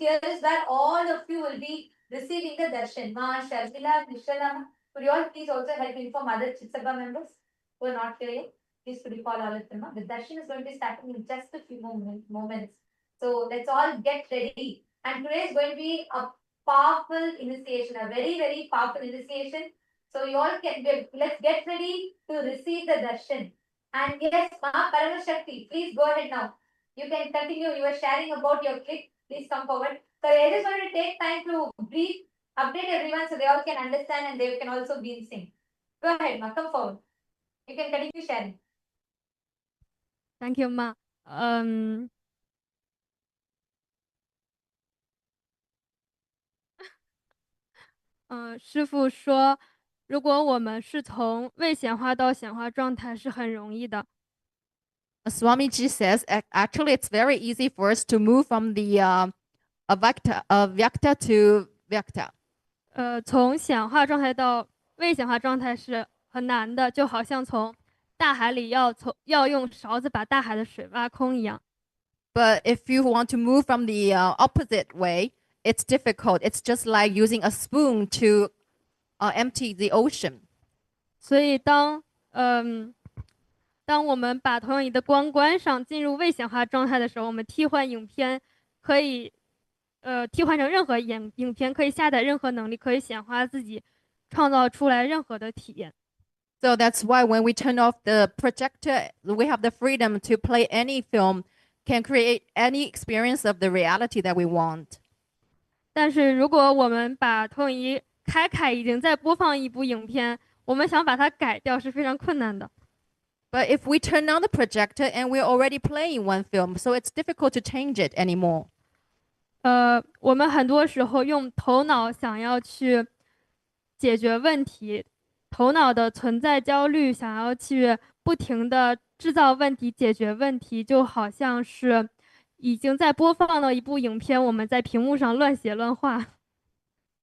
here is where all of you will be receiving the darshan. Ma, Shazila, Nishala, could you all please also help inform other Chitsabha members who are not here yet? Please could you call all of them? The darshan is going to be starting in just a few moments. So let's all get ready. And today is going to be a powerful initiation, a very, very powerful initiation. So you all let's get ready to receive the darshan. And yes, Ma Paramashakti, please go ahead now. You can continue. You were sharing about your clip. Please come forward. So I just want to take time to brief, update everyone so they all can understand and they can also be in sync. Go ahead, Ma. Come forward. You can continue sharing. Thank you, Ma. 师父说，如果我们是从未显化到显化状态是很容易的。Swamiji says actually it's very easy for us to move from the Vyakta to Vyakta. 从显化状态到未显化状态是很难的，就好像从大海里要用勺子把大海的水挖空一样。But if you want to move from the opposite way, it's difficult. It's just like using a spoon to empty the ocean. 所以当我们把投影仪的光关上，进入未显化状态的时候，我们替换影片可以替换成任何影片，可以下载任何能力，可以显化自己，创造出来任何的体验。So that's why when we turn off the projector, we have the freedom to play any film, can create any experience of the reality that we want. 但是如果我们把投影仪开，已经在播放一部影片，我们想把它改掉是非常困难的。But if we turn on the projector and we're already playing one film, so it's difficult to change it anymore. 我们很多时候用头脑想要去解决问题，头脑的存在焦虑，想要去不停的制造问题、解决问题，就好像是已经在播放了一部影片，我们在屏幕上乱写乱画。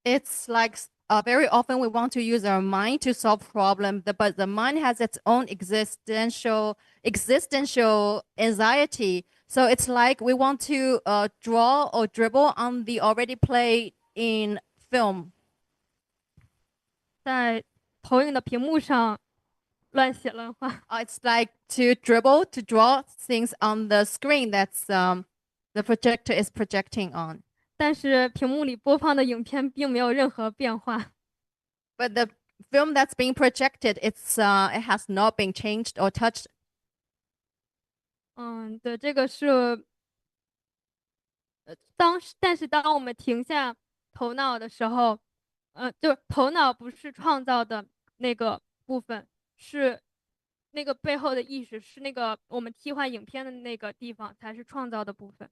It's like very often we want to use our mind to solve problems, but the mind has its own existential anxiety. So it's like we want to draw or dribble on the already played in film. 在投影的屏幕上乱写乱画。It's like to dribble, to draw things on the screen that's the projector is projecting on. 但是屏幕里播放的影片并没有任何变化。But the film that's being projected, it has not been changed or touched. 对，这个是但是当我们停下头脑的时候，就是头脑不是创造的那个部分，是那个背后的意识，是那个我们替换影片的那个地方才是创造的部分。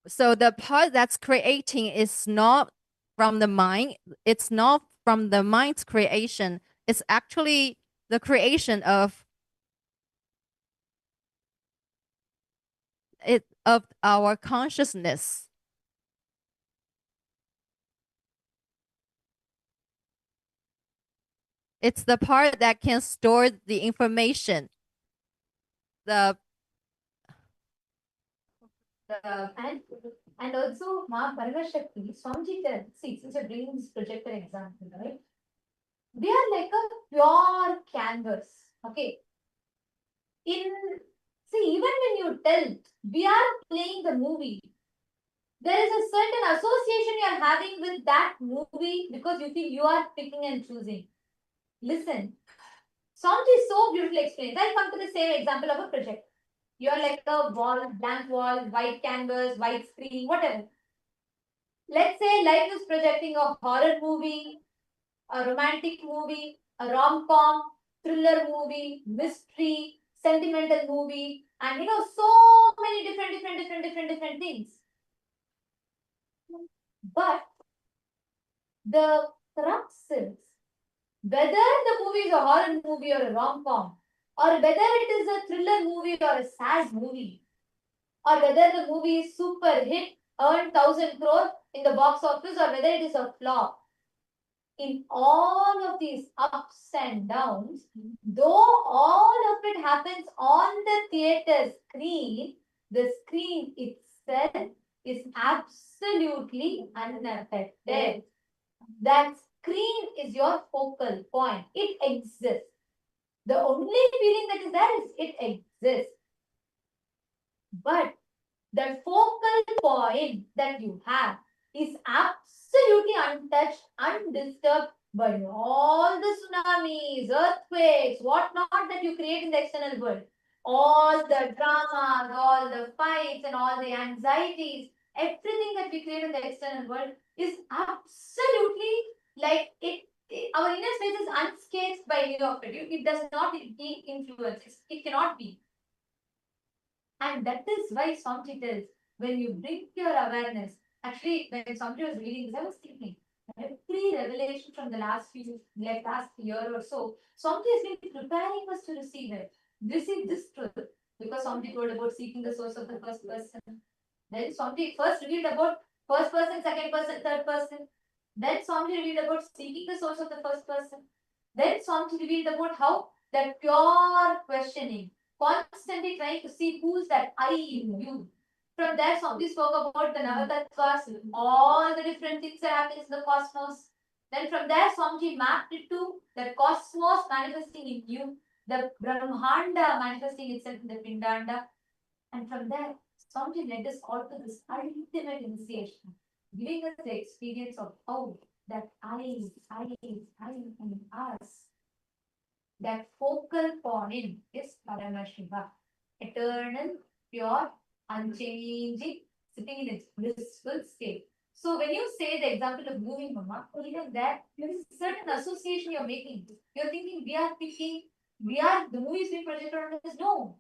So the part that's creating is not from the mind. It's not from the mind's creation. It's actually the creation of our consciousness. It's the part that can store the information. And also, Ma Paramashakti, Swamiji, see, since you're bringing this projector example, right? They are like a pure canvas. Okay. See, even when you tell we are playing the movie, there is a certain association you are having with that movie because you feel you are picking and choosing. Listen, Swamiji so beautifully explained. I'll come to the same example of a project. You are like a wall, blank wall, white canvas, white screen, whatever. Let's say life is projecting a horror movie, a romantic movie, a rom-com, thriller movie, mystery, sentimental movie, and so many different things. But the crux is whether the movie is a horror movie or a rom-com, or whether it is a thriller movie or a sad movie, or whether the movie is super hit, earned 1,000 crore in the box office, or whether it is a flop. In all of these ups and downs, though all of it happens on the theater screen, the screen itself is absolutely unaffected. That screen is your focal point. It exists. The only feeling that is there is it exists. But the focal point that you have is absolutely untouched, undisturbed by all the tsunamis, earthquakes, whatnot that you create in the external world. All the dramas, all the fights, and all the anxieties, everything that we create in the external world is absolutely like our inner space is unscathed by any of it. It does not influence. It cannot be. And that is why Swamiji tells, when you bring your awareness, actually, when Swamiji was reading this, I was thinking, every revelation from the last year or so, Swamiji has been preparing us to receive this truth. Because Swamiji told about seeking the source of the first person. Then Swamiji first revealed about first person, second person, third person. Then Swamiji revealed about seeking the source of the first person. Then Swamiji revealed about how that pure questioning, constantly trying to see who's that I in you. From there, Swamiji spoke about the Navatattvas, all the different things that happen in the cosmos. Then from there, Swamiji mapped it to the cosmos manifesting in you, the Brahmanda manifesting itself in the Pindanda. And from there, Swamiji led us all to this ultimate initiation, giving us the experience of how that I and us. That focal point is Paramashiva, eternal, pure, unchanging, sitting in its blissful state. So when you say the example of moving, Mama, even that there is a certain association you're making. You're thinking the movie is being projected on us. No.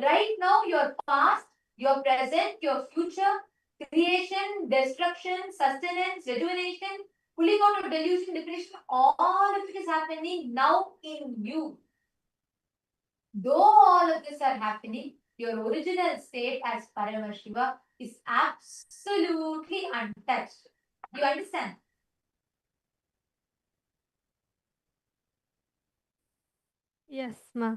Right now, your past, your present, your future, creation, destruction, sustenance, rejuvenation, pulling out of delusion, depression, all of it is happening now in you. Though all of this are happening, your original state as Paramashiva is absolutely untouched. You understand? Yes, ma.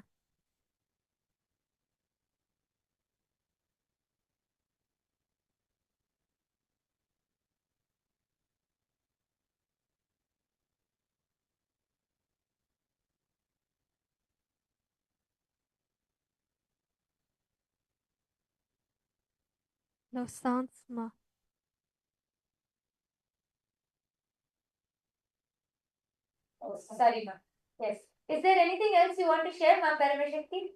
No sounds, ma. Oh, sorry, ma'am. Yes. Is there anything else you want to share, ma'am, Paramashakti?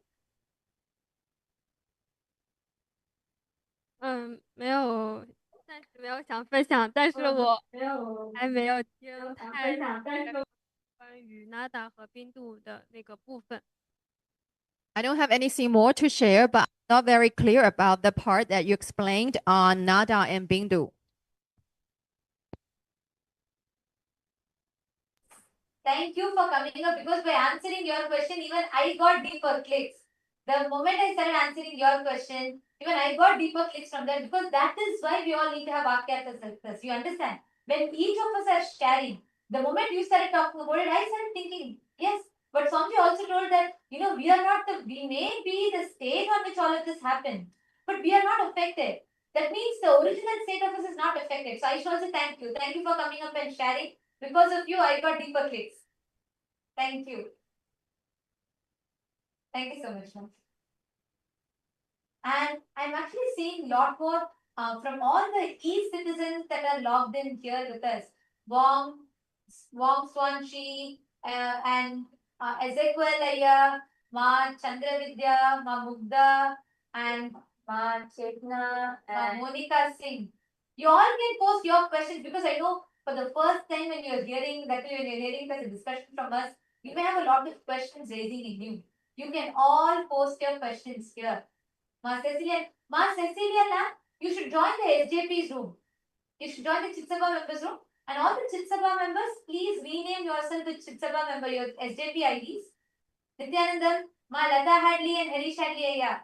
没有，暂时没有想分享，但是我还没有听太关于 Nada 和冰度的那个部分。 I don't have anything more to share, but I'm not very clear about the part that you explained on Nada and Bindu. Thank you for coming up, because by answering your question, even I got deeper clicks. The moment I started answering your question, even I got deeper clicks from that, because that is why we all need to have Vakyartha success. You understand? When each of us are sharing, the moment you started talking about it, I started thinking, yes, but Swamiji also told that, we may be the state on which all of this happened, but we are not affected. That means the original state of us is not affected. So I should also thank you. Thank you for coming up and sharing. Because of you, I got deeper clicks. Thank you. Thank you so much, ma'am. And I'm actually seeing a lot more from all the e-citizens that are logged in here with us. Wong Swanchi, and Ezekiel Aya, Ma Chandravidya, Ma Mugda, and Ma Chetna, Ma Monica Singh. You all can post your questions, because I know for the first time when you're hearing such a discussion from us, you may have a lot of questions raising in you. You can all post your questions here. Ma Cecilia, you should join the SJP's room. You should join the Chitsabha members room. And all the Chitsabha members, please rename yourself with Chitsabha member, your SJP IDs. Nityanandam, Ma Lata Hadley and Harish Hadley Aya.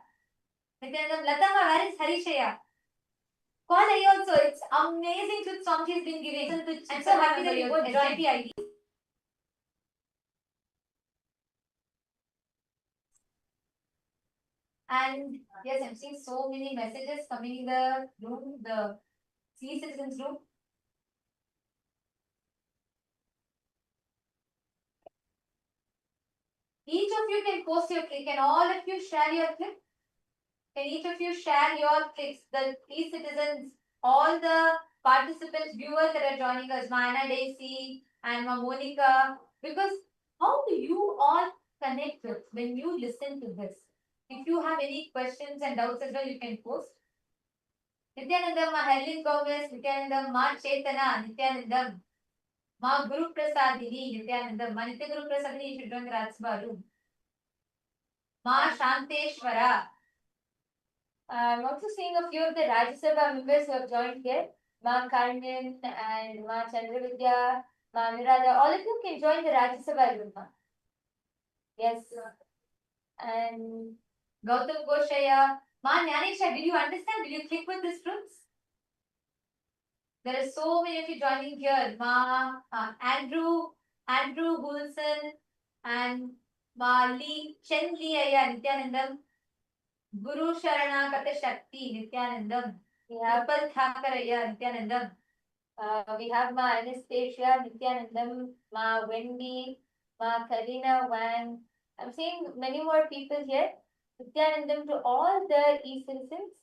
Nityanandam, Lata Ma, where is Harish Aya? Call Aya also. It's amazing truth Swamiji has been giving. I'm so happy that you both SJP IDs. And Yes, I'm seeing so many messages coming in the room, the C citizens room. Each of you can post your click. Can all of you share your click? Can each of you share your clicks? The e-citizens, all the participants, viewers that are joining us, Mana Daisy and Monica, because how do you all connect with when you listen to this? If you have any questions and doubts as well, you can post. Nityanandam, Ma Helen Gomez, Nityanandam, Ma Chaitana, Nityanandam, Ma Guru Prasadini, Nityanandam, Ma Nitya Guru Prasadini, you should join the Rajsabha room. Ma Shanteshwara. I'm also seeing a few of the Rajya Sabha members who have joined here. Ma Karnan and Ma Chandravidya, Ma Mirada. All of you can join the Rajya Sabha room. Yes. And Gautam Goshaya. Ma Nyanisha, did you understand? Did you click with these rooms? There are so many of you joining here. Ma Andrew Wilson and Ma Lee Chen Lee Nityanandam. Guru Sharana Kata Shakti Nityanandam. We have Pal Thakaraya Nityanandam. We have Ma Anastasia Nityanandam, Ma Wendy, Ma Karina Wang. I'm seeing many more people here. Nityanandam to all the e-citizens.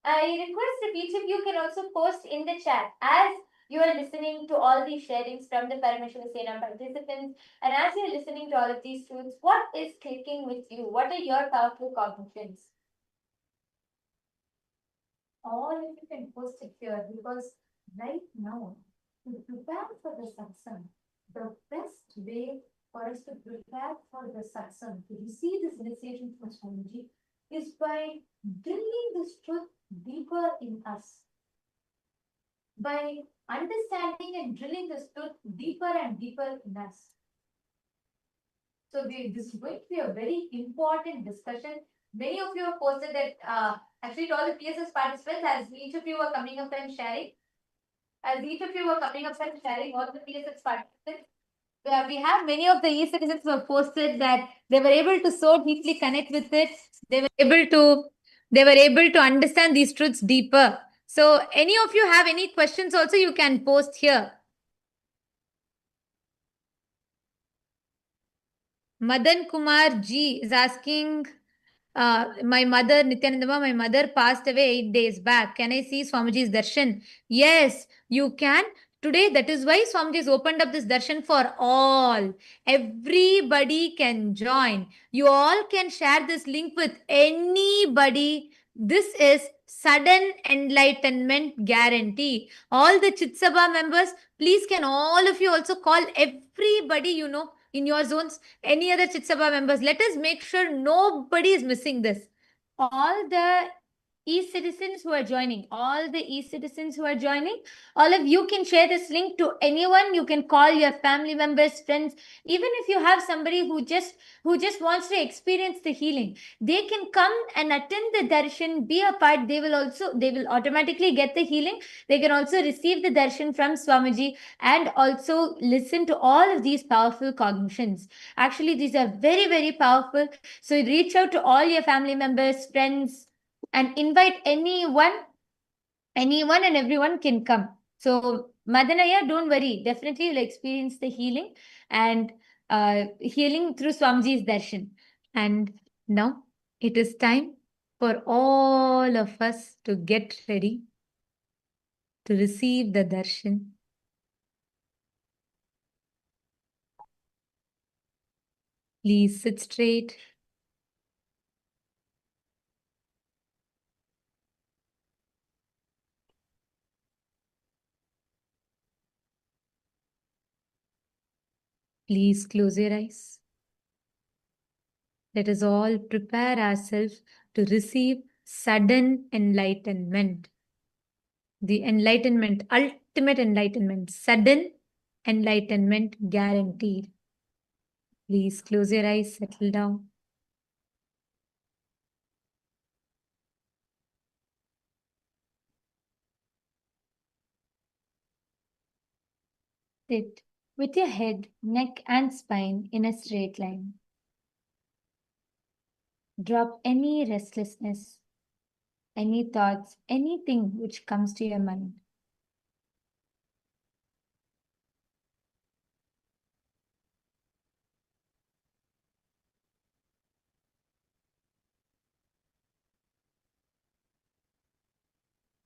I request if each of you can also post in the chat as you are listening to all these sharings from the Paramashiva Sena participants, and as you're listening to all of these truths, what is clicking with you? What are your powerful cognitions? All of you can post it here, because right now, to prepare for the satsang, the best way for us to prepare for the satsang, to receive this initiation from Swamiji, is by drilling this truth deeper in us. By understanding and drilling this truth deeper and deeper in us. So this is going to be a very important discussion. Many of you have posted that actually to all the PSS participants, as each of you were coming up and sharing, all the PSS participants, we have many of the e-citizens who have posted that they were able to so deeply connect with it. They were able to understand these truths deeper. So any of you have any questions also, you can post here. Madan Kumar G is asking, my mother, Nityanandama, my mother passed away 8 days back. Can I see Swamiji's darshan? Yes, you can. Today, that is why Swamiji has opened up this darshan for all. Everybody can join. You all can share this link with anybody. This is sudden enlightenment guarantee. All the Chitsabha members, please can all of you also call everybody you know in your zones, any other Chitsabha members. Let us make sure nobody is missing this. All the e-citizens who are joining, all of you can share this link to anyone. You can call your family members, friends, even if you have somebody who just wants to experience the healing, they can come and attend the darshan, be a part. They will automatically get the healing. They can also receive the darshan from Swamiji and also listen to all of these powerful cognitions. Actually, these are very, very powerful. So reach out to all your family members, friends, and invite anyone and everyone can come. So Madanaya, don't worry, definitely you'll experience the healing and healing through Swamiji's darshan. And now it is time for all of us to get ready to receive the darshan. Please sit straight. Please close your eyes. Let us all prepare ourselves to receive sudden enlightenment. The enlightenment, ultimate enlightenment, sudden enlightenment guaranteed. Please close your eyes, settle down. Sit with your head, neck, and spine in a straight line. Drop any restlessness, any thoughts, anything which comes to your mind.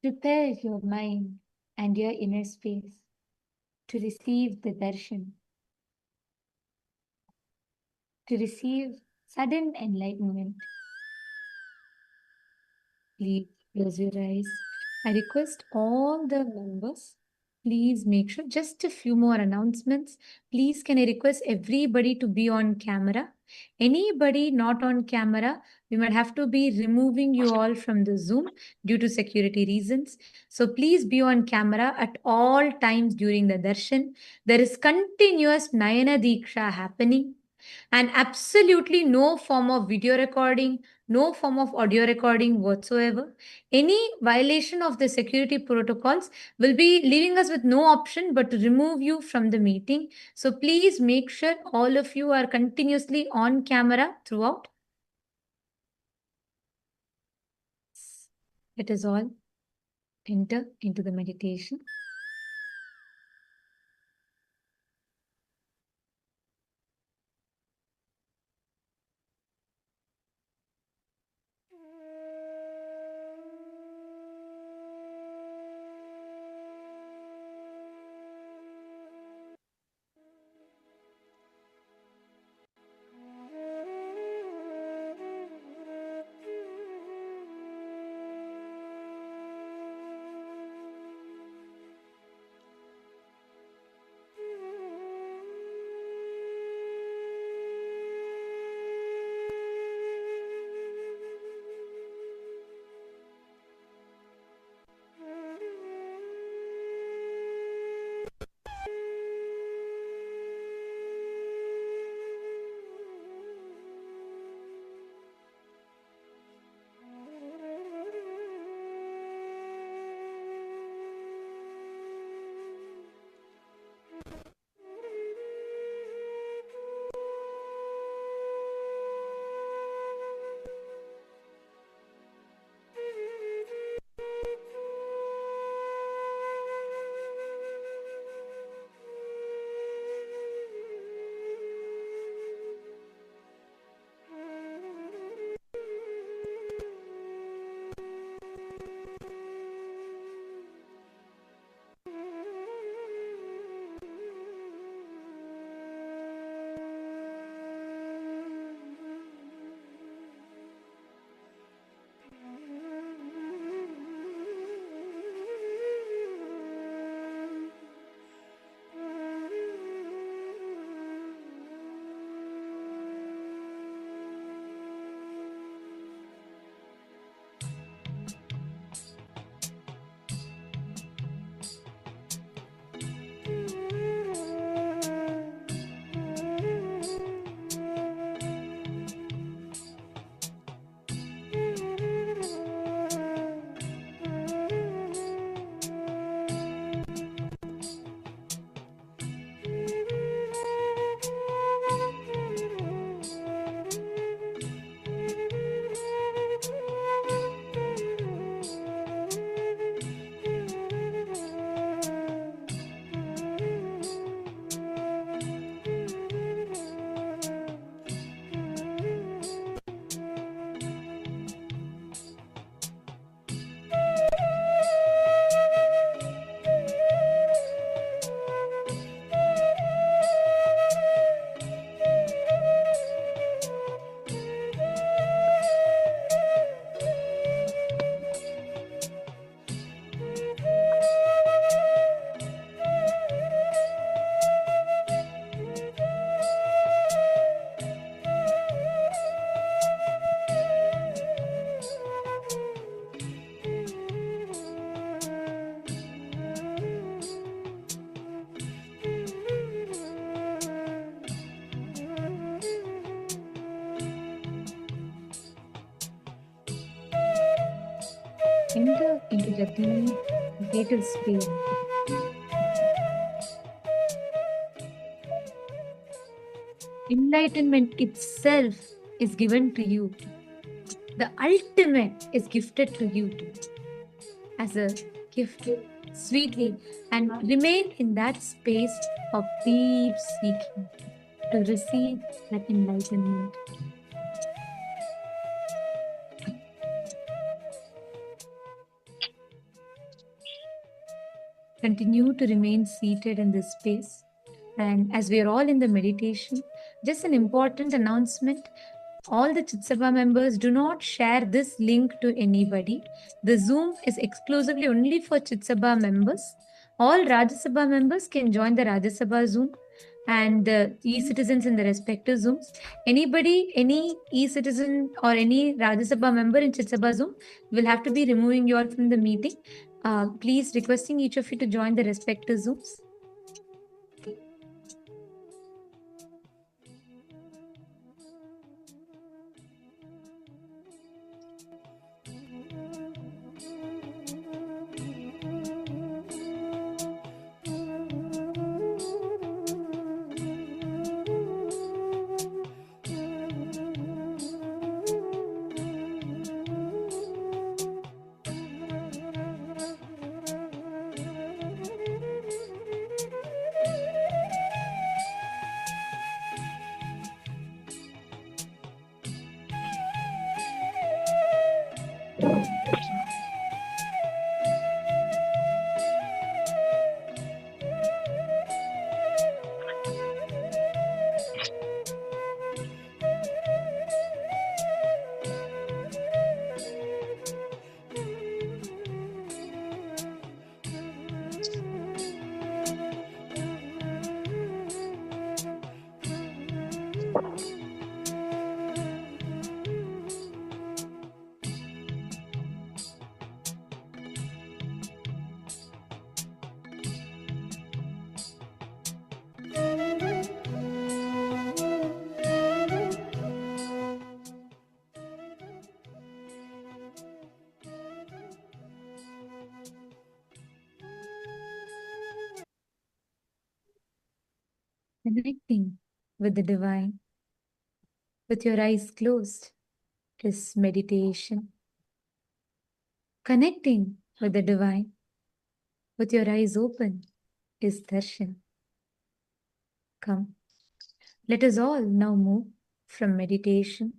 Prepare your mind and your inner space to receive the darshan, to receive sudden enlightenment. Please close your eyes. I request all the members, please make sure, just a few more announcements. Please, can I request everybody to be on camera? Anybody not on camera, we might have to be removing you all from the Zoom due to security reasons. So please be on camera at all times during the darshan. There is continuous Nayana Diksha happening and absolutely no form of video recording, no form of audio recording whatsoever. Any violation of the security protocols will be leaving us with no option but to remove you from the meeting. So please make sure all of you are continuously on camera throughout. Let us all enter into the meditation. Enter into the deep, vital space. Enlightenment itself is given to you. The ultimate is gifted to you too, as a gift, sweetly, and remain in that space of deep seeking to receive that enlightenment. Continue to remain seated in this space. And as we are all in the meditation, just an important announcement. All the Chitsabha members, do not share this link to anybody. The Zoom is exclusively only for Chitsabha members. All Rajya Sabha members can join the Rajya Sabha Zoom, and the e-citizens in the respective Zooms. Anybody, any e-citizen or any Rajya Sabha member in Chitsabha Zoom will have to be removing you all from the meeting. Please requesting each of you to join the respective Zooms. Connecting with the divine, with your eyes closed, is meditation. Connecting with the divine, with your eyes open, is darshan. Come, let us all now move from meditation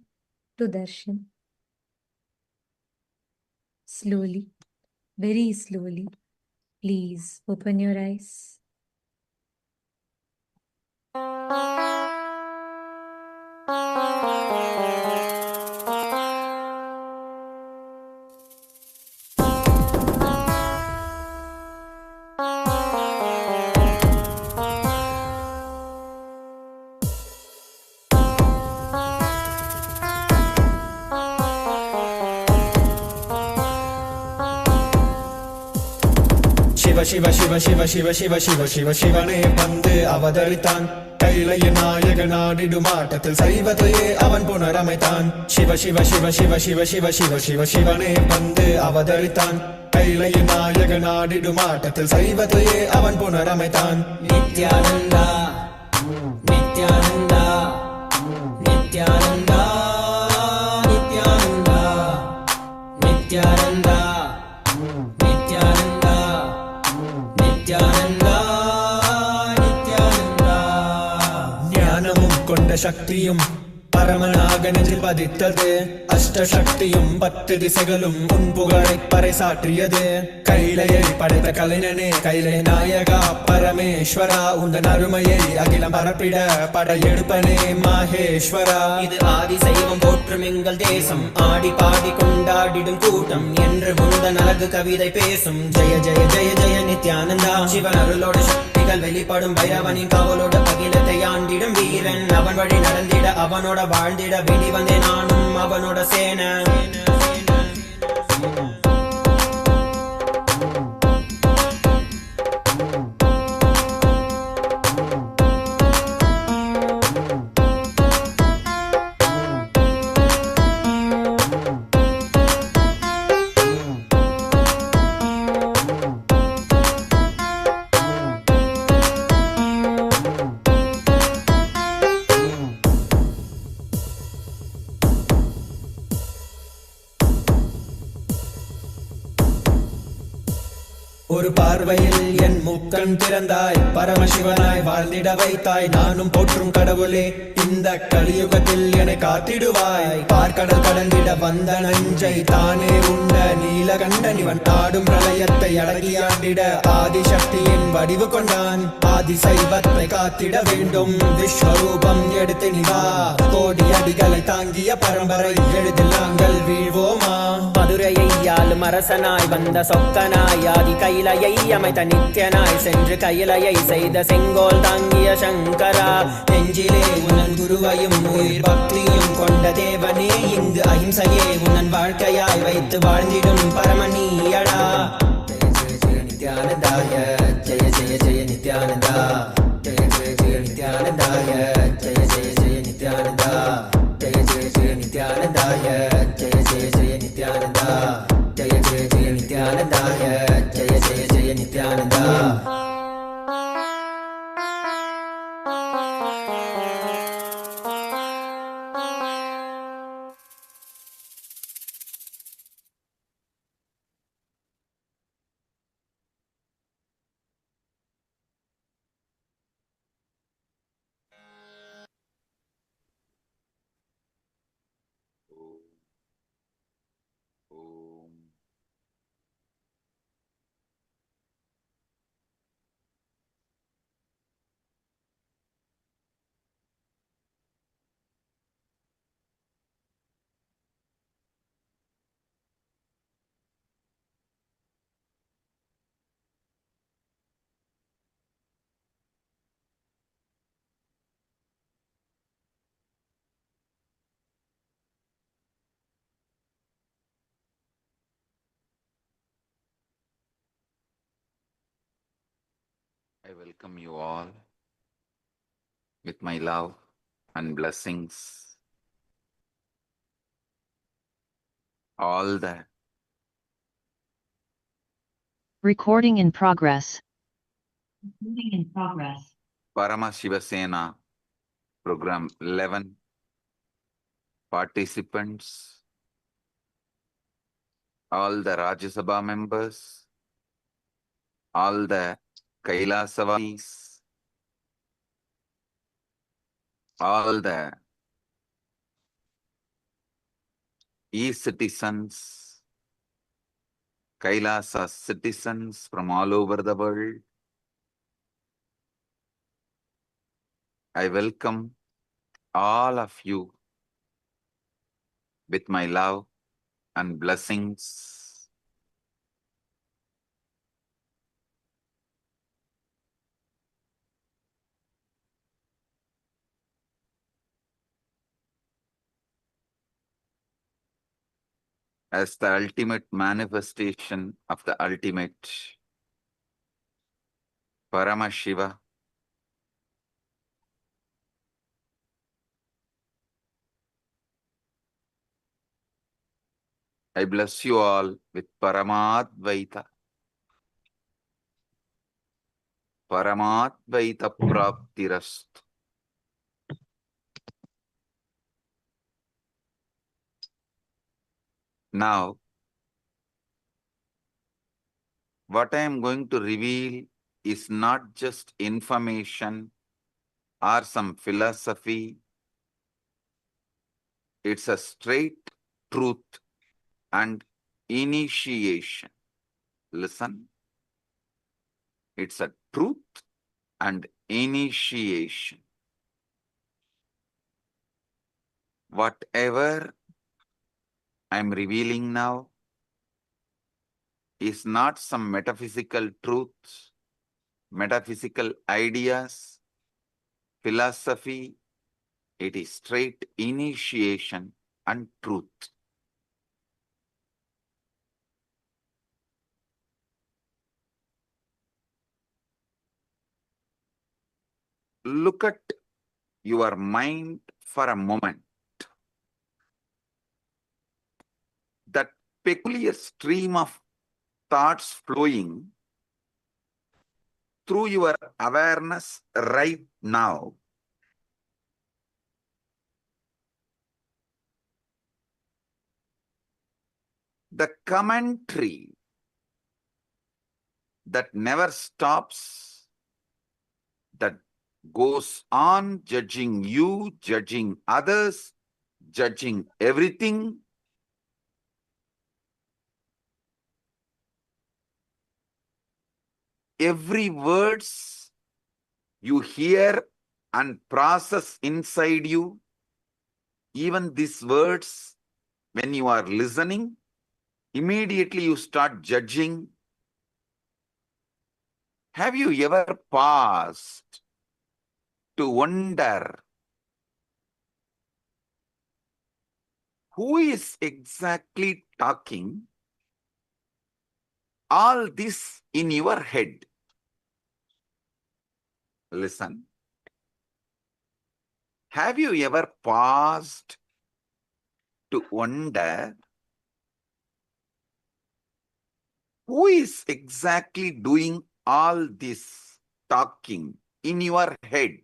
to darshan. Slowly, very slowly, please open your eyes. Shiva Shiva Shiva Shiva Shiva Shiva Shiva Shivane Pande Avadaritan Kailaya Nayaga Nadidu Matatil Saivataye Avan Punaramaitan Shiva Shiva Shiva Shiva Shiva Shiva Shiva Shiva Shivane Pande Avadaritan Kailaya Nayaga Nadidu Matatil Saivataye Avan Punaramaitan Nityananda Nityananda Nityananda Nityananda Nityananda ശക്തിയും பரமனாகனதில் பதித்தது அஷ்டசக்தியும் 10 திசைகளும் உன்புகழை பறைசாற்றியது கைலையை படைத்த கலைஞனே கைலை நாயகா பரமேஸ்வரா உந்தன் அருமையை அகிலம் பரப்பிட படையெடுப்பனே மாஹேஸ்வரா இது ஆதி சைவம் போற்றும் எங்கள் தேசம் ஆடி பாடி கொண்டாடிடும் கூட்டம் என்று உந்தன் அழகு கவிதை பேசும் ஜெய ஜெய ஜெய ஜெய நித்யானந்தா சிவன் அருளோட சக்திகள் வெளிப்படும் பைரவனின் காவலோட அகிலத்தை ஆண்டிடும் வீரன் அவன் வழி நடந்திட அவனோட வாழ்ந்திட வேண்டி வந்தேன் நானும் அவனோட சேனை ஒரு பார்வையில் என் முக்கண் திறந்தாய், பரமசிவனாய் வாழ்ந்திட வைத்தாய். நானும் போற்றும் கடவுளே, இந்த கலியுகத்தில் என்னை காத்திடுவாய். பார்க்கடல் கடந்திட வந்த நஞ்சை தானே உண்ட நீலகண்டன் இவன் ஆடும் பிரளயத்தை அடக்கியாண்டிட ஆதிசக்தியின் வடிவு கொண்டான். ஆதி சைவத்தை காத்திட வேண்டும், விஸ்வரூபம் எடுத்து நிவா. கோடி அடிகளை தாங்கிய பரம்பரை எழுதில் நாங்கள் வீழ்வோமா? மதுரையை ஆளும் அரசனாய் வந்த சொக்கனாய், ஆதி கைலையை அமைத்த நித்யனாய், சென்று கைலையை செய்த செங்கோல் தாங்கிய சங்கரா. நெஞ்சிலே உனன் குருவையும் உயிர் பக்தியும் கொண்ட தேவனே, இங்கு அஹிம்சையே உனன் வாழ்க்கையாய் வைத்து வாழ்ந்திடும் பரமணியடா. Jaya Jaya நித்யானந்தாய, Jaya Jaya Jaya Nithyananda. Jaya Jaya Jaya நித்யானந்தாய, Jaya Jaya Jaya Nithyananda. Jaya Jaya Jaya நித்யானந்தாய, Jaya Jaya Jaya Nithyananda. Jaya Jaya Jaya நித்யானந்தாய, Jaya Jaya Jaya Nithyananda. I welcome you all with my love and blessings. All the Recording in progress. Paramashivasena Program 11 participants, all the Rajya Sabha members, all the Kailasa, all the e-citizens, Kailasa citizens from all over the world. I welcome all of you with my love and blessings. As the ultimate manifestation of the ultimate, Paramashiva, I bless you all with Paramadvaita. Paramadvaita Praptirastu. Now, what I am going to reveal is not just information or some philosophy. It's a straight truth and initiation. Listen. It's a truth and initiation. Whatever I'm revealing now is not some metaphysical truths, metaphysical ideas, philosophy. It is straight initiation and truth. Look at your mind for a moment. That peculiar stream of thoughts flowing through your awareness right now. The commentary that never stops, that goes on judging you, judging others, judging everything. Every words you hear and process inside you, even these words, when you are listening, immediately you start judging. Have you ever paused to wonder who is exactly talking all this in your head? Listen. Have you ever paused to wonder who is exactly doing all this talking in your head?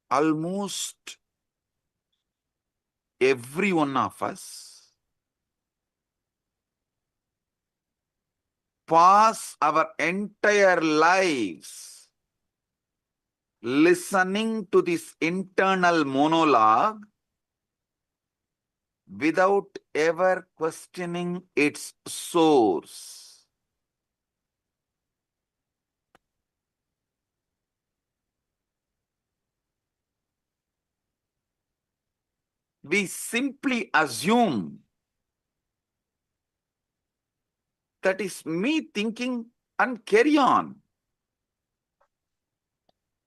Almost every one of us pass our entire lives listening to this internal monologue without ever questioning its source. We simply assume that is me thinking and carry on.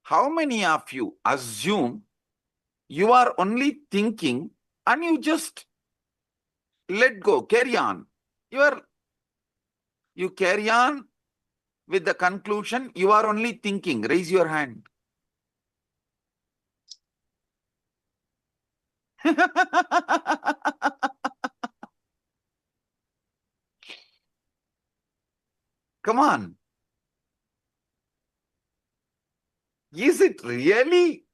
How many of you assume you are only thinking and you just let go, carry on? You carry on with the conclusion you are only thinking. Raise your hand. Come on. Is it really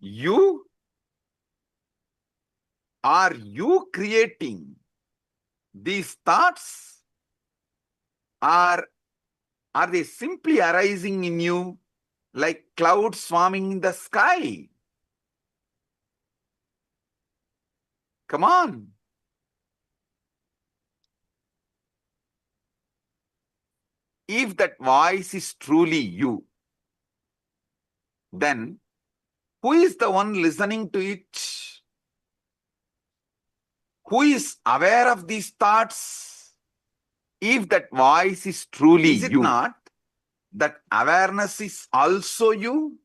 you? Are you creating these thoughts? Or are they simply arising in you like clouds swarming in the sky? Come on. If that voice is truly you, then who is the one listening to it? Who is aware of these thoughts? If that voice is truly you, is it not that awareness is also you?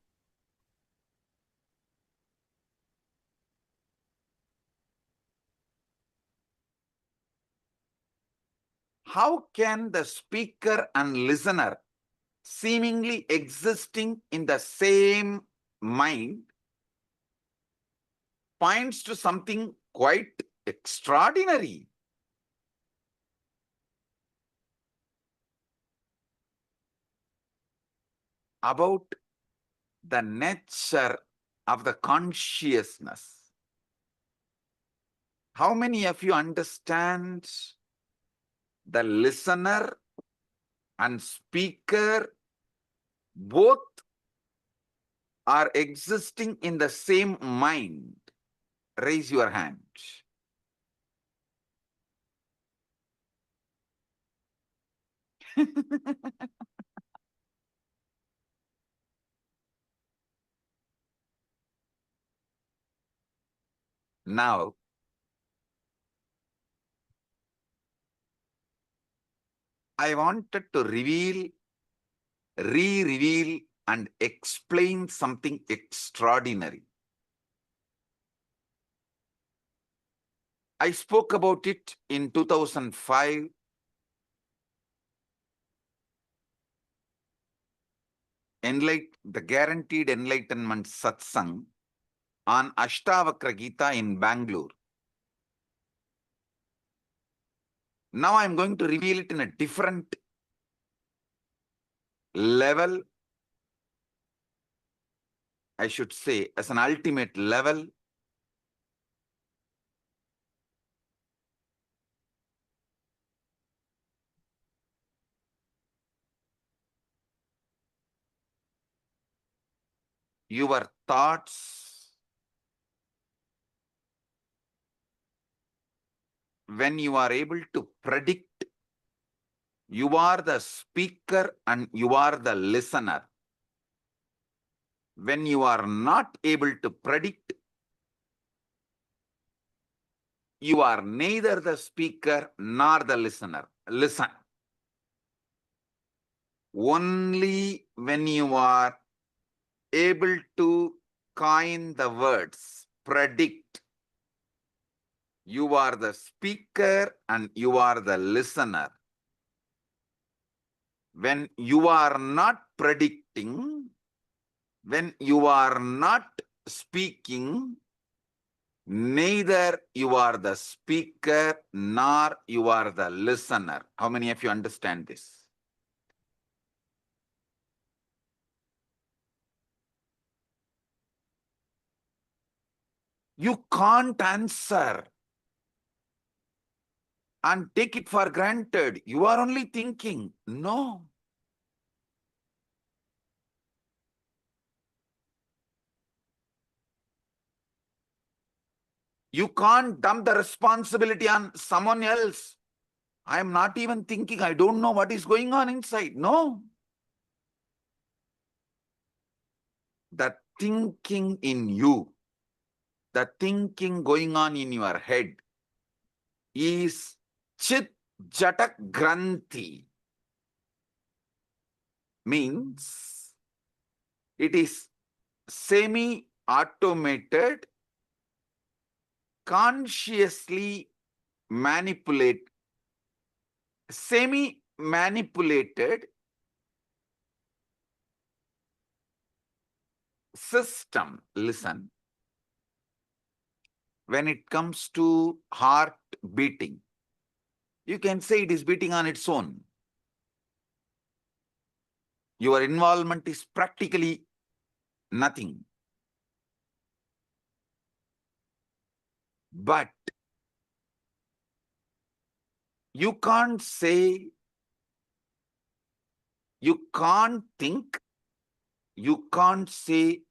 How can the speaker and listener seemingly existing in the same mind points to something quite extraordinary? About the nature of the consciousness. How many of you understand the listener and speaker both are existing in the same mind? Raise your hand. Now, I wanted to reveal, re-reveal and explain something extraordinary. I spoke about it in 2005. The Guaranteed Enlightenment Satsang on Ashtavakra Gita in Bangalore. Now I'm going to reveal it in a different level, I should say, as an ultimate level. your thoughts, when you are able to predict, you are the speaker and you are the listener. When you are not able to predict, you are neither the speaker nor the listener. Listen. Only when you are able to coin the words, predict, you are the speaker and you are the listener. When you are not predicting, when you are not speaking, neither you are the speaker nor you are the listener. How many of you understand this? You can't answer and take it for granted. You are only thinking. No. You can't dump the responsibility on someone else. I am not even thinking. I don't know what is going on inside. No. The thinking in you, the thinking going on in your head is Chit Jatak Granthi. Means it is semi-automated, consciously semi-manipulated system. Listen. When it comes to heart beating, you can say it is beating on its own. Your involvement is practically nothing. But you can't say, you can't think, you can't say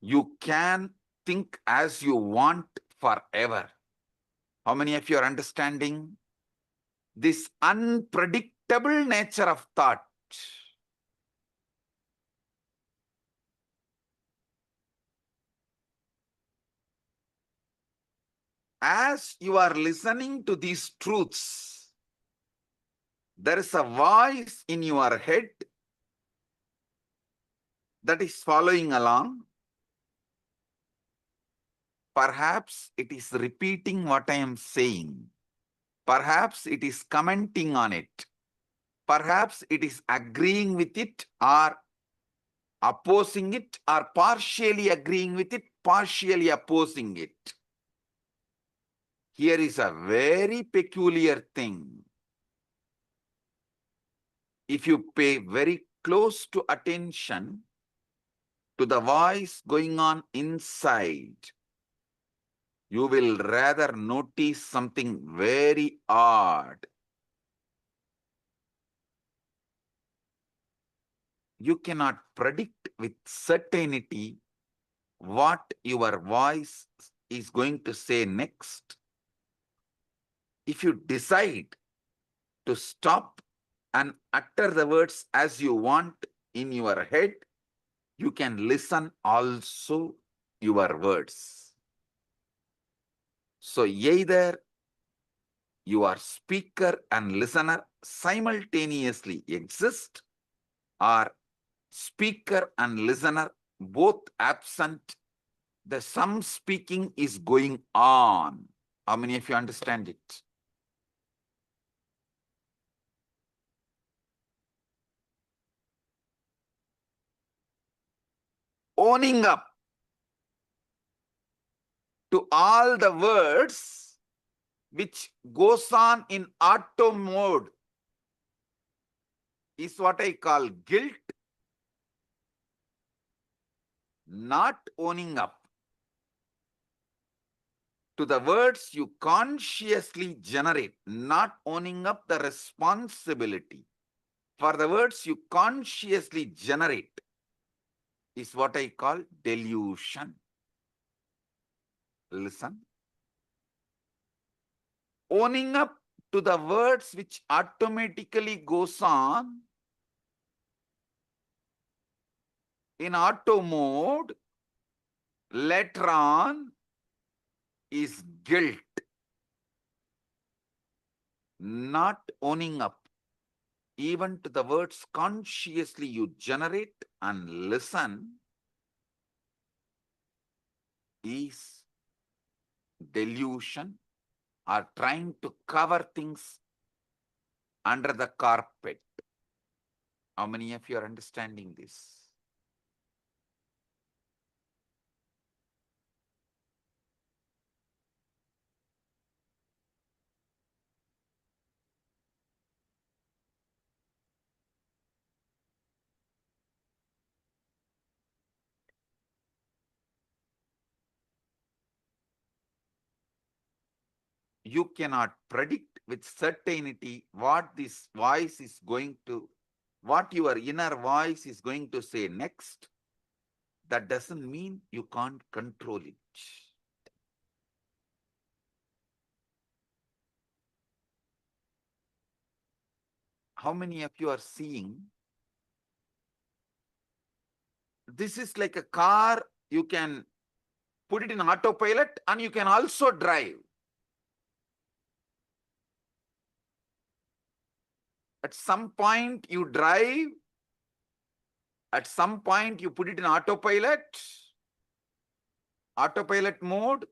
you can think as you want forever. How many of you are understanding this unpredictable nature of thought? As you are listening to these truths, there is a voice in your head that is following along. Perhaps it is repeating what I am saying. Perhaps it is commenting on it. Perhaps it is agreeing with it or opposing it, or partially agreeing with it, partially opposing it. Here is a very peculiar thing. If you pay very close to attention to the voice going on inside, you will rather notice something very odd. You cannot predict with certainty what your voice is going to say next. If you decide to stop and utter the words as you want in your head, you can listen also your words. So either your speaker and listener simultaneously exist, or speaker and listener both absent, some speaking is going on. How many of you understand it? Owning up to all the words which goes on in auto mode is what I call guilt. Not owning up to the words you consciously generate, not owning up the responsibility for the words you consciously generate, is what I call delusion. Listen. Owning up to the words which automatically goes on in auto mode later on is guilt. Not owning up even to the words consciously you generate and listen is delusion, or trying to cover things under the carpet. How many of you are understanding this? You cannot predict with certainty what this voice is going to, what your inner voice is going to say next. That doesn't mean you can't control it. How many of you are seeing? This is like a car, you can put it in autopilot and you can also drive. At some point you drive, at some point you put it in autopilot mode.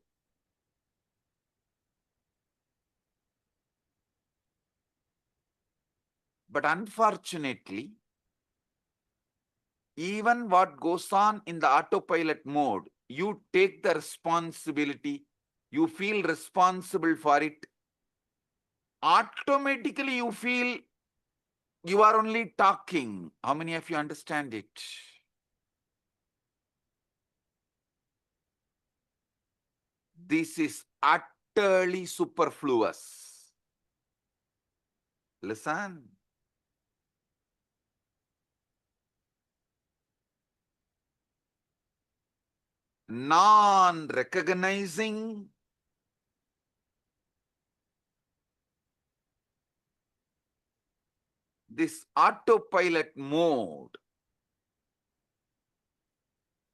But unfortunately, even what goes on in the autopilot mode, you take the responsibility, you feel responsible for it. Automatically you feel you are only talking. How many of you understand it? This is utterly superfluous. Listen. Non-recognizing this autopilot mode,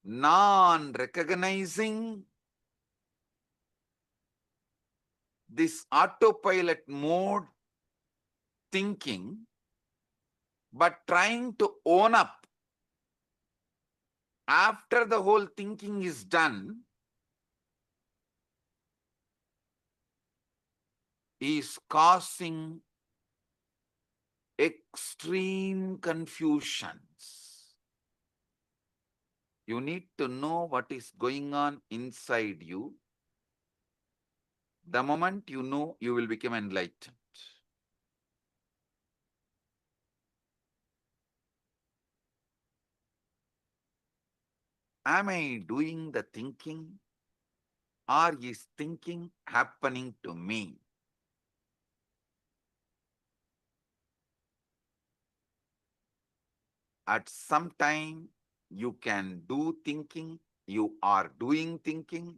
non-recognizing this autopilot mode thinking, but trying to own up after the whole thinking is done, is causing extreme confusions. You need to know what is going on inside you. The moment you know, you will become enlightened. Am I doing the thinking, or is thinking happening to me? At some time, you can do thinking, you are doing thinking.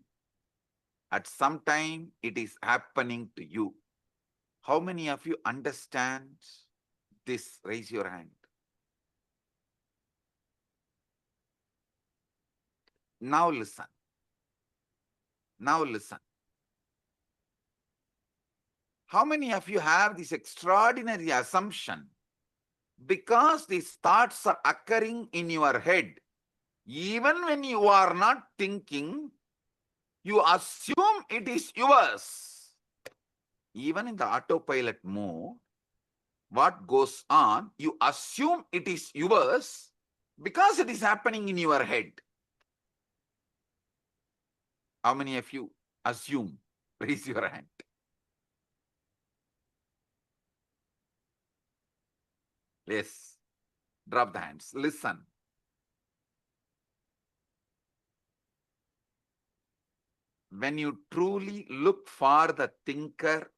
At some time, it is happening to you. How many of you understand this? Raise your hand. Now listen. Now listen. How many of you have this extraordinary assumption? Because these thoughts are occurring in your head, even when you are not thinking, you assume it is yours. Even in the autopilot mode, what goes on, you assume it is yours because it is happening in your head. How many of you assume? Raise your hand. Yes. Drop the hands. Listen. When you truly look for the thinker,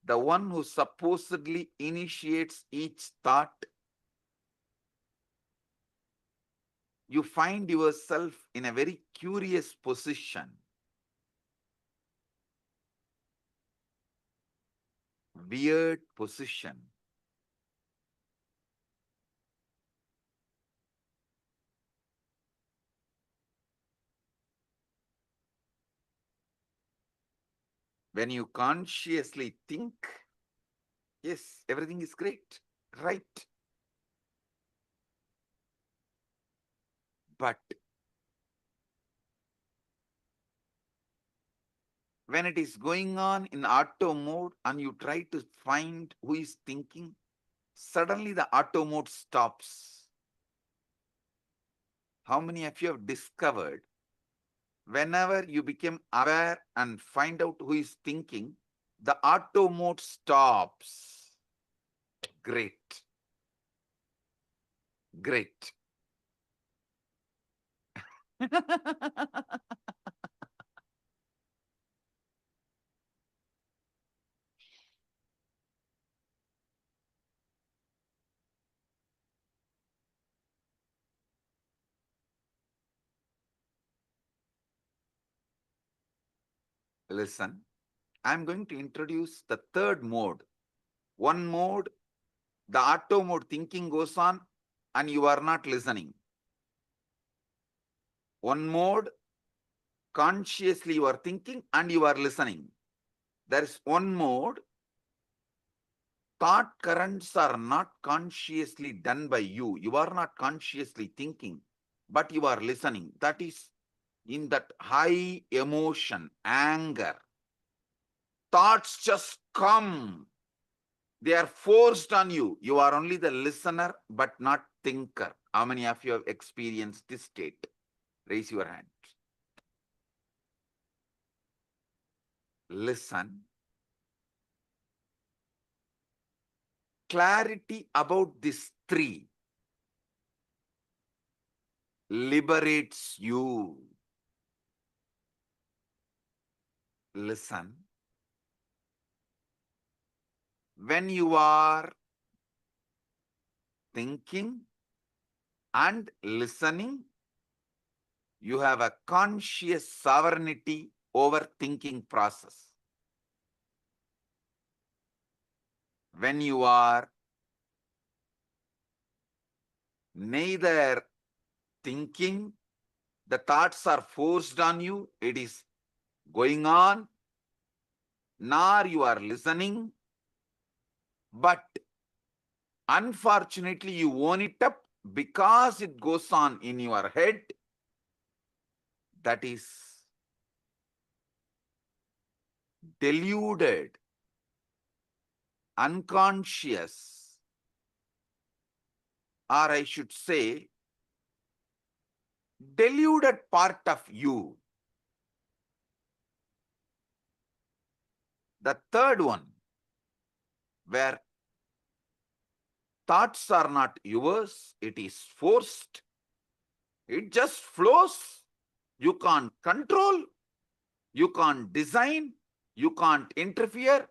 the one who supposedly initiates each thought, you find yourself in a very curious position. Weird position. When you consciously think, yes, everything is great, right. But when it is going on in auto mode and you try to find who is thinking, suddenly the auto mode stops. How many of you have discovered whenever you become aware and find out who is thinking, the auto mode stops? Great. Great. Listen, I'm going to introduce the third mode. One mode, the auto mode thinking goes on and you are not listening. One mode, consciously you are thinking and you are listening. There is one mode, thought currents are not consciously done by you. You are not consciously thinking, but you are listening. That is in that high emotion, anger. Thoughts just come. They are forced on you. You are only the listener, but not thinker. How many of you have experienced this state? Raise your hand. Listen. Clarity about these three liberates you. Listen. When you are thinking and listening, you have a conscious sovereignty over thinking process. When you are neither thinking, the thoughts are forced on you, it is going on, nor you are listening, but unfortunately you own it up because it goes on in your head. That is deluded, unconscious, or I should say, deluded part of you. The third one, where thoughts are not yours, it is forced. It just flows. You can't control, you can't design, you can't interfere,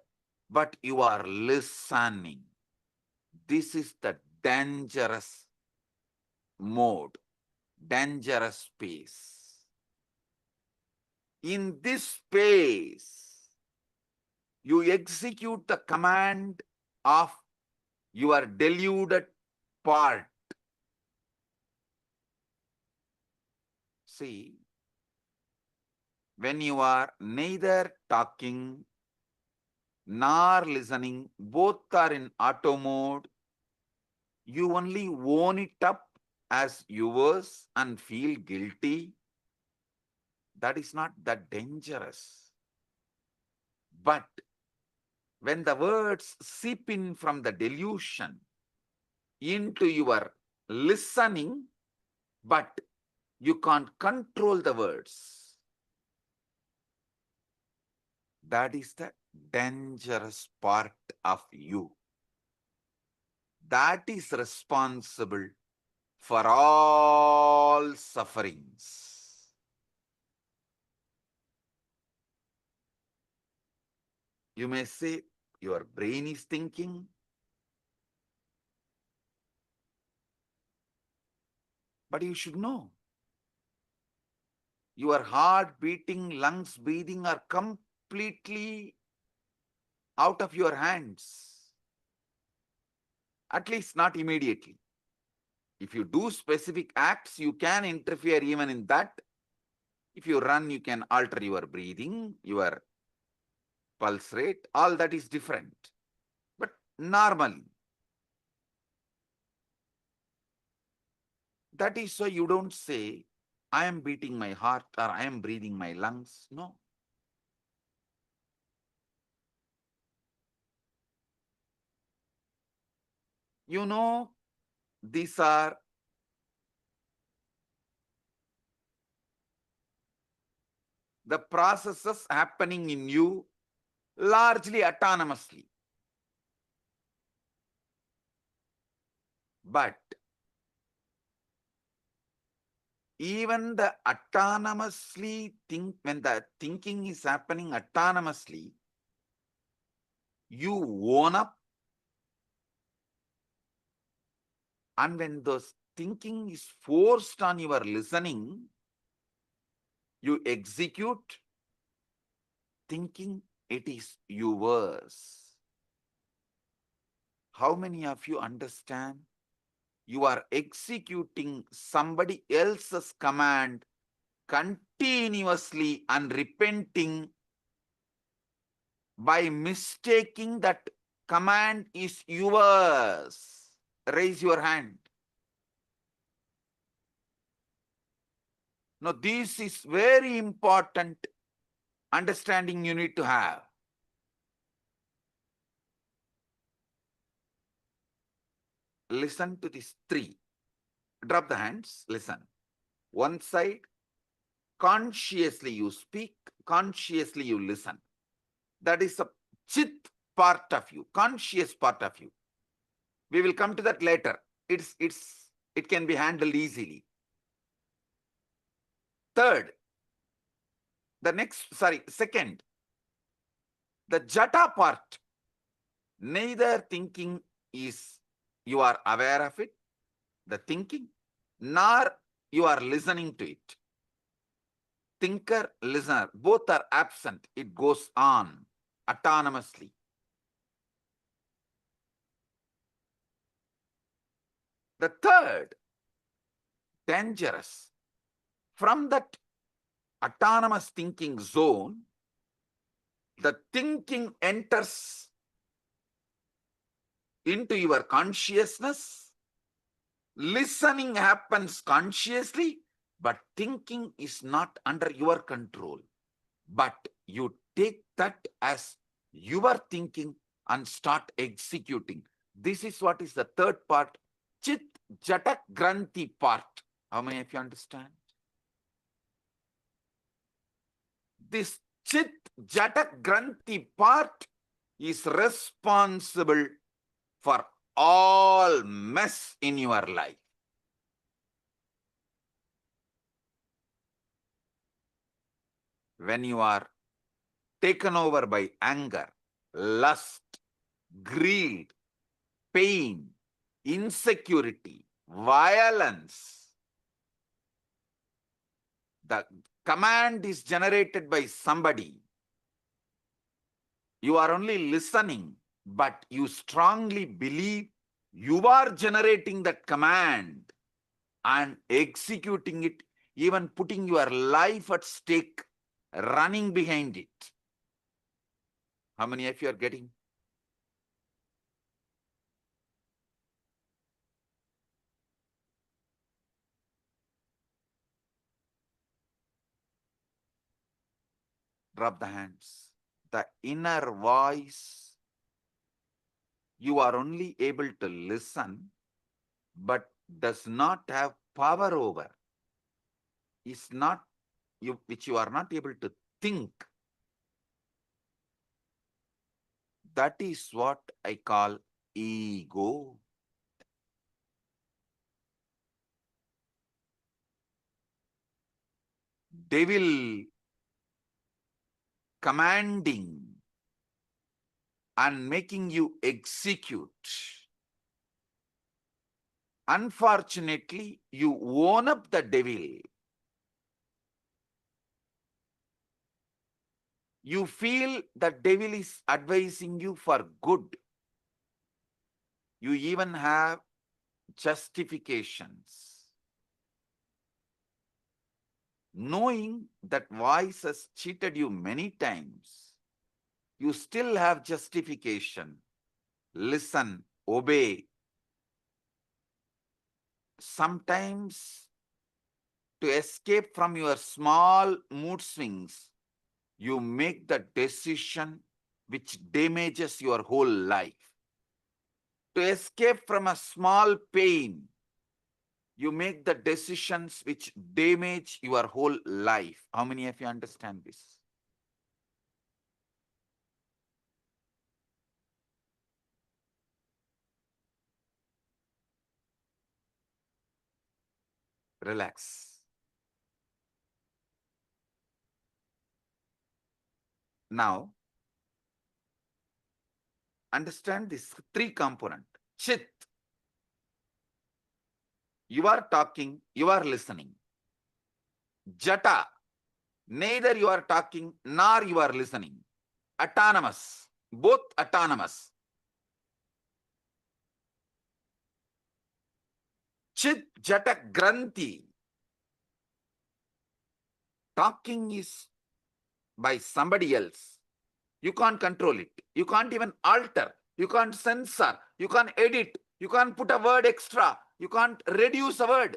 but you are listening. This is the dangerous mode, dangerous space. In this space, you execute the command of your deluded part. See, when you are neither talking nor listening, both are in auto mode, you only own it up as yours and feel guilty. That is not that dangerous. But when the words seep in from the delusion into your listening, but you can't control the words, that is the dangerous part of you. That is responsible for all sufferings. You may say, your brain is thinking, But you should know. Your heart beating, lungs breathing are completely out of your hands. At least not immediately. If you do specific acts, you can interfere even in that. If you run, you can alter your breathing, your pulse rate, all that is different. But normally, that is why you don't say, I am beating my heart or I am breathing my lungs. No. You know, these are the processes happening in you largely autonomously. But even the autonomously when the thinking is happening autonomously, you own up, and when those thinking is forced on your listening, you execute thinking it is yours. How many of you understand? You are executing somebody else's command continuously and repenting by mistaking that command is yours. Raise your hand. Now, this is very important understanding you need to have. Listen to these three. Drop the hands. Listen. One side, consciously you speak, consciously you listen. That is a chit part of you, conscious part of you. We will come to that later. It can be handled easily. Second, the jata part. Neither thinking is you are aware of it, the thinking, nor you are listening to it. Thinker, listener, both are absent. It goes on autonomously. The third, dangerous. From that autonomous thinking zone, the thinking enters into your consciousness. Listening happens consciously, but thinking is not under your control. But you take that as your thinking and start executing. This is what is the third part, Chit Jatak Granthi part. How many of you understand? This Chit Jatak Granthi part is responsible for all mess in your life. When you are taken over by anger, lust, greed, pain, insecurity, violence, the command is generated by somebody. You are only listening, but you strongly believe you are generating that command and executing it, even putting your life at stake, running behind it. How many of you are getting? Drop the hands. The inner voice, you are only able to listen, but does not have power over, is not you, which you are not able to think. That is what I call ego. Devil commanding and making you execute. unfortunately, you own up the devil. You feel the devil is advising you for good. You even have justifications. Knowing that voice has cheated you many times, you still have justification. Listen, obey. Sometimes, to escape from your small mood swings, you make the decision which damages your whole life. To escape from a small pain, you make the decisions which damage your whole life. How many of you understand this? Relax. Now, understand this three component. Chit. You are talking, you are listening. Jata. Neither you are talking nor you are listening. Autonomous. Both autonomous. Chit Jata Granthi. Talking is by somebody else. You can't control it. You can't even alter. You can't censor. You can't edit. You can't put a word extra. You can't reduce a word.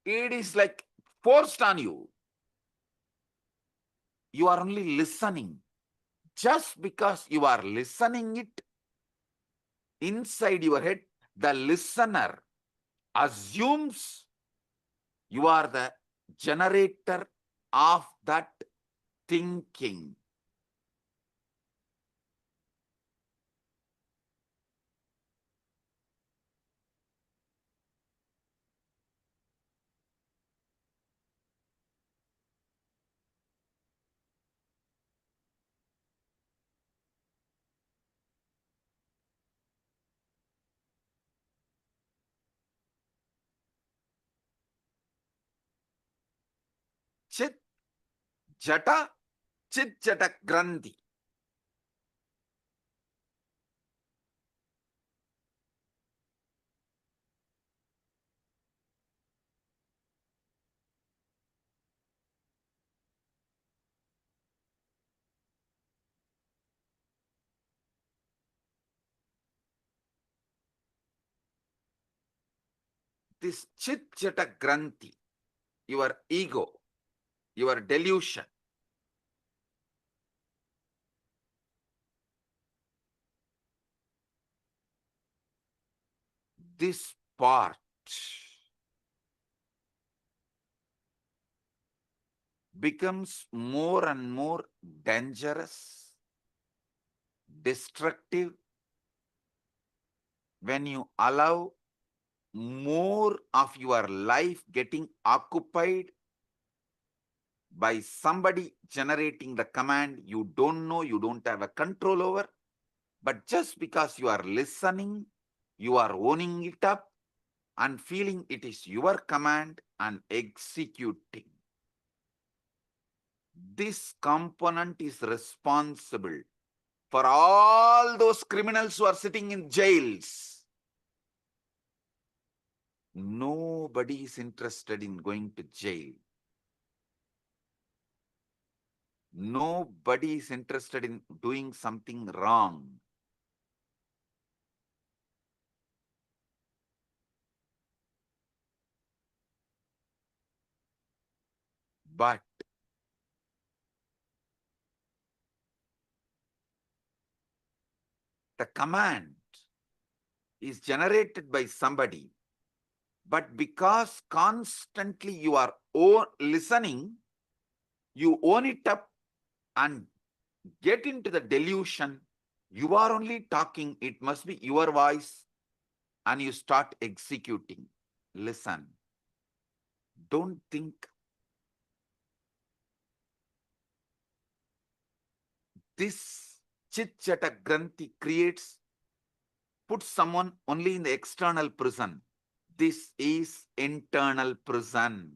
It is like forced on you. You are only listening. Just because you are listening it, inside your head, the listener assumes you are the generator of that thinking. Chit Jata, Chit Jata Granthi. This Chit Jata Granthi, your ego, your delusion, this part becomes more and more dangerous, destructive, when you allow more of your life getting occupied by somebody generating the command you don't know, you don't have a control over, but just because you are listening, you are owning it up and feeling it is your command and executing. This component is responsible for all those criminals who are sitting in jails. Nobody is interested in going to jail. Nobody is interested in doing something wrong. But the command is generated by somebody, but because constantly you are listening, you own it up and get into the delusion. You are only talking, it must be your voice, and you start executing. Listen. Don't think. This Chit Jata Granthi creates put someone only in the external prison. This is internal prison.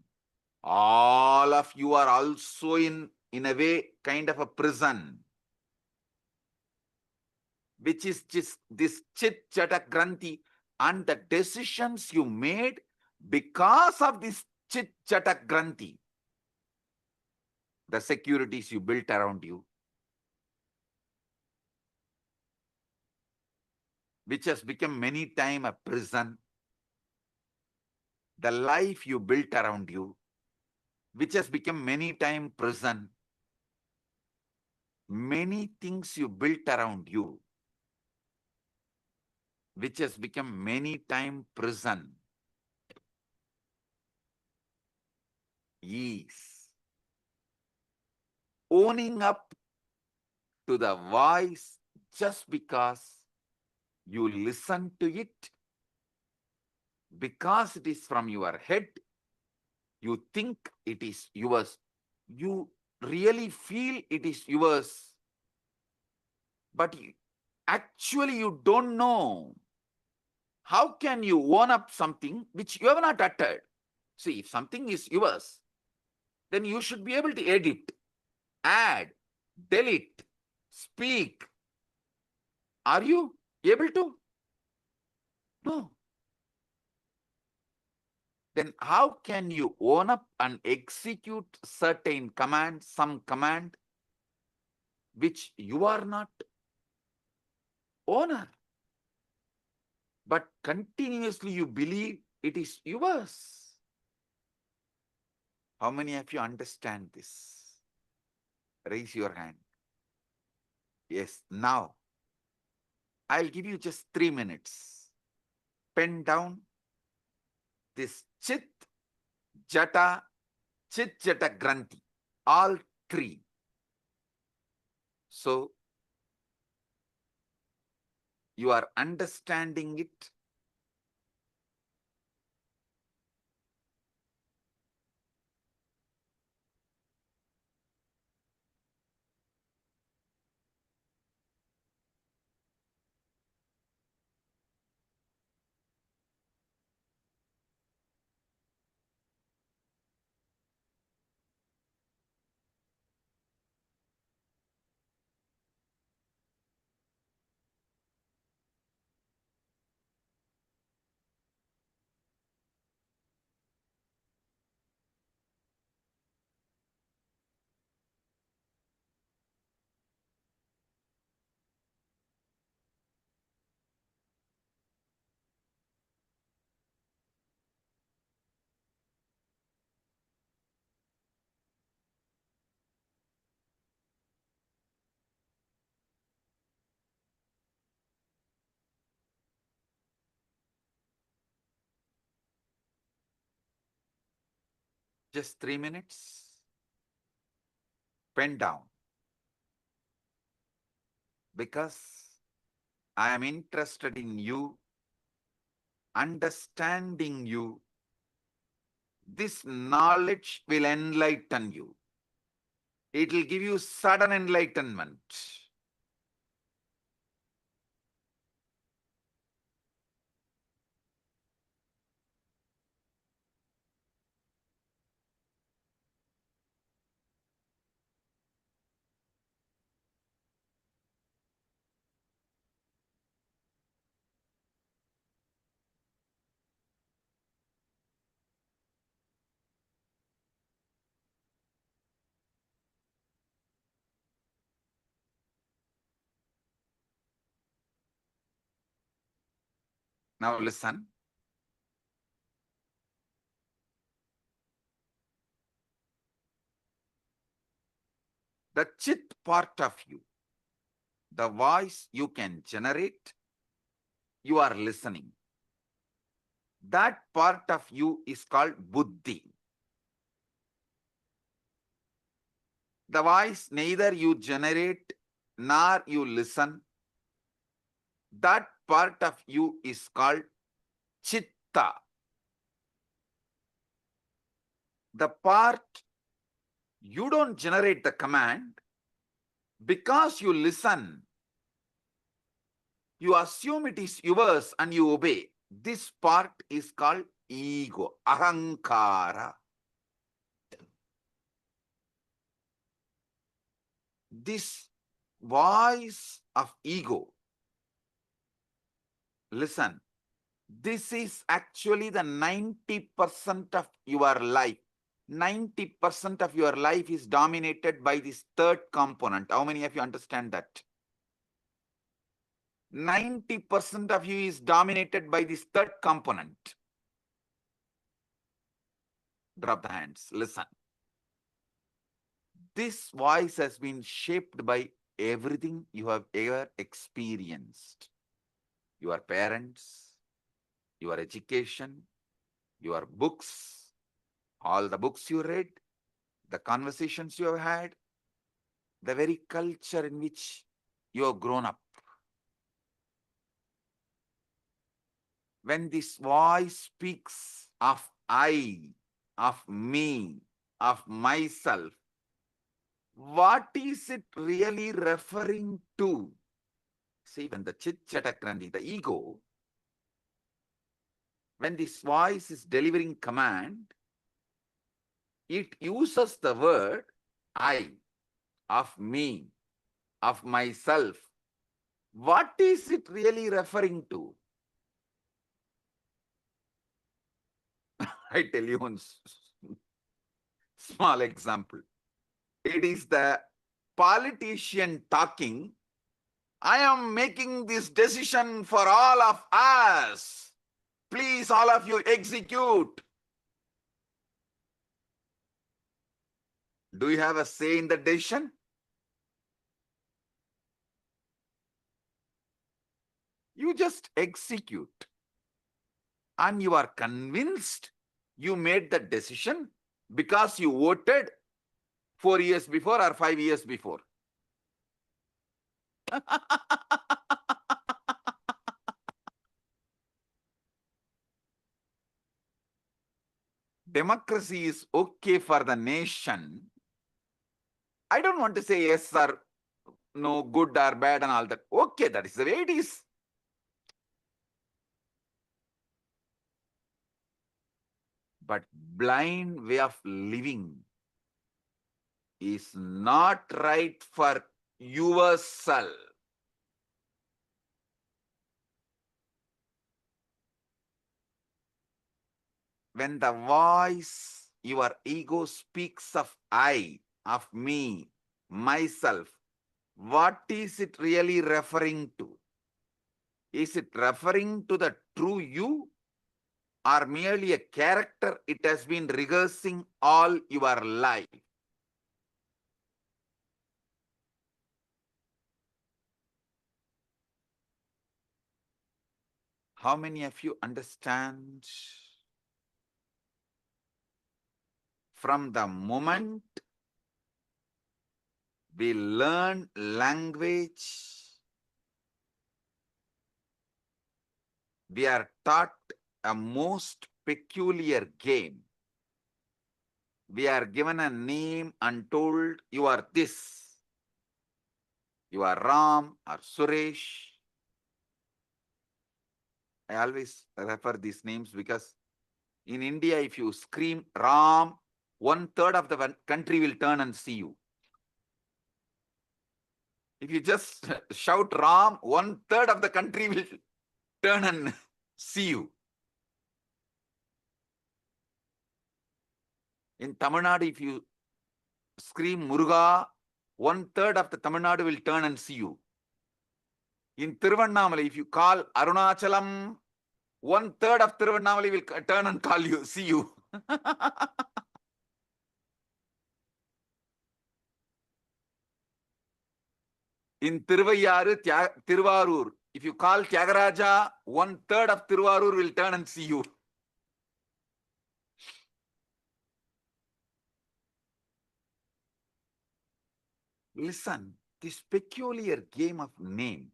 All of you are also in a way, kind of a prison, which is just this chit chata granthi, and the decisions you made because of this chit chata granthi, the securities you built around you, which has become many times a prison, the life you built around you, which has become many times prison, many things you built around you, which has become many times prison, is owning up to the voice just because you listen to it, because it is from your head, you think it is yours, you really feel it is yours, but actually you don't know. How can you own up something which you have not uttered? See, if something is yours, then you should be able to edit, add, delete, speak. Are you able to? No. Then how can you own up and execute certain command, some command, which you are not owner, but continuously you believe it is yours? How many of you understand this? Raise your hand. Yes, now I'll give you just 3 minutes. Pen down this chit, jata, chit, jata, granthi, all three. So you are understanding it. Just 3 minutes. Pen down. Because I am interested in you, understanding you. This knowledge will enlighten you. It will give you sudden enlightenment. Now listen. The chit part of you, the voice you can generate, you are listening. That part of you is called buddhi. The voice neither you generate nor you listen. That part of you is called chitta. The part you don't generate the command because you listen. You assume it is yours and you obey. This part is called ego, ahankara. This voice of ego, listen, this is actually the 90% of your life. 90% of your life is dominated by this third component. How many of you understand that? 90% of you is dominated by this third component. Drop the hands. Listen. This voice has been shaped by everything you have ever experienced. Your parents, your education, your books, all the books you read, the conversations you have had, the very culture in which you have grown up. When this voice speaks of I, of me, of myself, what is it really referring to? See, when the chit-chatakrandi, the ego, when this voice is delivering command, it uses the word I, of me, of myself. What is it really referring to? I tell you one small example. It is the politician talking, I am making this decision for all of us. Please, all of you, execute. Do you have a say in the decision? You just execute. And you are convinced you made the decision because you voted 4 years before or 5 years before. Democracy is okay for the nation. I don't want to say yes or no, good or bad and all that. Okay, that is the way it is. But blind way of living is not right for yourself. When the voice, your ego speaks of I, of me, myself, what is it really referring to? Is it referring to the true you or merely a character it has been rehearsing all your life? How many of you understand? From the moment we learn language, we are taught a most peculiar game. We are given a name and told, you are this. You are Ram or Suresh. I always refer these names because in India, if you scream Ram, 1/3 of the country will turn and see you. If you just shout Ram, 1/3 of the country will turn and see you. In Tamil Nadu, if you scream Muruga, 1/3 of the Tamil Nadu will turn and see you. In Tiruvannamalai, if you call Arunachalam, 1/3 of Tiruvannamalai will turn and call you, see you. In Tiruvarur, if you call Tyagaraja, 1/3 of Tiruvarur will turn and see you. Listen, this peculiar game of name,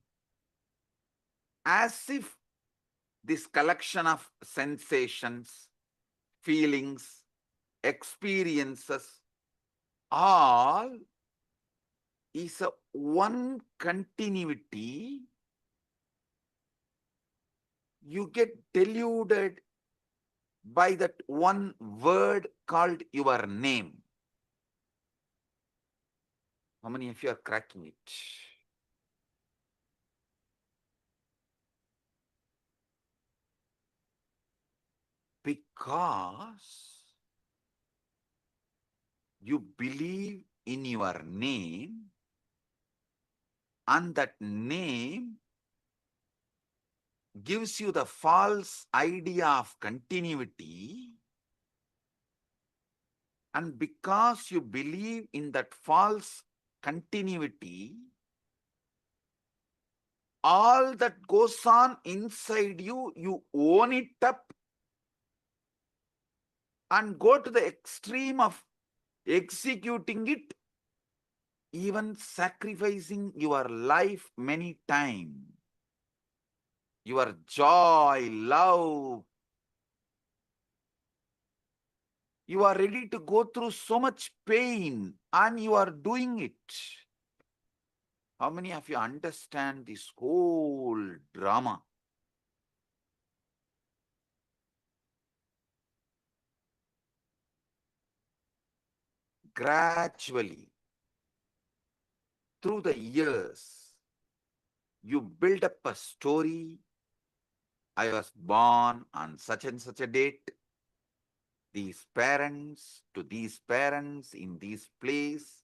as if this collection of sensations, feelings, experiences, all is a one continuity you get deluded by that one word called your name. How many of you are cracking it? Because you believe in your name, and that name gives you the false idea of continuity, and because you believe in that false continuity, all that goes on inside you, you own it up and go to the extreme of executing it, even sacrificing your life many times. Your joy, love, you are ready to go through so much pain and you are doing it. How many of you understand this whole drama? Gradually, through the years, you build up a story. I was born on such and such a date. These parents to these parents in this place.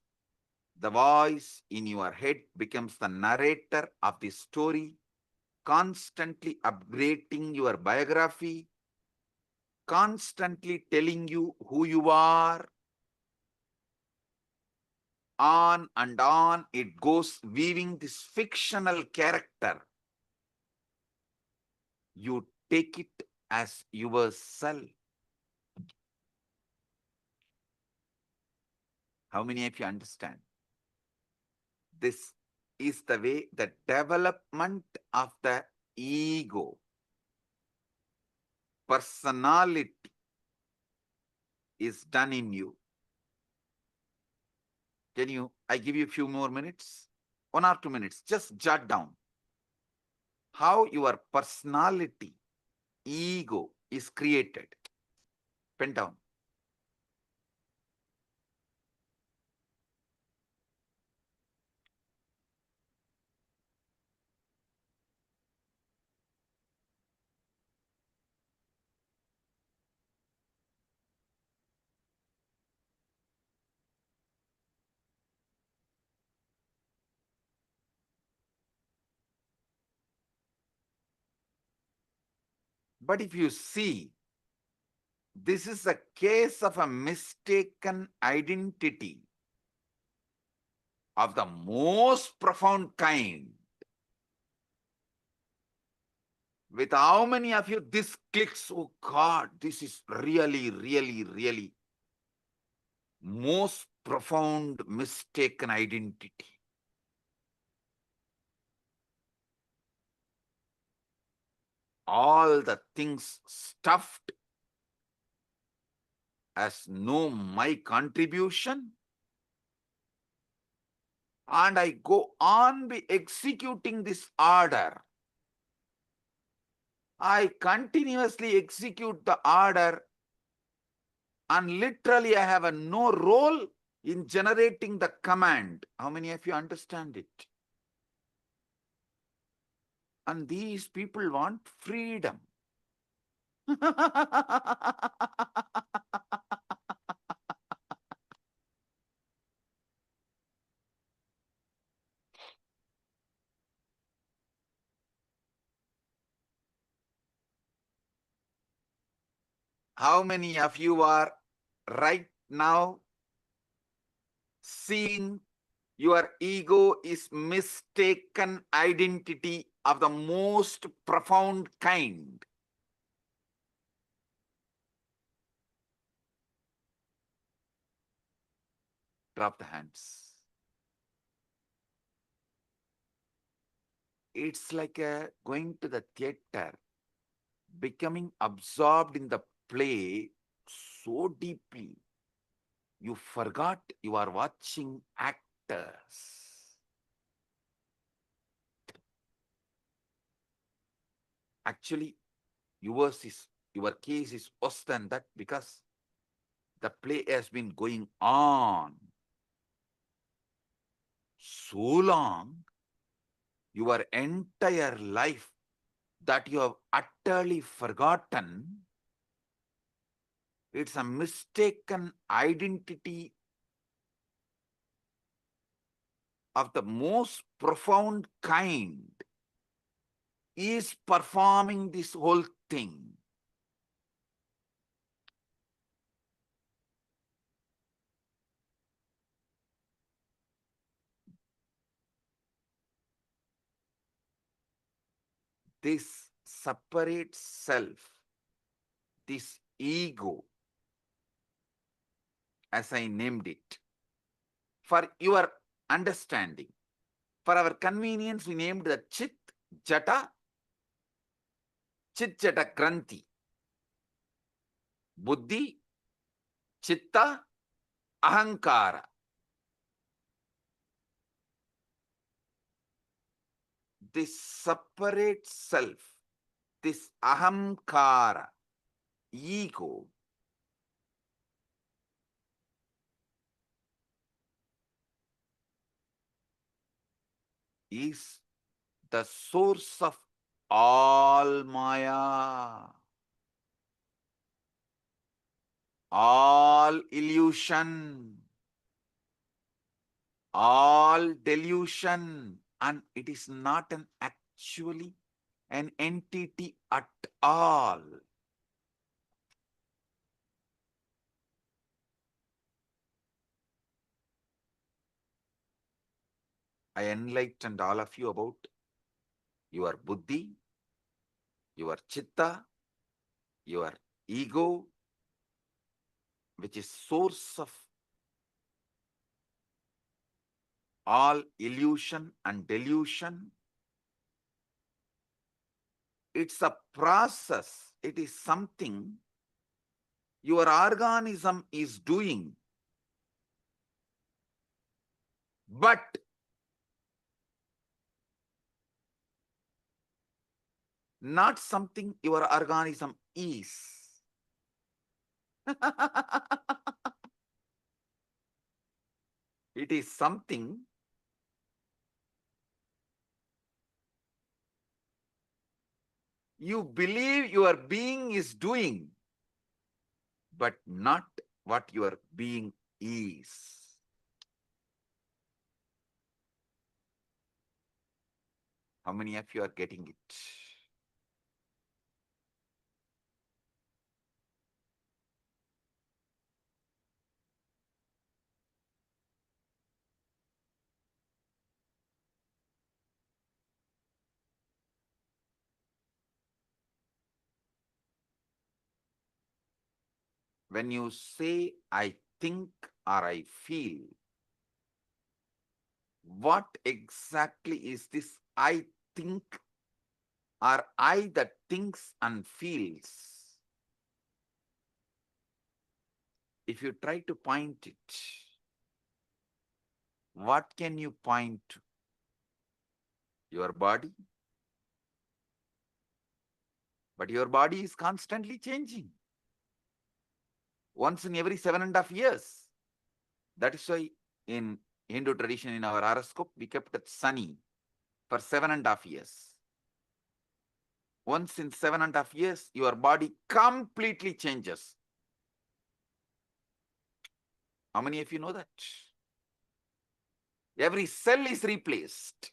The voice in your head becomes the narrator of the story, constantly upgrading your biography, constantly telling you who you are. On and on it goes, weaving this fictional character. You take it as yourself. How many of you understand? This is the way the development of the ego, personality is done in you. I give you a few more minutes, 1 or 2 minutes, just jot down how your personality, ego is created. Pen down. But if you see, this is a case of a mistaken identity of the most profound kind. With how many of you this clicks? Oh God, this is really, really, really most profound mistaken identity. All the things stuffed as no my contribution, and I go on be executing this order. I continuously execute the order, and literally I have no role in generating the command. How many of you understand it? And these people want freedom. How many of you are right now seeing your ego is mistaken identity of the most profound kind? Drop the hands. It's like going to the theater, becoming absorbed in the play so deeply, you forgot you are watching actors. Actually, your case is worse than that because the play has been going on so long, your entire life, that you have utterly forgotten. It's a mistaken identity of the most profound kind is performing this whole thing. This separate self, this ego, as I named it, for your understanding, for our convenience, we named the Chit Jata Granthi. Buddhi, Chitta, Ahankara. This separate self, this Ahamkara, ego, is the source of all Maya, all illusion, all delusion, and it is not actually an entity at all. I enlightened all of you about your buddhi, your chitta, your ego, which is source of all illusion and delusion. It's a process. It is something your organism is doing. But not something your organism is. It is something you believe your being is doing, but not what your being is. How many of you are getting it? When you say, I think or I feel, what exactly is this I think or I that thinks and feels? If you try to point it, what can you point to? Your body? But your body is constantly changing. Once in every 7.5 years. That is why in Hindu tradition, in our horoscope, we kept it sunny for 7.5 years. Once in 7.5 years, your body completely changes. How many of you know that? Every cell is replaced.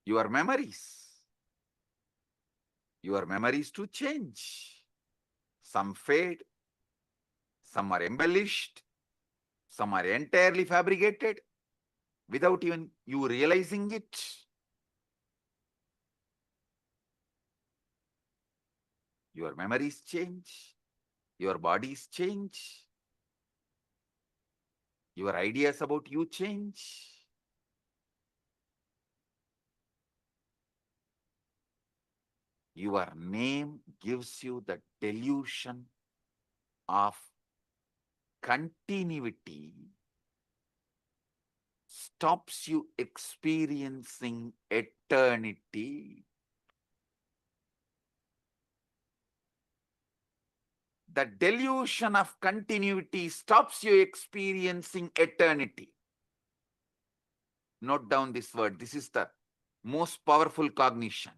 Your memories to change. Some fade, some are embellished, some are entirely fabricated without even you realizing it. Your memories change, your bodies change, your ideas about you change. Your name gives you the delusion of continuity stops you experiencing eternity. The delusion of continuity stops you experiencing eternity. Note down this word. This is the most powerful cognition.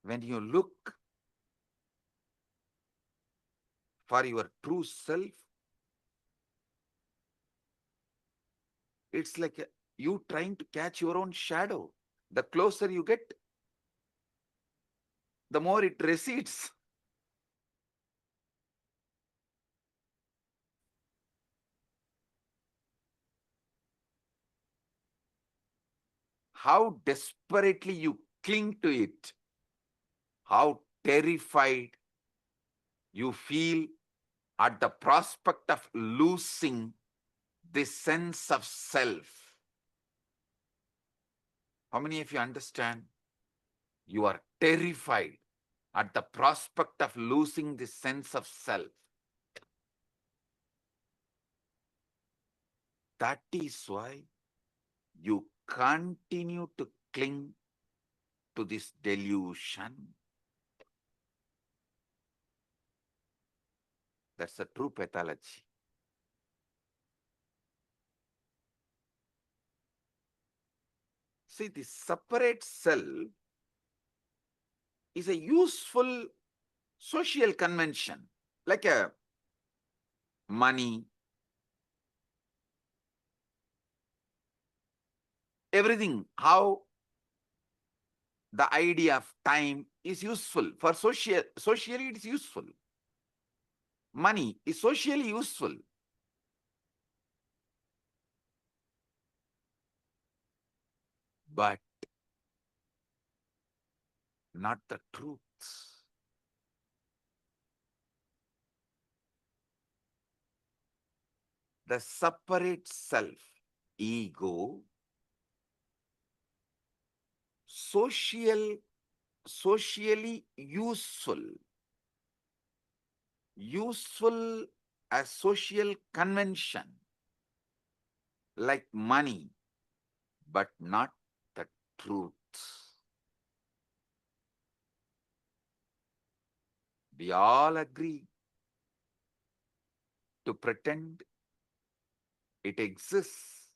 When you look for your true self, it's like you trying to catch your own shadow. The closer you get, the more it recedes. How desperately you cling to it, how terrified you feel at the prospect of losing this sense of self. How many of you understand? You are terrified at the prospect of losing this sense of self. That is why you continue to cling to this delusion. That's a true pathology. See, the separate self is a useful social convention, like a money, everything, how the idea of time is useful. For socially it is useful. Money is socially useful. But not the truth. The separate self, ego, socially useful as social convention, like money, but not the truth. We all agree to pretend it exists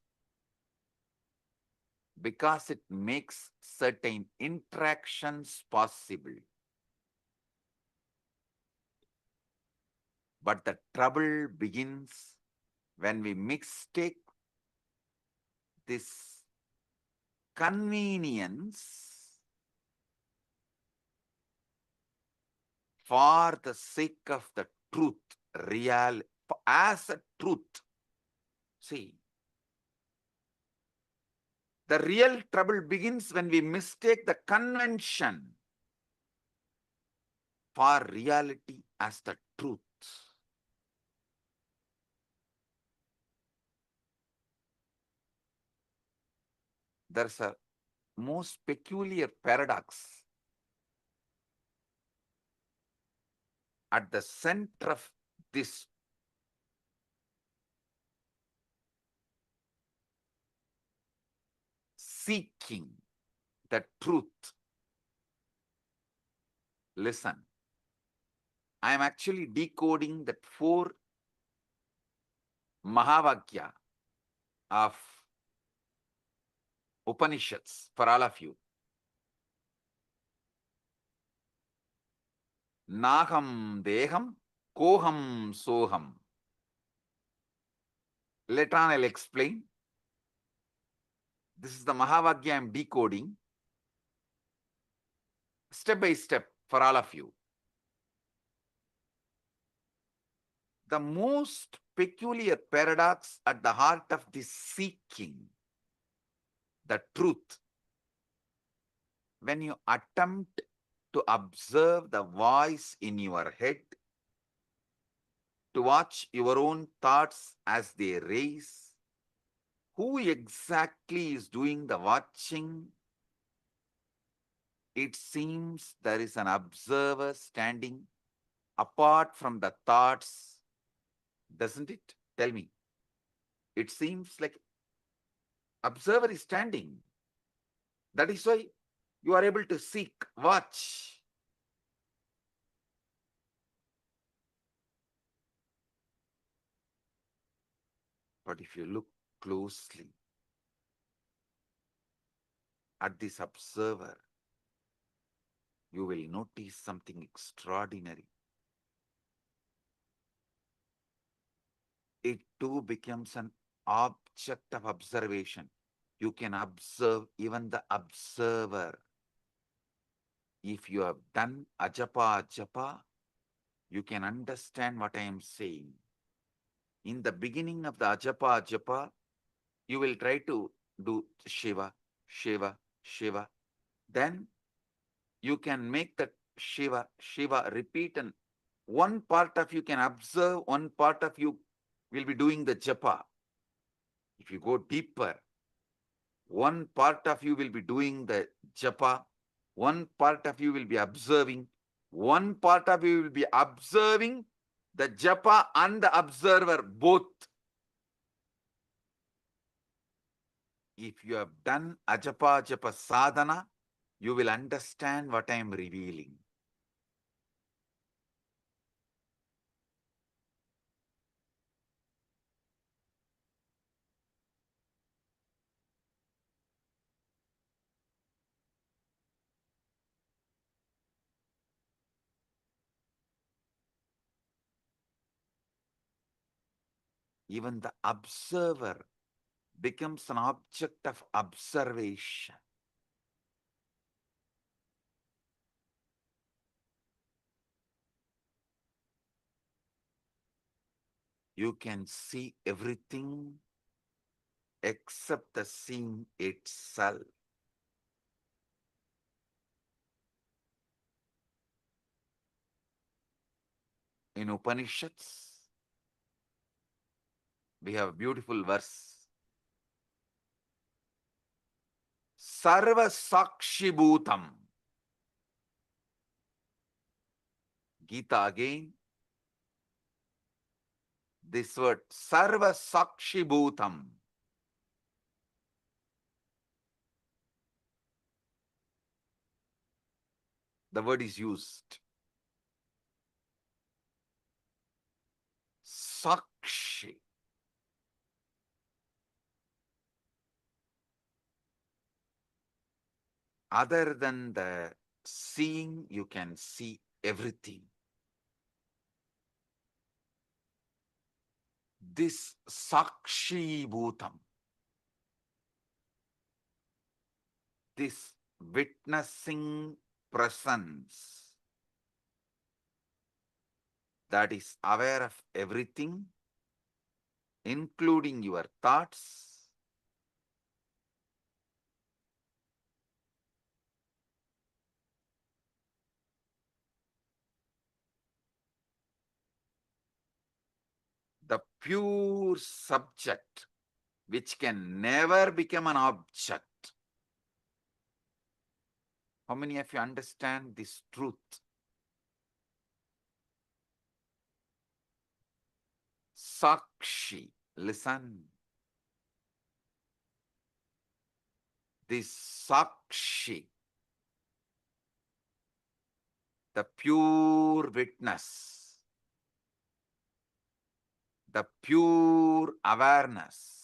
because it makes certain interactions possible. But the trouble begins when we mistake this convenience for the sake of the truth, real, as a truth. See, the real trouble begins when we mistake the convention for reality as the truth. There's a most peculiar paradox at the center of this seeking the truth. Listen, I am actually decoding that 4 Mahavakya of Upanishads for all of you. Naham deham, koham soham. Later on I'll explain. This is the Mahavakya I am decoding step by step for all of you. The most peculiar paradox at the heart of this seeking the truth, when you attempt to observe the voice in your head, to watch your own thoughts as they raise. Who exactly is doing the watching? It seems there is an observer standing apart from the thoughts, doesn't it? Tell me. It seems like observer is standing. That is why you are able to seek, watch. But if you look closely at this observer, you will notice something extraordinary. It too becomes an object of observation. You can observe even the observer. If you have done ajapa, you can understand what I am saying. In the beginning of the ajapa, you will try to do Shiva, Shiva, Shiva. Then you can make that Shiva, Shiva repeat, and one part of you can observe, one part of you will be doing the japa. If you go deeper, one part of you will be doing the japa, one part of you will be observing, one part of you will be observing the japa and the observer both. If you have done ajapa japa sadhana, you will understand what I am revealing. Even the observer becomes an object of observation. You can see everything except the scene itself. In Upanishads, we have a beautiful verse. Sarva Sakshi Bhutam. Gita again. This word, Sarva Sakshi Bhutam. The word is used. Sakshi. Other than the seeing, you can see everything. This Sakshi Bhutam, this witnessing presence that is aware of everything, including your thoughts, the pure subject, which can never become an object. How many of you understand this truth? Sakshi, listen. This Sakshi, the pure witness, the pure awareness,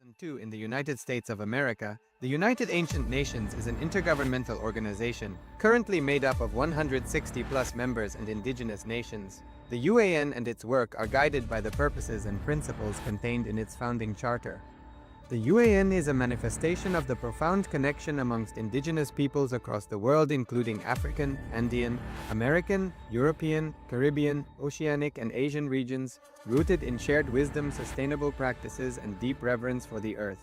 2002 in the United States of America, the United Ancient Nations is an intergovernmental organization currently made up of 160 plus members and indigenous nations. The UAN and its work are guided by the purposes and principles contained in its founding charter. The UAN is a manifestation of the profound connection amongst indigenous peoples across the world, including African, Andean, American, European, Caribbean, Oceanic, and Asian regions, rooted in shared wisdom, sustainable practices, and deep reverence for the earth.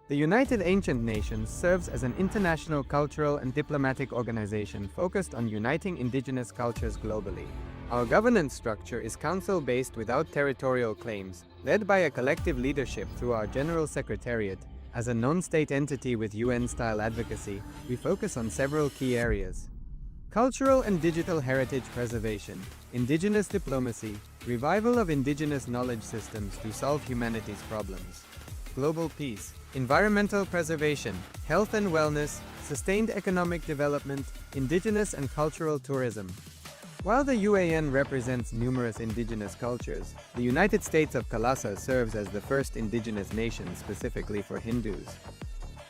The United Ancient Nations serves as an international cultural and diplomatic organization focused on uniting indigenous cultures globally. Our governance structure is council-based without territorial claims, led by a collective leadership through our General Secretariat. As a non-state entity with UN-style advocacy, we focus on several key areas: cultural and digital heritage preservation, indigenous diplomacy, revival of indigenous knowledge systems to solve humanity's problems, global peace, environmental preservation, health and wellness, sustained economic development, indigenous and cultural tourism. While the UAN represents numerous indigenous cultures, the United States of Kailasa serves as the first indigenous nation specifically for Hindus.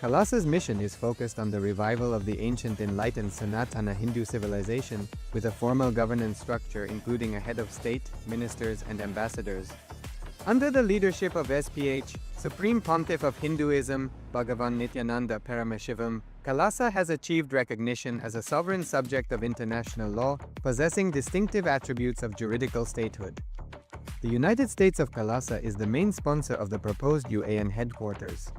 Kailasa's mission is focused on the revival of the ancient enlightened Sanatana Hindu civilization with a formal governance structure including a head of state, ministers, and ambassadors. Under the leadership of SPH, Supreme Pontiff of Hinduism, Bhagavan Nityananda Paramashivam, Kailasa has achieved recognition as a sovereign subject of international law, possessing distinctive attributes of juridical statehood. The United States of Kailasa is the main sponsor of the proposed UAN headquarters.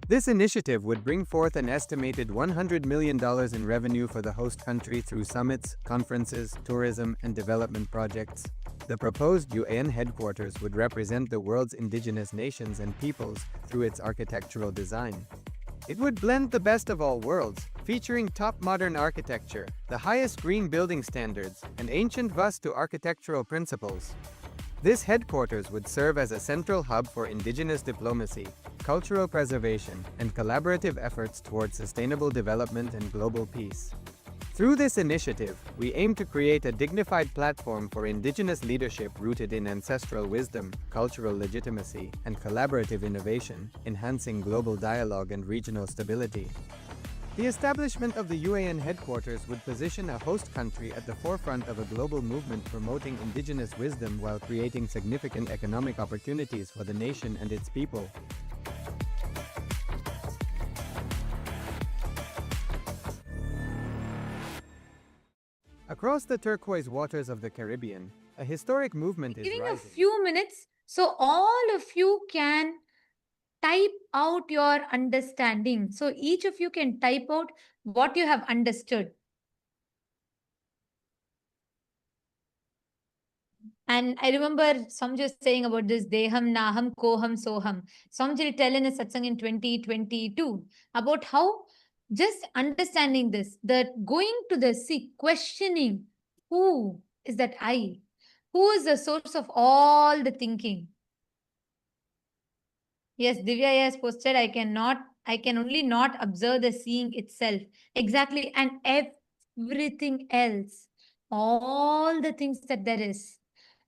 This initiative would bring forth an estimated $100 million in revenue for the host country through summits, conferences, tourism, and development projects. The proposed UAN headquarters would represent the world's indigenous nations and peoples through its architectural design. It would blend the best of all worlds, featuring top modern architecture, the highest green building standards, and ancient Vastu architectural principles. This headquarters would serve as a central hub for indigenous diplomacy, cultural preservation, and collaborative efforts towards sustainable development and global peace. Through this initiative, we aim to create a dignified platform for indigenous leadership rooted in ancestral wisdom, cultural legitimacy, and collaborative innovation, enhancing global dialogue and regional stability. The establishment of the UAN headquarters would position a host country at the forefront of a global movement promoting indigenous wisdom while creating significant economic opportunities for the nation and its people. Across the turquoise waters of the Caribbean, a historic movement is Giving rising. a few minutes so all of you can type out your understanding. So each of you can type out what you have understood. And I remember Samji saying about this Deham, Naham, Koham, Soham. Samji tell in a satsang in 2022 about how just understanding this, that going to the sea, questioning who is that I? Who is the source of all the thinking? Yes, Divya has posted, I can only not observe the seeing itself. Exactly. And everything else, all the things that there is.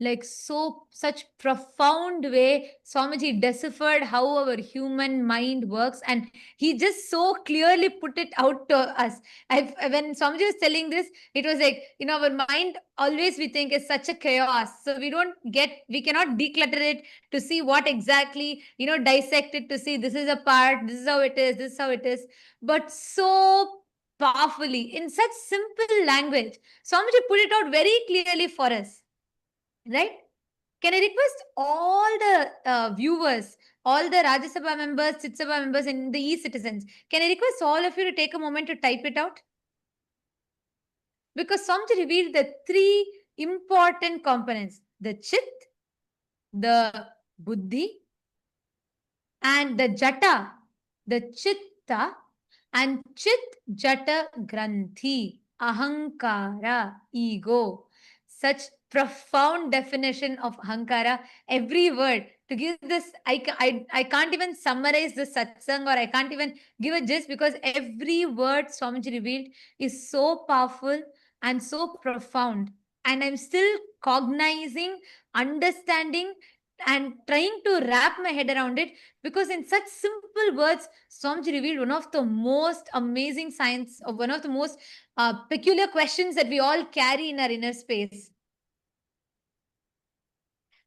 Like such profound way, Swamiji deciphered how our human mind works, and he just so clearly put it out to us. When Swamiji was telling this, it was like, our mind always we think is such a chaos. So we cannot declutter it to see what exactly, dissect it to see this is a part, this is how it is, this is how it is. But so powerfully, in such simple language, Swamiji put it out very clearly for us. Right? Can I request all the viewers, all the Rajya Sabha members, Chit Sabha members, and the e-citizens, can I request all of you to take a moment to type it out? Because Swamiji revealed the three important components: the Chit, the Buddhi, and the Jata, the Chitta, and Chit Jata Granthi, Ahankara, ego. Such profound definition of Ahankara, every word. To give this, I can't even summarize the satsang, or I can't even give a gist, because every word Swamiji revealed is so powerful and so profound. And I'm still cognizing, understanding, and trying to wrap my head around it, because in such simple words, Swamiji revealed one of the most amazing science, or one of the most peculiar questions that we all carry in our inner space.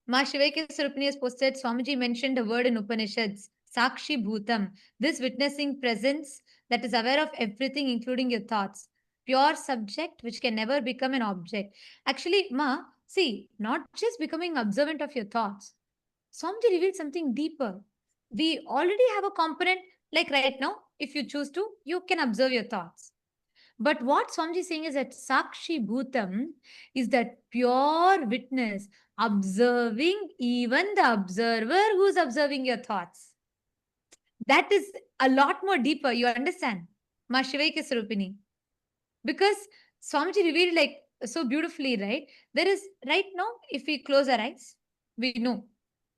Ma Shivaika Sarupani has posted, Swamiji mentioned a word in Upanishads, Sakshi Bhutam, this witnessing presence that is aware of everything, including your thoughts. Pure subject which can never become an object. Actually, Ma, see, not just becoming observant of your thoughts. Swamiji revealed something deeper. We already have a component, like right now, if you choose to, you can observe your thoughts. But what Swamiji is saying is that Sakshi Bhutam is that pure witness, observing even the observer who's observing your thoughts. That is a lot more deeper, you understand? Ma Shivaika Sarupini. Because Swamiji revealed like so beautifully, right? There is, right now, if we close our eyes, we know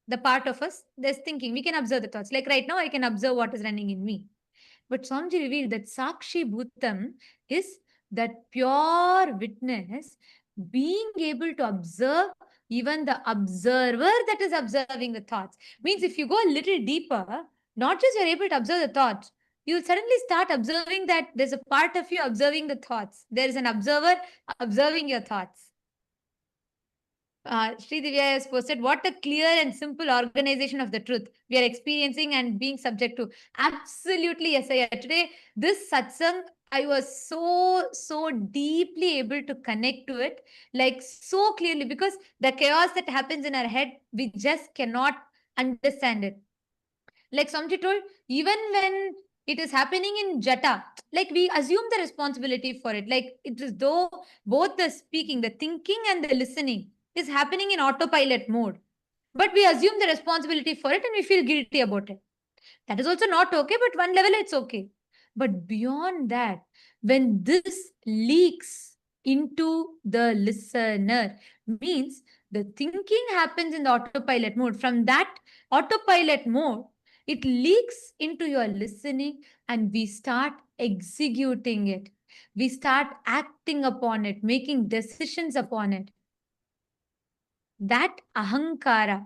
the part of us that's thinking. We can observe the thoughts. Like right now, I can observe what is running in me. But Swamiji revealed that Sakshi Bhutam is that pure witness being able to observe even the observer that is observing the thoughts. Means if you go a little deeper, not just you're able to observe the thoughts, you'll suddenly start observing that there's a part of you observing the thoughts. There is an observer observing your thoughts. Sri Divya has posted, what a clear and simple organization of the truth we are experiencing and being subject to. Absolutely, yes, I today, this satsang, I was so deeply able to connect to it, like so clearly, because the chaos that happens in our head, we just cannot understand it. Like Swamiji told, even when it is happening in Jata, like we assume the responsibility for it. Like it is though both the speaking, the thinking and the listening is happening in autopilot mode. But we assume the responsibility for it and we feel guilty about it. That is also not okay, but one level it's okay. But beyond that, when this leaks into the listener, means the thinking happens in the autopilot mode. From that autopilot mode, it leaks into your listening and we start executing it. We start acting upon it, making decisions upon it. That ahankara,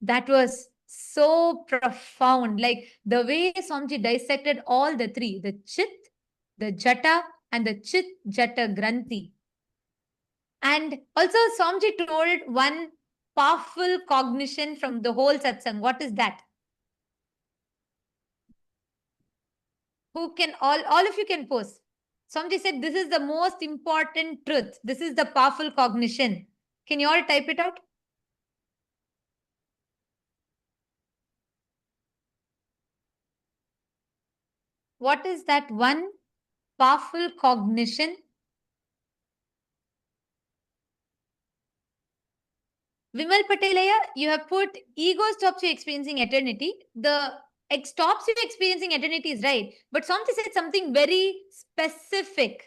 that was so profound. Like the way Swamiji dissected all the three, the Chit, the Jata, and the Chit Jata Granthi. And also Swamiji told one powerful cognition from the whole satsang. What is that? Who can, all of you can post. Swamiji said, this is the most important truth. This is the powerful cognition. Can you all type it out? What is that one powerful cognition? Vimal Patelaya, you have put ego stops you experiencing eternity. The stops you experiencing eternity is right. But Swamiji said something very specific.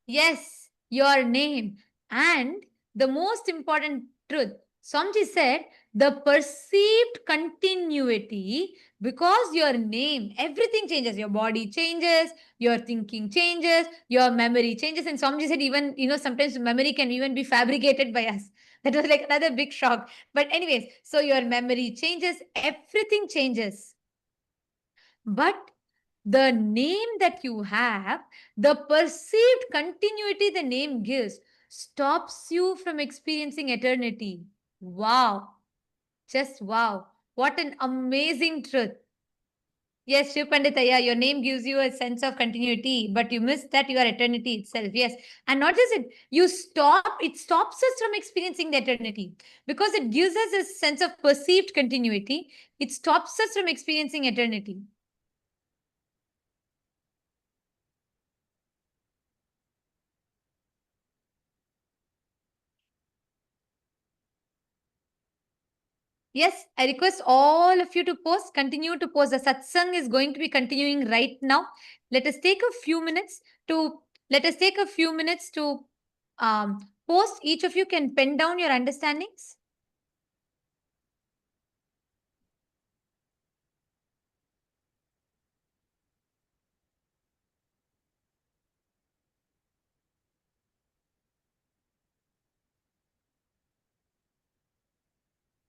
Yes, your name. And the most important truth, Swamiji said, the perceived continuity, because your name, everything changes. Your body changes, your thinking changes, your memory changes. And Swamiji said even, sometimes memory can even be fabricated by us. That was like another big shock. But anyways, so your memory changes, everything changes. But the name that you have, the perceived continuity the name gives, stops you from experiencing eternity. Wow. Just wow. What an amazing truth. Yes, Shiv Panditaya, your name gives you a sense of continuity, but you miss that you are eternity itself. Yes. And not just it, it stops us from experiencing the eternity because it gives us a sense of perceived continuity. It stops us from experiencing eternity. Yes, I request all of you to post, continue to post. The satsang is going to be continuing right now. Let us take a few minutes to post. Each of you can pen down your understandings.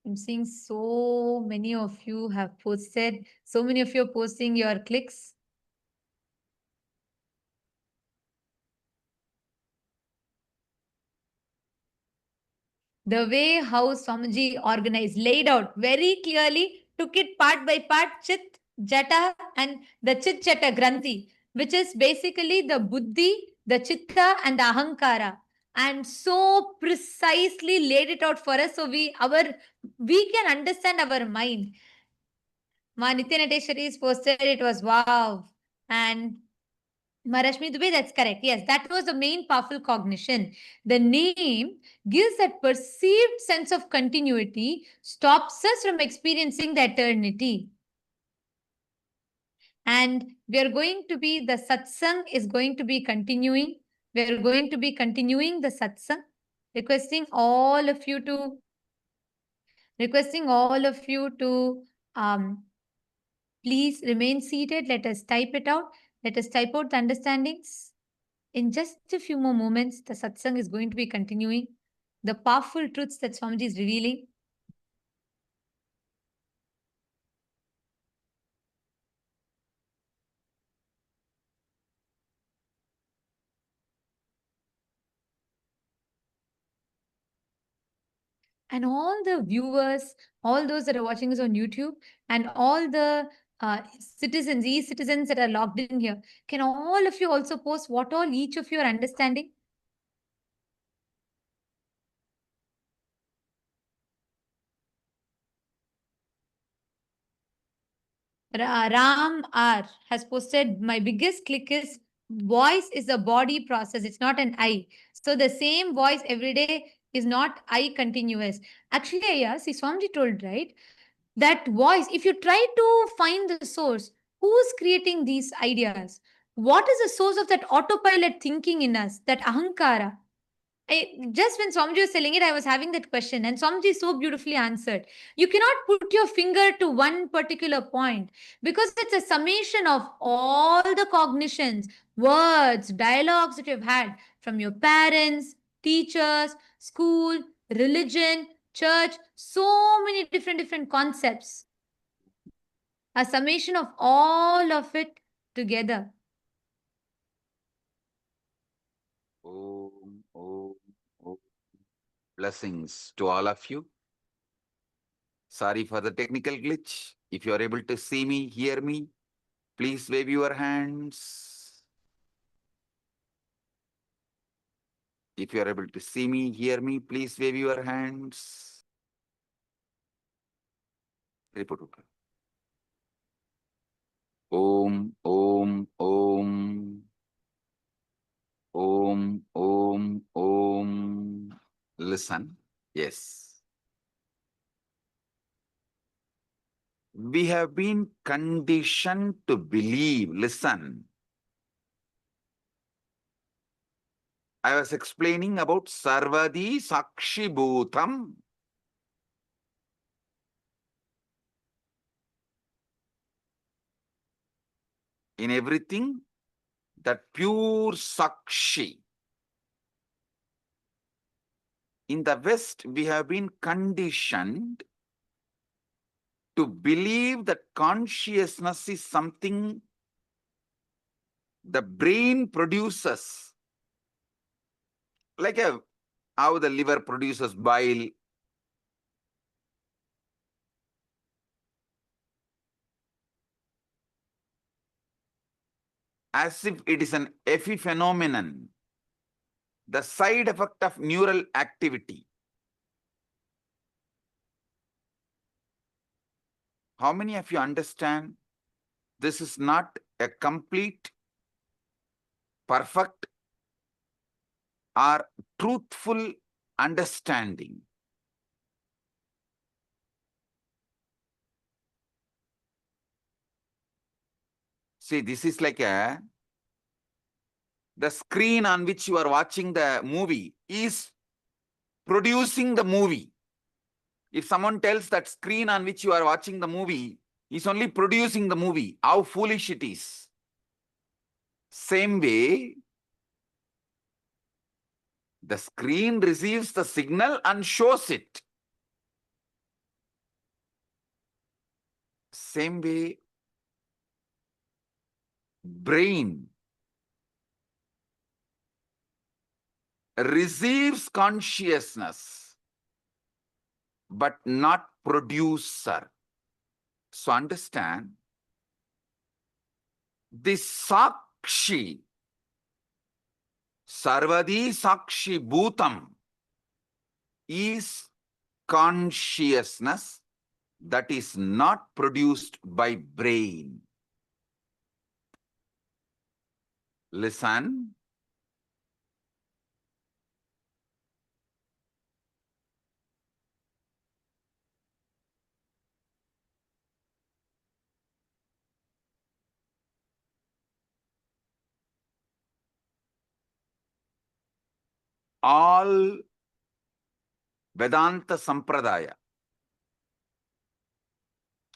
I'm seeing so many of you have posted. So many of you are posting your clicks. The way how Swamiji organized, laid out very clearly, took it part by part, Chit, Jata, and the Chit Jata Granthi, which is basically the Buddhi, the Chitta, and the Ahankara. And so precisely laid it out for us so we can understand our mind. Ma Nityanateshwari is posted, it was wow. And Marashmi Dubey, that's correct. Yes, that was the main powerful cognition. The name gives that perceived sense of continuity, stops us from experiencing the eternity. And we are going to be, the satsang is going to be continuing. We are going to be continuing the satsang, requesting all of you to please remain seated. Let us type it out. Let us type out the understandings. In just a few more moments, the satsang is going to be continuing. The powerful truths that Swamiji is revealing. And all the viewers, all those that are watching us on YouTube, and all the citizens, e-citizens that are logged in here, can all of you also post what all each of you are understanding? Ram R has posted, my biggest click is voice is a body process. It's not an I. So the same voice every day is not I continuous. Actually, yeah, see, Swamiji told, right? That voice, if you try to find the source, who's creating these ideas? What is the source of that autopilot thinking in us, that ahankara? Just when Swamiji was telling it, I was having that question, and Swamiji so beautifully answered. You cannot put your finger to one particular point because it's a summation of all the cognitions, words, dialogues that you've had from your parents, teachers, school, religion, church, so many different concepts. A summation of all of it together. Om, om, om. Blessings to all of you. Sorry for the technical glitch. If you are able to see me, hear me, please wave your hands. If you are able to see me, hear me, please wave your hands. Report. Om, om, om. Om, om, om. Listen. Yes. We have been conditioned to believe. Listen. I was explaining about Sarvadi Sakshi Bhutam. In everything, that pure Sakshi. In the West, we have been conditioned to believe that consciousness is something the brain produces. Like how the liver produces bile. As if it is an epiphenomenon, the side effect of neural activity. How many of you understand this is not a complete, perfect, or truthful understanding? See, this is like the screen on which you are watching the movie is producing the movie. If someone tells that screen on which you are watching the movie is only producing the movie, how foolish it is. Same way, the screen receives the signal and shows it. Same way, brain receives consciousness, but not producer. So understand, this Sakshi, Sarvadi Sakshi Bhutam, is consciousness that is not produced by brain. Listen. All Vedanta Sampradaya,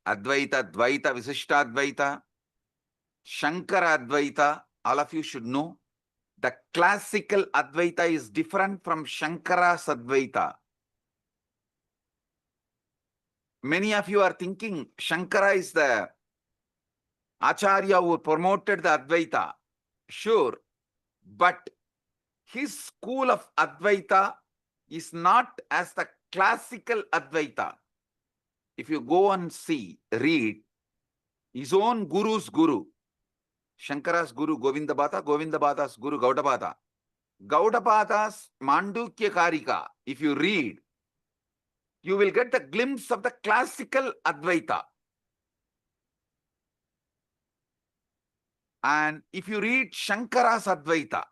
Advaita, Dvaita, Visishtadvaita, Shankara Advaita, all of you should know, the classical Advaita is different from Shankara's Advaita. Many of you are thinking Shankara is the Acharya who promoted the Advaita. Sure, but his school of Advaita is not as the classical Advaita. If you go and see, read, his own guru's guru, Shankara's guru Govindabhata, Govindabhata's guru Gaudabhata. Gaudabhata's Mandukya Karika, if you read, you will get the glimpse of the classical Advaita. And if you read Shankara's Advaita,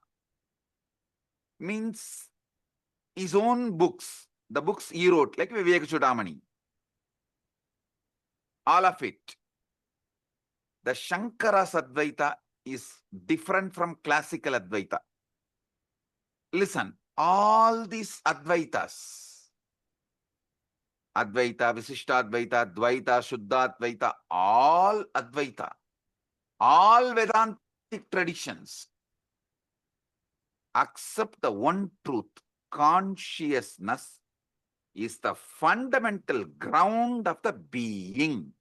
means his own books, the books he wrote, like Viveka Chudamani, all of it. The Shankara's Advaita is different from classical Advaita. Listen, all these Advaitas, Advaita, Visishtadvaita, Dvaita, Shuddhadvaita, all Advaita, all Vedantic traditions accept the one truth. Consciousness is the fundamental ground of the being.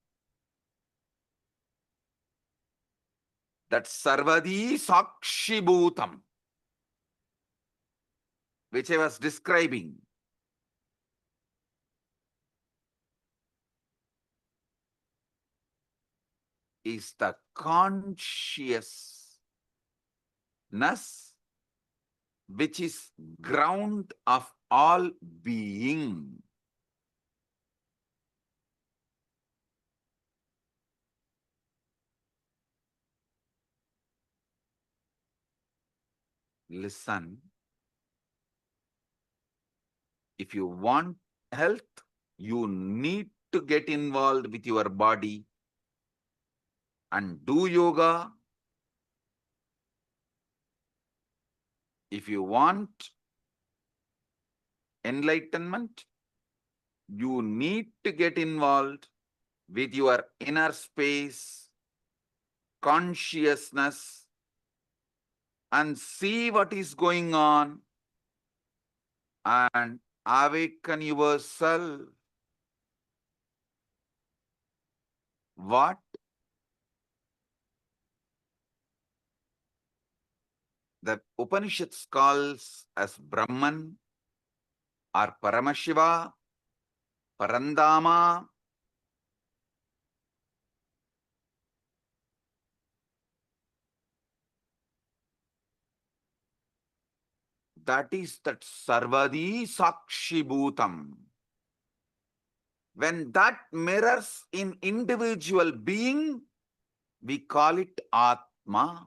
That Sarvadi Sakshi Bhutam, which I was describing, is the consciousness which is ground of all being. Listen, if you want health, you need to get involved with your body and do yoga. If you want enlightenment, you need to get involved with your inner space, consciousness, and see what is going on and awaken yourself. What? The Upanishads calls as Brahman or Paramashiva, Parandama. That is that Sarvadi Sakshi Bhutam. When that mirrors in individual being, we call it Atma.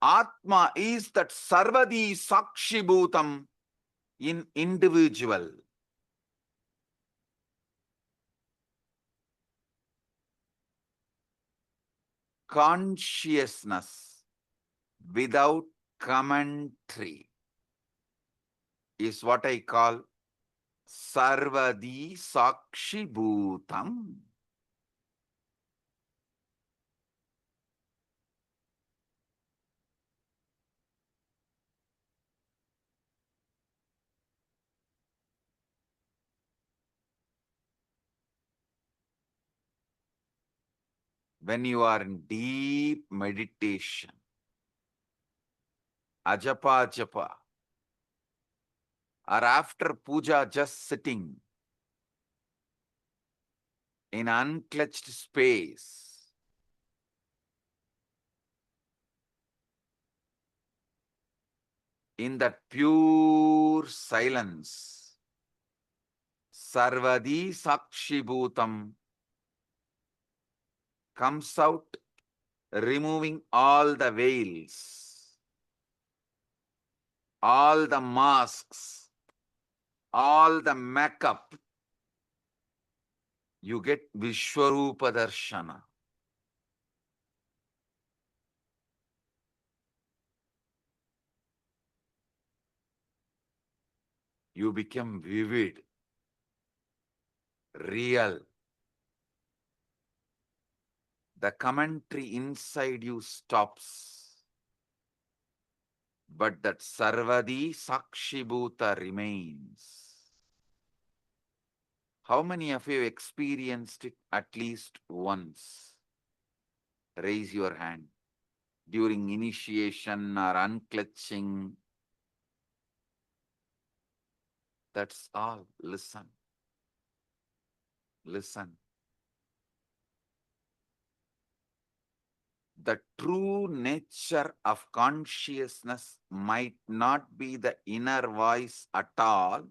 Atma is that Sarvadi Sakshi Bhutam in individual. Consciousness without commentary is what I call Sarvadi Sakshi Bhutam. when you are in deep meditation, ajapa japa, or after puja just sitting in unclutched space, in that pure silence, sarvadi sakshibhutam comes out, removing all the veils, all the masks, all the makeup. You get Vishwarupa Darshana. You become vivid, real. The commentary inside you stops, but that Sarvadi Sakshibhuta remains. How many of you experienced it at least once? Raise your hand. During initiation or unclutching. That's all. Listen. Listen. The true nature of consciousness might not be the inner voice at all,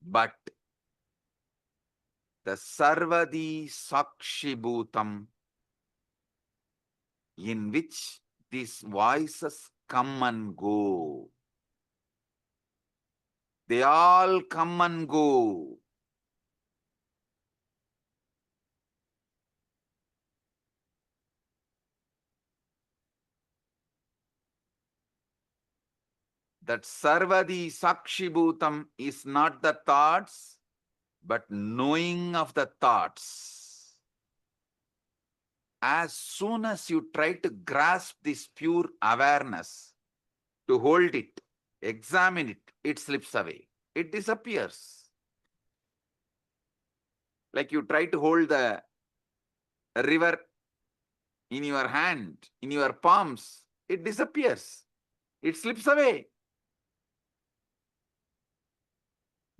but the Sarvadi Sakshibhutam, in which these voices come and go. They all come and go. That Sarvadi Sakshibhutam is not the thoughts, but knowing of the thoughts. As soon as you try to grasp this pure awareness, to hold it, examine it, it slips away. It disappears. Like you try to hold the river in your hand, in your palms, it disappears. It slips away.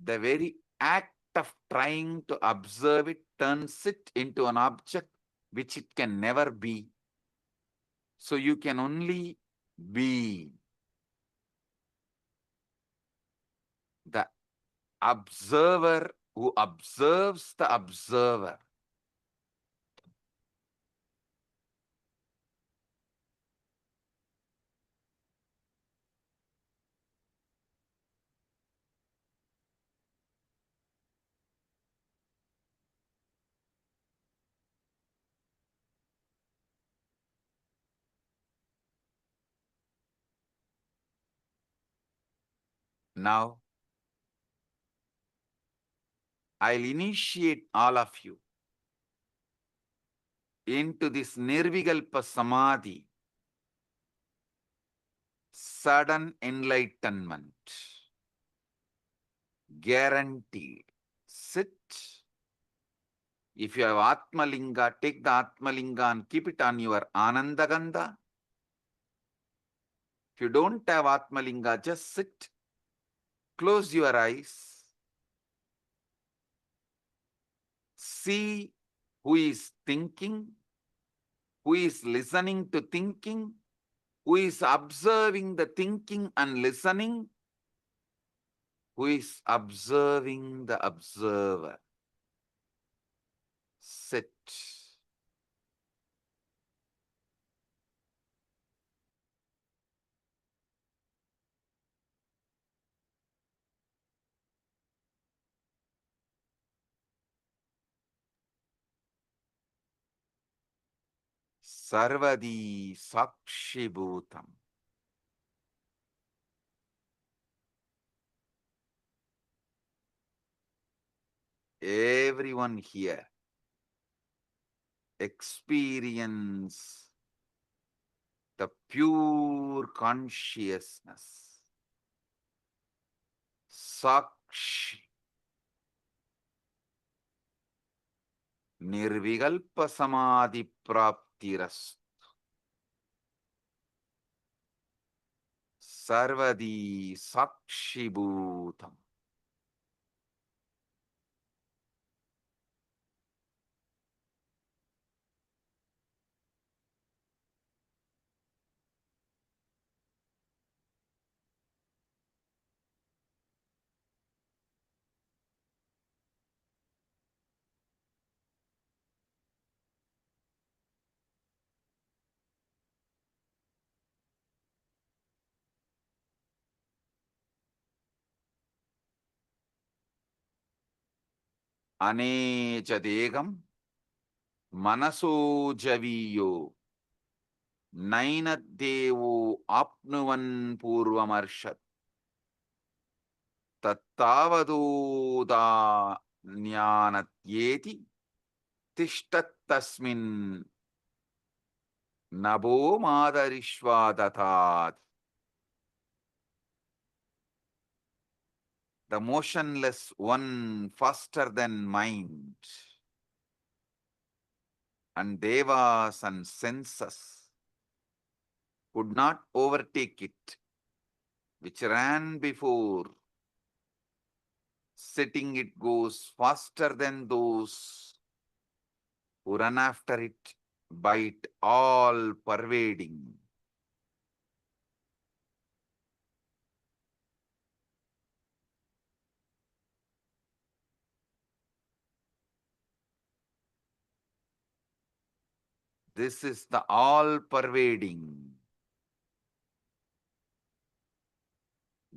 The very act of trying to observe it turns it into an object which it can never be. So you can only be. The observer who observes the observer. Now, I'll initiate all of you into this Nirvikalpa Samadhi, sudden enlightenment, guaranteed. Sit. If you have Atmalinga, take the Atmalinga and keep it on your Anandagandha. If you don't have Atmalinga, just sit. Close your eyes. See who is thinking, who is listening to thinking, who is observing the thinking and listening, who is observing the observer. Sit. Sarvadi Sakshibhutam. Everyone here experience the pure consciousness. Sakshi. Nirvikalpa samadhi praptiras. Sarvadi sakshibhutam. Anecha degam manaso javiyo nainadevo apnuvan purvamarshat tattavadoda jnanatyeti tishtattasmin nabo madarishvadatat. The motionless one faster than mind, and devas and senses could not overtake it, which ran before. Setting it goes faster than those who run after it, by it all pervading. This is the all pervading,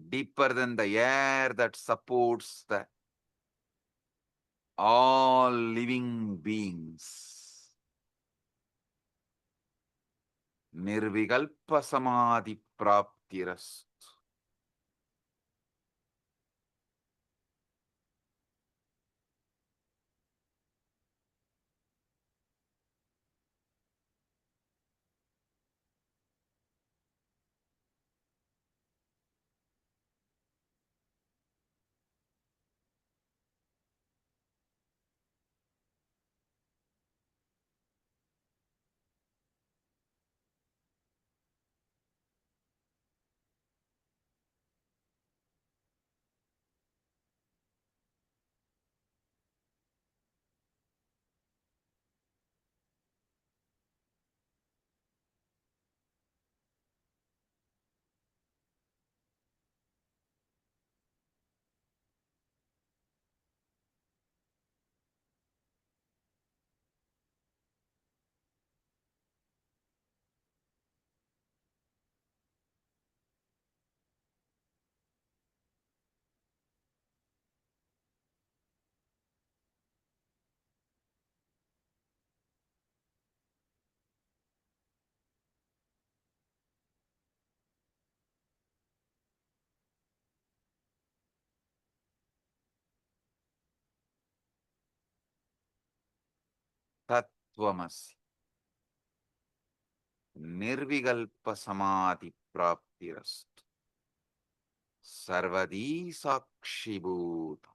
deeper than the air that supports the all living beings. Nirvikalpa samadhi praptiras. Tattvamasi. Nirvikalpa samadhi praptiras. Sarvadi sakshibhutam.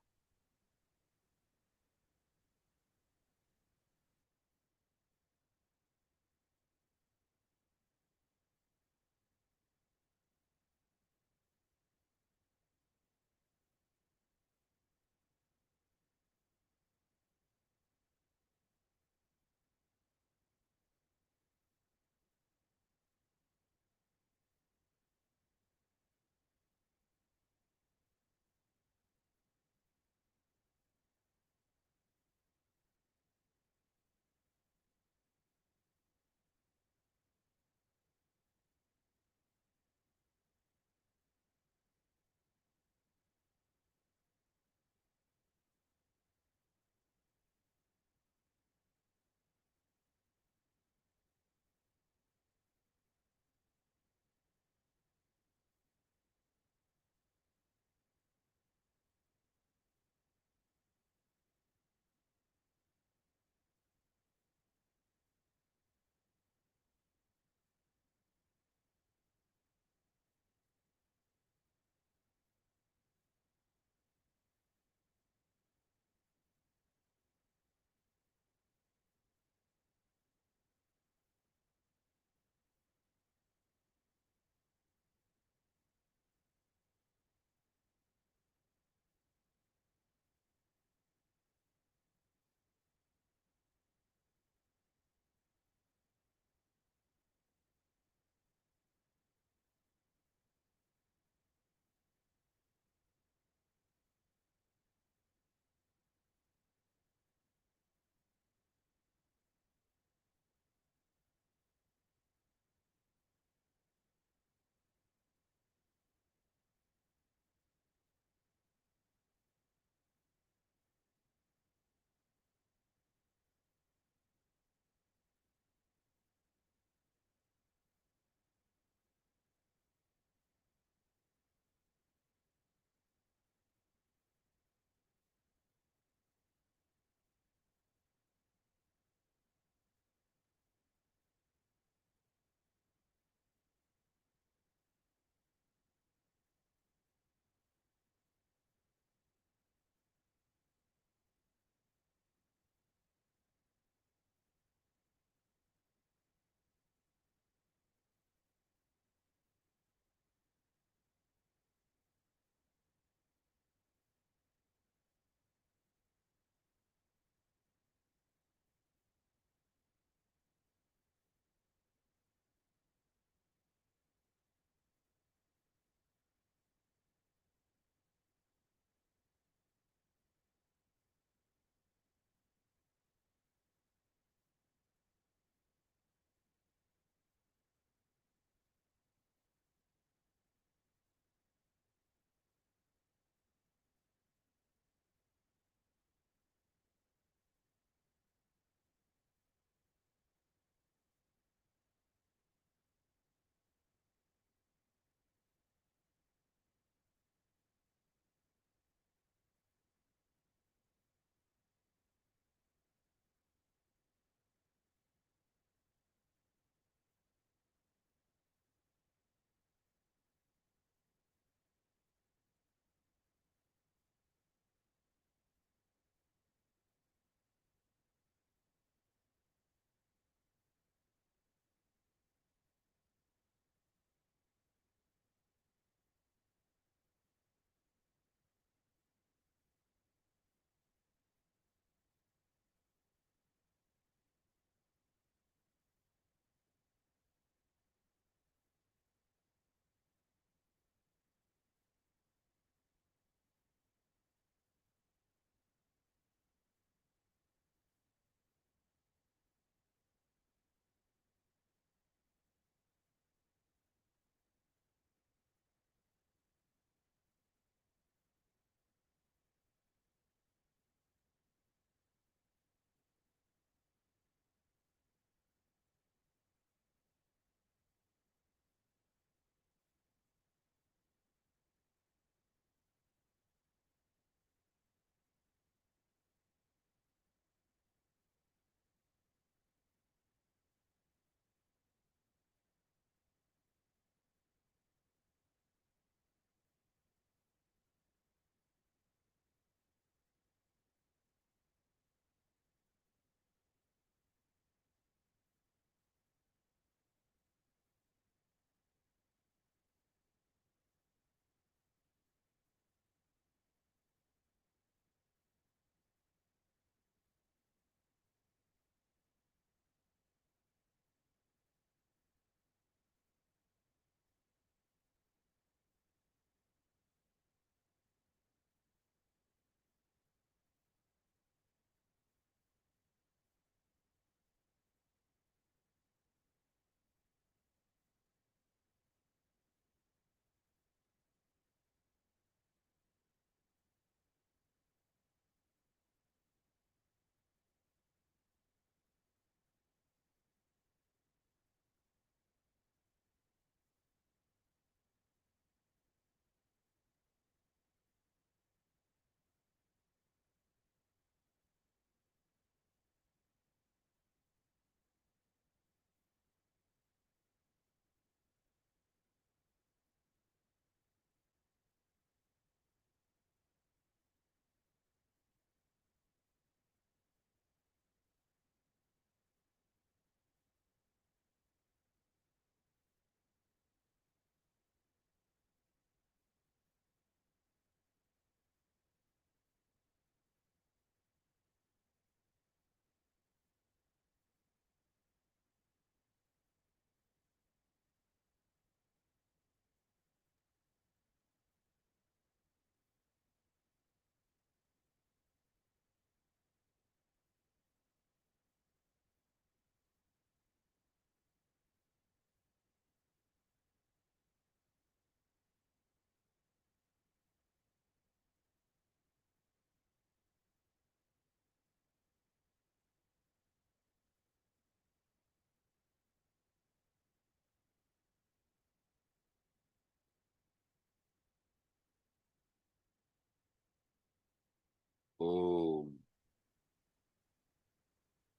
Oh,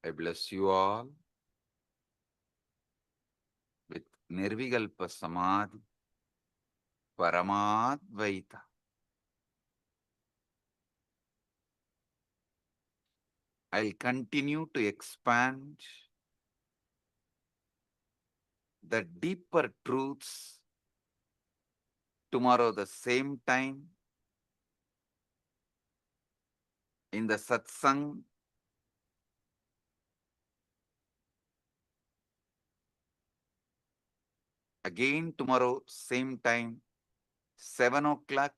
I bless you all with Nirvikalpa Samadhi, Paramadvaita. I'll continue to expand the deeper truths tomorrow the same time in the satsang. Again tomorrow same time, 7 o'clock,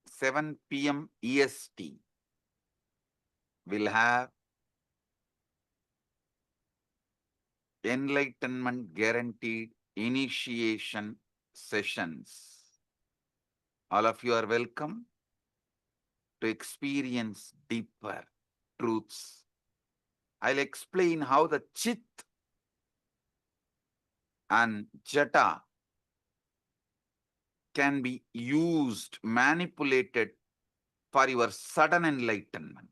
7 p.m. EST. We'll have enlightenment guaranteed initiation sessions. All of you are welcome to experience deeper truths. I'll explain how the chit and jata can be used, manipulated for your sudden enlightenment.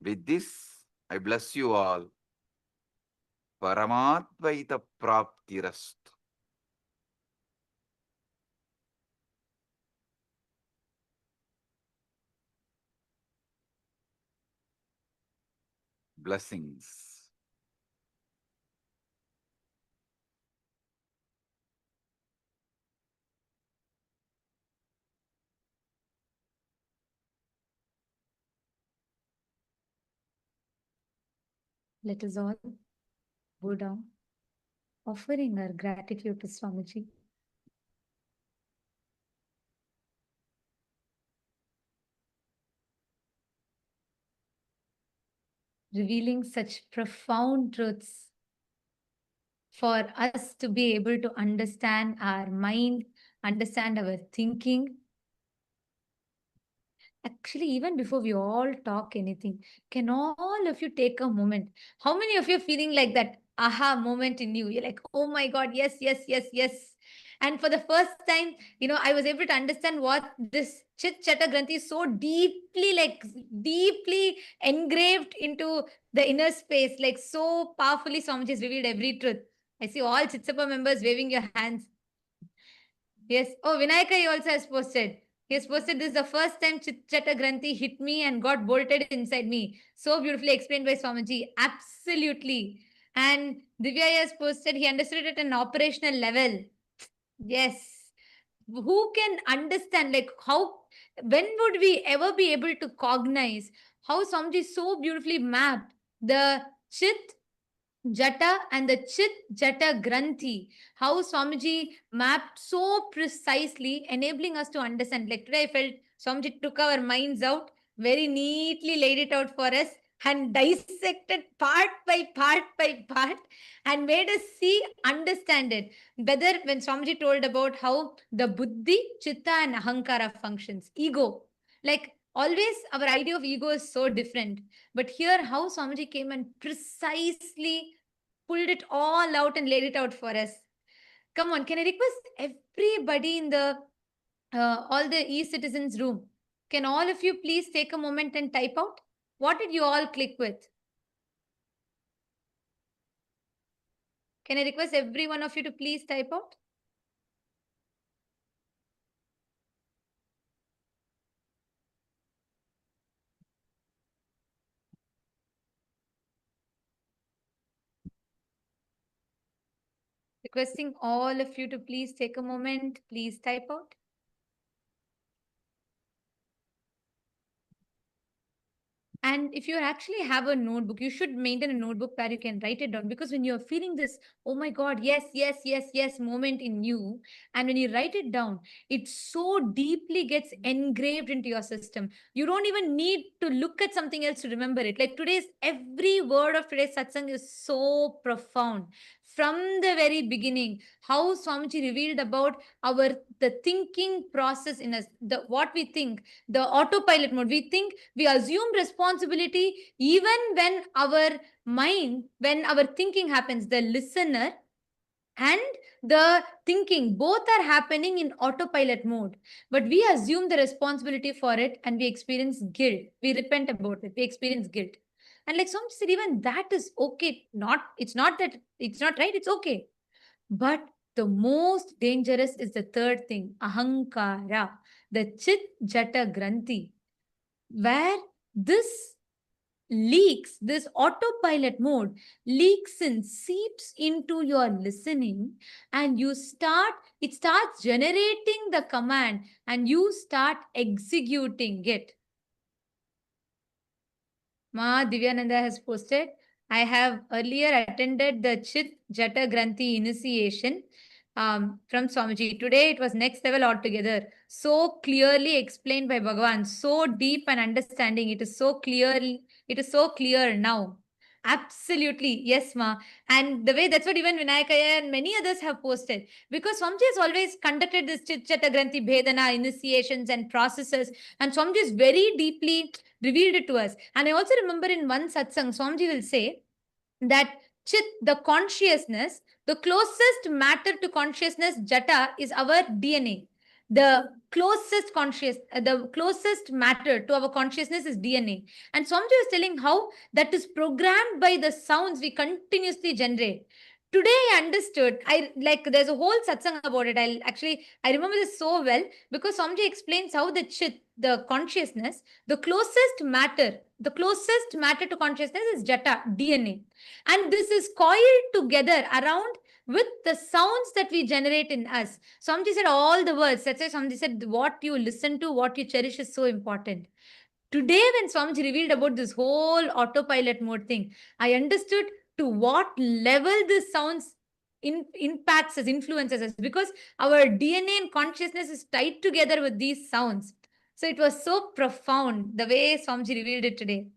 With this, I bless you all. Paramadvaita praptirastu. Blessings. Let us all go down, offering our gratitude to Swamiji. Revealing such profound truths for us to be able to understand our mind, understand our thinking. Actually, even before we all talk anything, can all of you take a moment? How many of you are feeling like that aha moment in you? You're like, oh my God, yes, yes, yes, yes. And for the first time, I was able to understand what this Chit Chata Granthi is so deeply engraved into the inner space, like so powerfully Swamiji has revealed every truth. I see all Chitsapa members waving your hands. Yes. Oh, Vinayaka he also has posted. He has posted, this is the first time Chit-Chata Granthi hit me and got bolted inside me. So beautifully explained by Swamiji. Absolutely. And Divya has posted, he understood it at an operational level. Yes. Who can understand, like, when would we ever be able to cognize how Swamiji so beautifully mapped the Chit Jata and the Chit Jata Granthi, how Swamiji mapped so precisely, enabling us to understand. Like today, I felt Swamiji took our minds out, very neatly laid it out for us, and dissected part by part, and made us see, understand it. Whether when Swamiji told about how the Buddhi, Chitta, and Ahankara functions, ego, like always, our idea of ego is so different. But here, how Swamiji came and precisely pulled it all out and laid it out for us. Come on, can I request everybody in the all the e-citizens room? Can all of you please take a moment and type out? What did you all click with? Can I request every one of you to please type out? Requesting all of you to please take a moment, please type out. And if you actually have a notebook, you should maintain a notebook where you can write it down, because when you're feeling this, oh my God, yes, yes, yes, yes moment in you, and when you write it down, it so deeply gets engraved into your system. You don't even need to look at something else to remember it. Like every word of today's satsang is so profound. From the very beginning, how Swamiji revealed about the thinking process in us, what we think, the autopilot mode. We think, we assume responsibility even when our mind, when our thinking happens. The listener and the thinking, both are happening in autopilot mode. But we assume the responsibility for it and we experience guilt. We repent about it. We experience guilt. And like some said, even that is okay. It's not that it's not right, it's okay. But the most dangerous is the third thing, ahankara, the chit jata granthi, where this leaks, this autopilot mode leaks and seeps into your listening, and it starts generating the command and you start executing it. Ma Divyananda has posted, I have earlier attended the Chit Jata Granthi initiation from Swamiji. Today it was next level altogether. So clearly explained by Bhagavan. So deep and understanding. It is so clear now. Absolutely. Yes, Ma. And the way that's what even Vinayakaya and many others have posted. Because Swamiji has always conducted this Chit Jata Granthi Bhedana initiations and processes. And Swamiji is very deeply revealed it to us. And I also remember in one satsang, Swamiji will say that Chit, the consciousness, the closest matter to consciousness, Jata, is our DNA. The closest matter to our consciousness is DNA. And Swamiji was telling how that is programmed by the sounds we continuously generate. Today I understood, there's a whole satsang about it. I remember this so well because Swamiji explains how the Chit, the consciousness, the closest matter to consciousness is Jata, DNA. And this is coiled together around with the sounds that we generate in us. Swamiji said all the words. That's why Swamiji said what you listen to, what you cherish is so important. Today, when Swamiji revealed about this whole autopilot mode thing, I understood to what level this sounds impacts us, influences us, because our DNA and consciousness is tied together with these sounds. So it was so profound the way Swamiji revealed it today.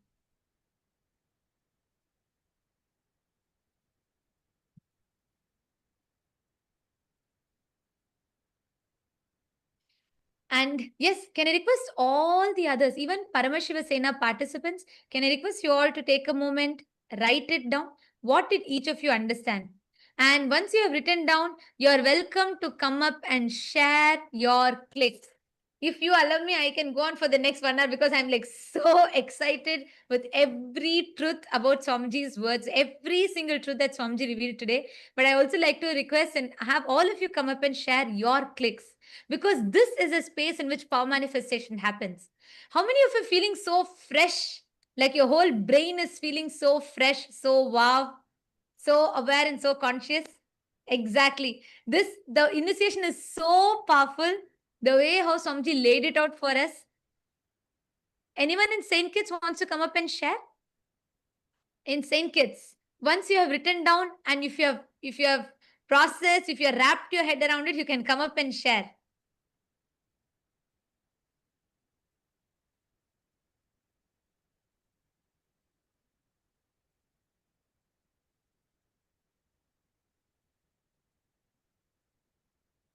And yes, can I request all the others, even Paramashiva Sena participants, can I request you all to take a moment, write it down? What did each of you understand? And once you have written down, you're welcome to come up and share your clicks. If you allow me, I can go on for the next 1 hour because I'm like so excited with every truth about Swamiji's words, every single truth that Swamiji revealed today. But I also like to request and have all of you come up and share your clicks, because this is a space in which power manifestation happens. How many of you are feeling so fresh? Like your whole brain is feeling so fresh, so wow, so aware and so conscious? Exactly. The initiation is so powerful. The way how Swamiji laid it out for us. Anyone in Saint Kitts wants to come up and share? In Saint Kitts, once you have written down and if you have processed, if you have wrapped your head around it, you can come up and share.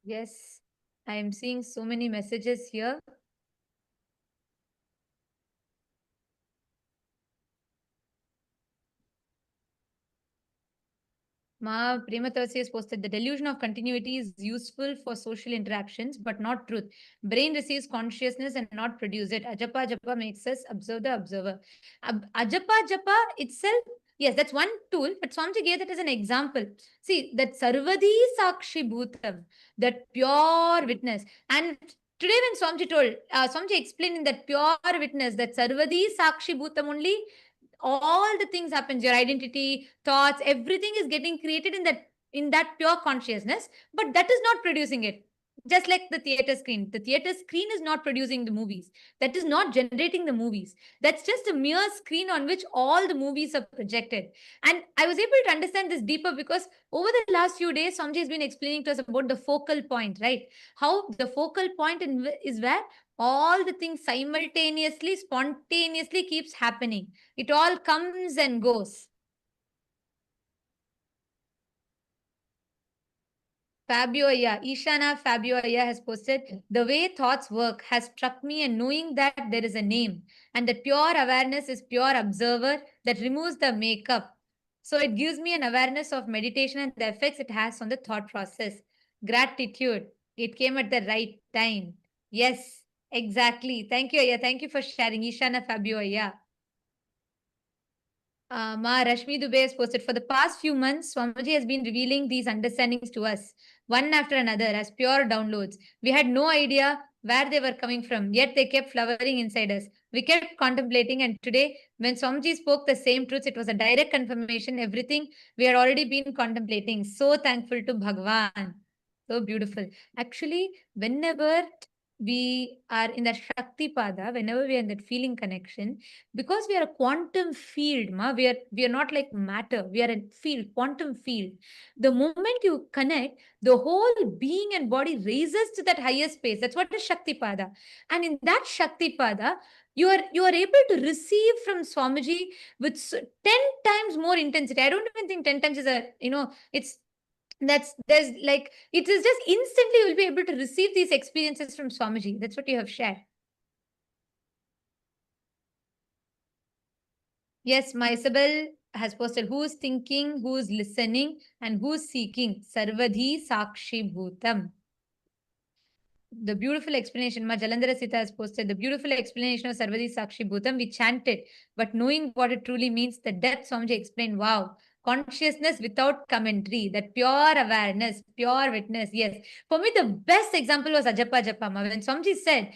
Yes, I am seeing so many messages here. Ma Prematavasi has posted, the delusion of continuity is useful for social interactions, but not truth. Brain receives consciousness and not produce it. Ajapa Japa makes us observe the observer. Ajapa Japa itself, yes, that's one tool, but Swamiji gave that as an example. See, that Sarvadi Sakshi Bhutam, that pure witness. And today when Swamiji told, Swamiji explained in that pure witness, that Sarvadi Sakshi Bhutam only, all the things happens, your identity, thoughts, everything is getting created in that pure consciousness, but that is not producing it. Just like the theater screen is not producing the movies, that is not generating the movies, that's just a mere screen on which all the movies are projected. And I was able to understand this deeper because over the last few days Swamiji has been explaining to us about the focal point, right? How the focal point is where all the things simultaneously, spontaneously keeps happening. It all comes and goes. Fabio Aya, Ishana Fabio Aya has posted, the way thoughts work has struck me, and knowing that there is a name and that pure awareness is pure observer that removes the makeup. So it gives me an awareness of meditation and the effects it has on the thought process. Gratitude. It came at the right time. Yes, exactly. Thank you, Aya. Thank you for sharing. Ishana Fabio, Aya. Ma Rashmi Dubey has posted, for the past few months, Swamiji has been revealing these understandings to us, one after another, as pure downloads. We had no idea where they were coming from, yet they kept flowering inside us. We kept contemplating, and today, when Swamiji spoke the same truths, it was a direct confirmation, everything we had already been contemplating. So thankful to Bhagavan. So beautiful. Actually, whenever we are in that Shakti Pada, whenever we are in that feeling connection, because we are a quantum field, we are not like matter, we are a field, quantum field. The moment you connect, the whole being and body raises to that higher space. That's what is Shakti Pada. And in that Shakti Pada, you are able to receive from Swamiji with 10 times more intensity. I don't even think 10 times is it's there's like, it is just instantly you'll be able to receive these experiences from Swamiji. That's what you have shared. Yes, my Isabel has posted, who's thinking, who's listening, and who's seeking. Sarvadhi Sakshi Bhutam. The beautiful explanation, Ma Jalandhara Sita has posted, the beautiful explanation of Sarvadhi Sakshi Bhutam. We chanted, but knowing what it truly means, the depth Swamiji explained. Wow. Consciousness without commentary, that pure awareness, pure witness. Yes. For me, the best example was Ajapa Japama. When Swamiji said,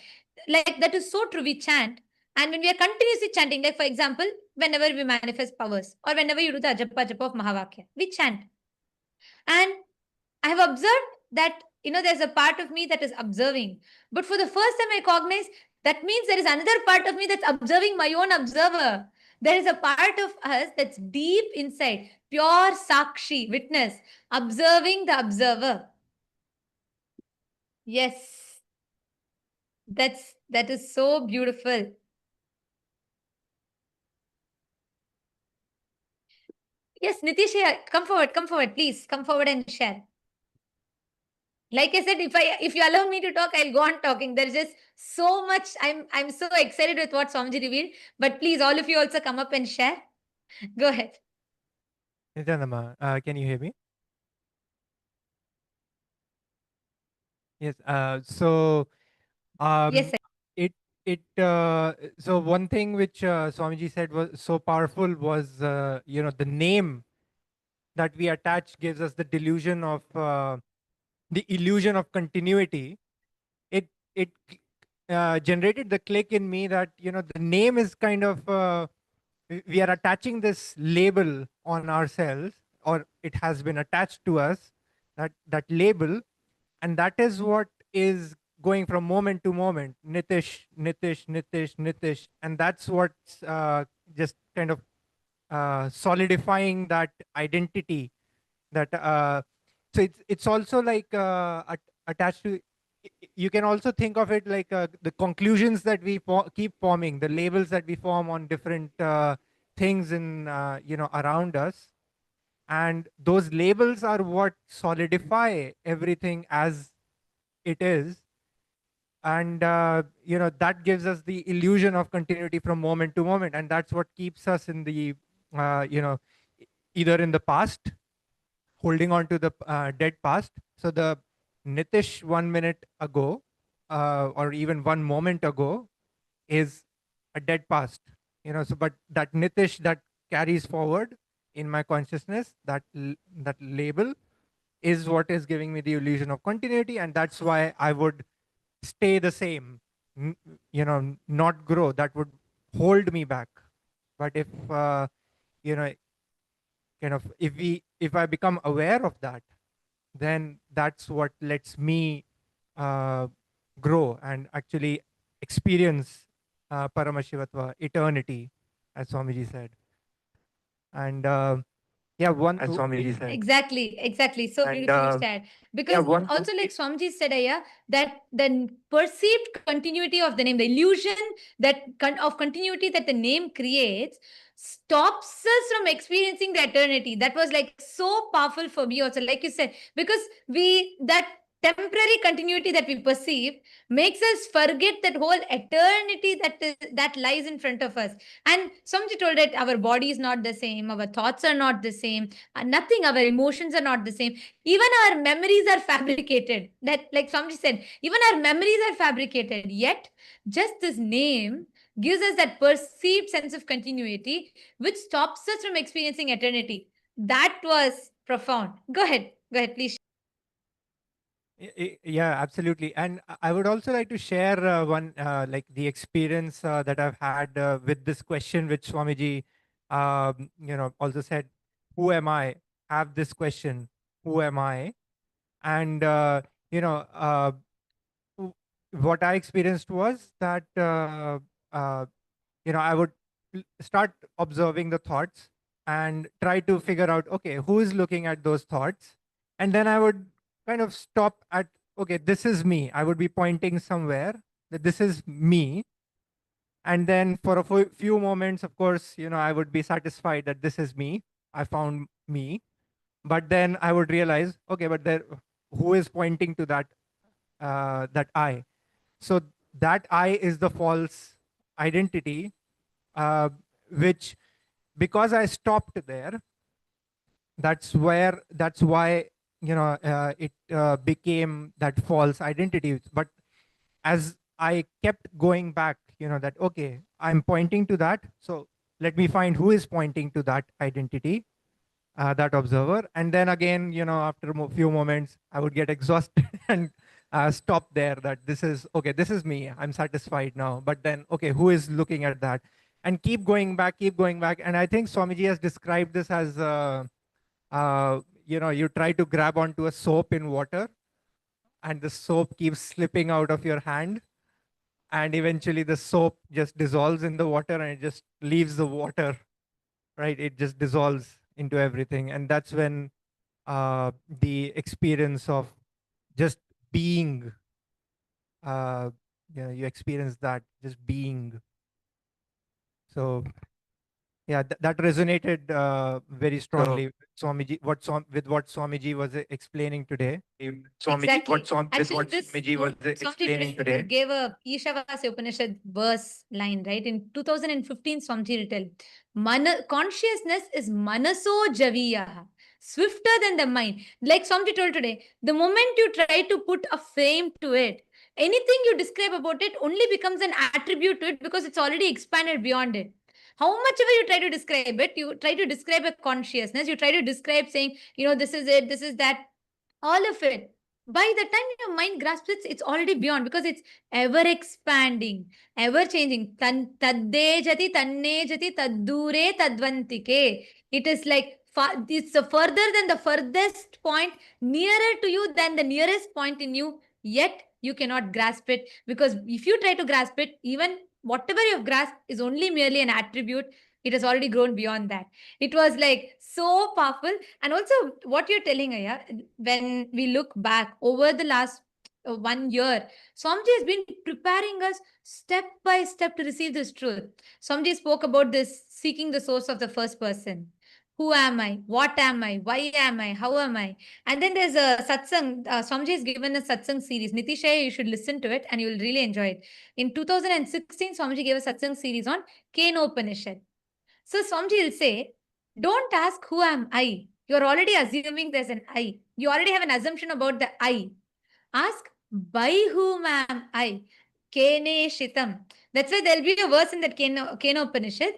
like, that is so true, we chant. And when we are continuously chanting, like for example, whenever we manifest powers or whenever you do the Ajapa Japa of Mahavakya, we chant. And I have observed that, there's a part of me that is observing. But for the first time, I cognize that means there is another part of me that's observing my own observer. There is a part of us that's deep inside, pure Sakshi, witness, observing the observer. Yes, that is so beautiful. Yes, Nitish, come forward, please. Come forward and share. Like I said, if you allow me to talk, I'll go on talking. There's just so much. I'm so excited with what Swamiji revealed. But please, all of you also come up and share. Go ahead. Nityananda, can you hear me? Yes. Yes, sir. So one thing which Swamiji said was so powerful was the name that we attach gives us the delusion of the illusion of continuity. It generated the click in me that the name is kind of we are attaching this label on ourselves, or it has been attached to us, that label, and that is what is going from moment to moment, Nitish, Nitish, Nitish, Nitish, and that's what's just kind of solidifying that identity. That so it's also like attached to. You can also think of it like the conclusions that we keep forming, the labels that we form on different things in around us, and those labels are what solidify everything as it is. And that gives us the illusion of continuity from moment to moment, and that's what keeps us in the either in the past, holding on to the dead past. So the Nitish 1 minute ago, or even 1 moment ago, is a dead past. So but that Nitish that carries forward in my consciousness, that label is what is giving me the illusion of continuity, and that's why I would stay the same, not grow. That would hold me back. But if kind of if I become aware of that, then that's what lets me grow and actually experience Paramashivatva, eternity, as Swamiji said. And as Swamiji said. Exactly. So beautifully said. Because also, like Swamiji said, that the perceived continuity of the name, the illusion of continuity that the name creates, stops us from experiencing the eternity. That was like so powerful for me also, like you said, because temporary continuity that we perceive makes us forget that whole eternity that lies in front of us. And Swamiji told that our body is not the same, our thoughts are not the same, nothing, our emotions are not the same. Even our memories are fabricated. That, like Swamiji said, even our memories are fabricated. Yet, just this name gives us that perceived sense of continuity, which stops us from experiencing eternity. That was profound. Go ahead, please. Yeah, absolutely. And I would also like to share one, like the experience that I've had with this question, which Swamiji, also said, who am I? Have this question, who am I? And, what I experienced was that, I would start observing the thoughts and try to figure out, okay, who is looking at those thoughts? And then I would kind of stop at, okay, this is me. I would be pointing somewhere that this is me. And then for a few moments, of course, I would be satisfied that this is me. I found me. But then I would realize, okay, but there, who is pointing to that I? So that I is the false identity, which, because I stopped there, that's why it became that false identity. But as I kept going back, that, okay, I'm pointing to that, so let me find who is pointing to that identity, that observer. And then again, after a few moments, I would get exhausted and stop there, that this is, okay, this is me, I'm satisfied now. But then, okay, who is looking at that? And keep going back. And I think Swamiji has described this as, you try to grab onto a soap in water, and the soap keeps slipping out of your hand. And eventually the soap just dissolves in the water and it just leaves the water, right? It just dissolves into everything. And that's when the experience of just being, you experience that, just being. So yeah, that resonated very strongly with Swamiji, what Swamiji was explaining today. Exactly. What Swamiji was explaining today. Gave a Ishavasya Upanishad verse line, right? In 2015, Swamiji written, consciousness is manaso javiya, swifter than the mind. Like Swamiji told today, the moment you try to put a frame to it, anything you describe about it only becomes an attribute to it because it's already expanded beyond it. How much ever you try to describe it, you try to describe a consciousness, you try to describe saying, this is it, this is that, all of it. By the time your mind grasps it, it's already beyond because it's ever expanding, ever changing. Tadde jati, tanne jati, taddure tadvantike. It is like it's further than the furthest point, nearer to you than the nearest point in you, yet you cannot grasp it, because if you try to grasp it, even whatever you've grasped is only merely an attribute. It has already grown beyond that. It was like so powerful. And also what you're telling, Aya, when we look back over the last 1 year, Swamiji has been preparing us step by step to receive this truth. Swamiji spoke about this seeking the source of the first person. Who am I? What am I? Why am I? How am I? And then there's a satsang. Swamiji has given a satsang series. Nitishaya, you should listen to it and you will really enjoy it. In 2016, Swamiji gave a satsang series on Kenopanishad. So Swamiji will say, don't ask who am I. You're already assuming there's an I. You already have an assumption about the I. Ask, by whom am I? Kene Shitam. That's why there'll be a verse in that Kenopanishad,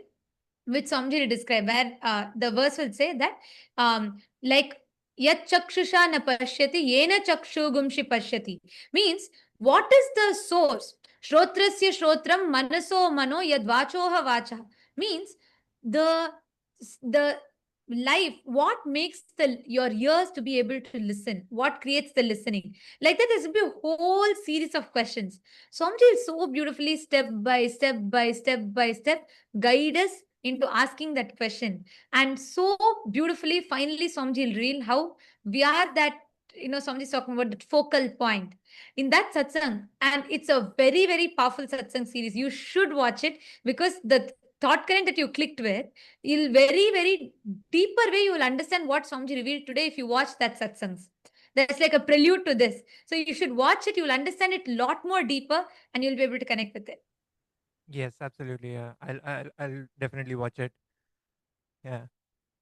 which Swamiji will describe, where the verse will say that, like, Yat chakshusha na pashyati, yena chakshugumshi pashyati. Means, what is the source? Shrotrasya shrotram manaso mano yad vachoha vacha. Means, the life, what makes your ears to be able to listen, what creates the listening. Like that, there's a whole series of questions. Swamiji will so beautifully step by step guide us into asking that question. And so beautifully, finally, Swamiji will reveal how we are that, Swamiji is talking about that focal point in that satsang. And it's a very, very powerful satsang series. You should watch it, because the thought current that you clicked with, you'll very, very deeper way, you will understand what Swamiji revealed today if you watch that satsangs. That's like a prelude to this. So you should watch it. You'll understand it a lot more deeper and you'll be able to connect with it. Yes, absolutely. Yeah, I'll definitely watch it. Yeah,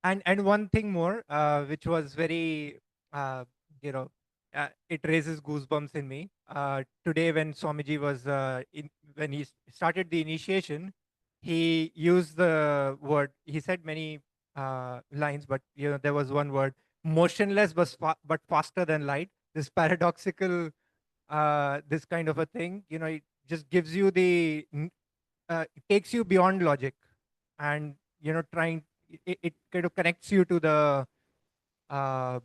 and one thing more, which was very, you know, it raises goosebumps in me. Today, when Swamiji was when he started the initiation, he used the word. He said many lines, but there was one word: motionless, but faster than light. This paradoxical, this kind of a thing. It just gives you it takes you beyond logic, and trying it kind of connects you to uh,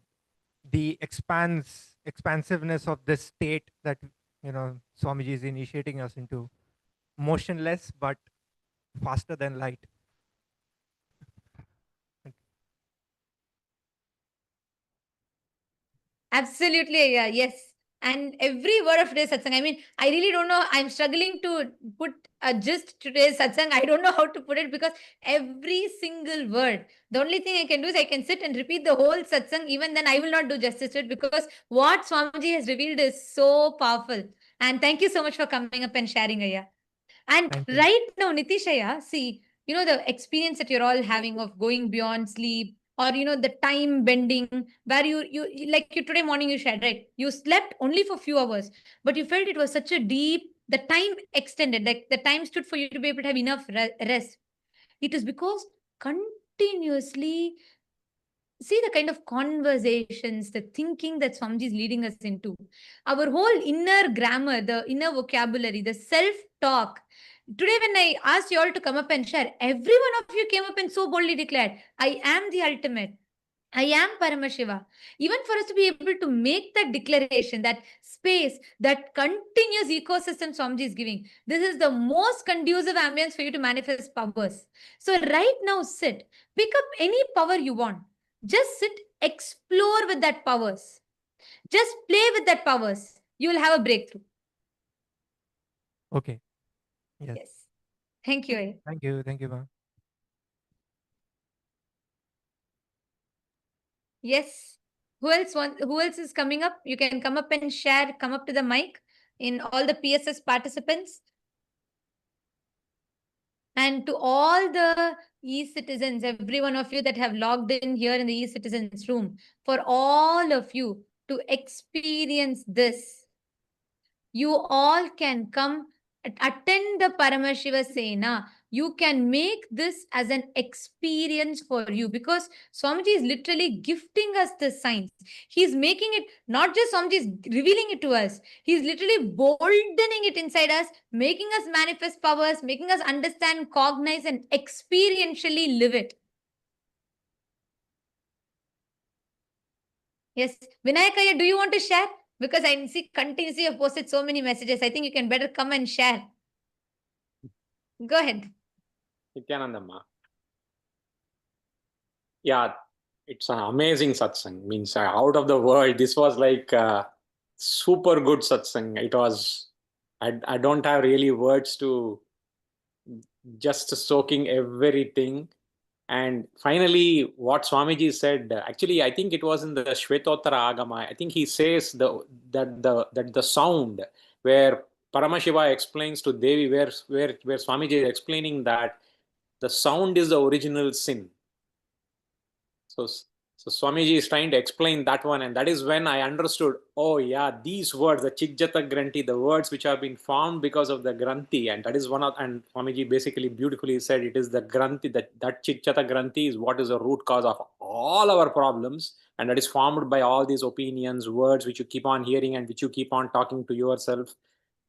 the expansiveness of this state that Swamiji is initiating us into, motionless but faster than light. Absolutely, yeah, yes. And every word of today's satsang, I mean, I really don't know. I'm struggling to put a gist to today's satsang. I don't know how to put it because every single word, the only thing I can do is I can sit and repeat the whole satsang. Even then, I will not do justice to it because what Swamiji has revealed is so powerful. And thank you so much for coming up and sharing, Aya. And Thank you. right now, Nitishaya, see, the experience that you're all having of going beyond sleep, or the time bending, where you like you today morning you shared, right? You slept only for few hours, but you felt it was such a deep, the time extended, like the time stood for you to be able to have enough rest. It is because continuously see the kind of conversations, the thinking that Swamiji is leading us into. Our whole inner grammar, the inner vocabulary, the self-talk. Today, when I asked you all to come up and share, every one of you came up and so boldly declared, I am the ultimate. I am Paramashiva. Even for us to be able to make that declaration, that space, that continuous ecosystem Swamiji is giving, this is the most conducive ambience for you to manifest powers. So right now, sit, pick up any power you want. Just sit, explore with that powers. Just play with that powers. You will have a breakthrough. Okay. Yes. Yes. Thank you. Thank you. Thank you, ma'am. Yes. Who else is coming up? You can come up and share, come up to the mic in all the PSS participants. And to all the e-citizens, every one of you that have logged in here in the e-citizens room, for all of you to experience this, you all can come attend the Paramashiva Sena. You can make this as an experience for you because Swamiji is literally gifting us the signs. He's making it, not just Swamiji is revealing it to us. He's literally boldening it inside us, making us manifest powers, making us understand, cognize, and experientially live it. Yes. Vinayakaya, do you want to share? Because I see continuously you've posted so many messages. I think you can better come and share. Go ahead. Nithyanandamma. Yeah, it's an amazing satsang. Means out of the world. This was like super good satsang. It was. I don't have really words to just soaking everything. And finally, what Swamiji said. Actually, I think it was in the Shvetottara Agama. I think he says that the sound where Paramashiva explains to Devi, where Swamiji is explaining that the sound is the original sin. So Swamiji is trying to explain that one, and that is when I understood, oh yeah, these words, the Chikjata Granthi, the words which have been formed because of the Granthi, and that is one of, and Swamiji basically beautifully said it is the Granthi, that Chikjata Granthi is what is the root cause of all our problems, and that is formed by all these opinions, words which you keep on hearing and which you keep on talking to yourself.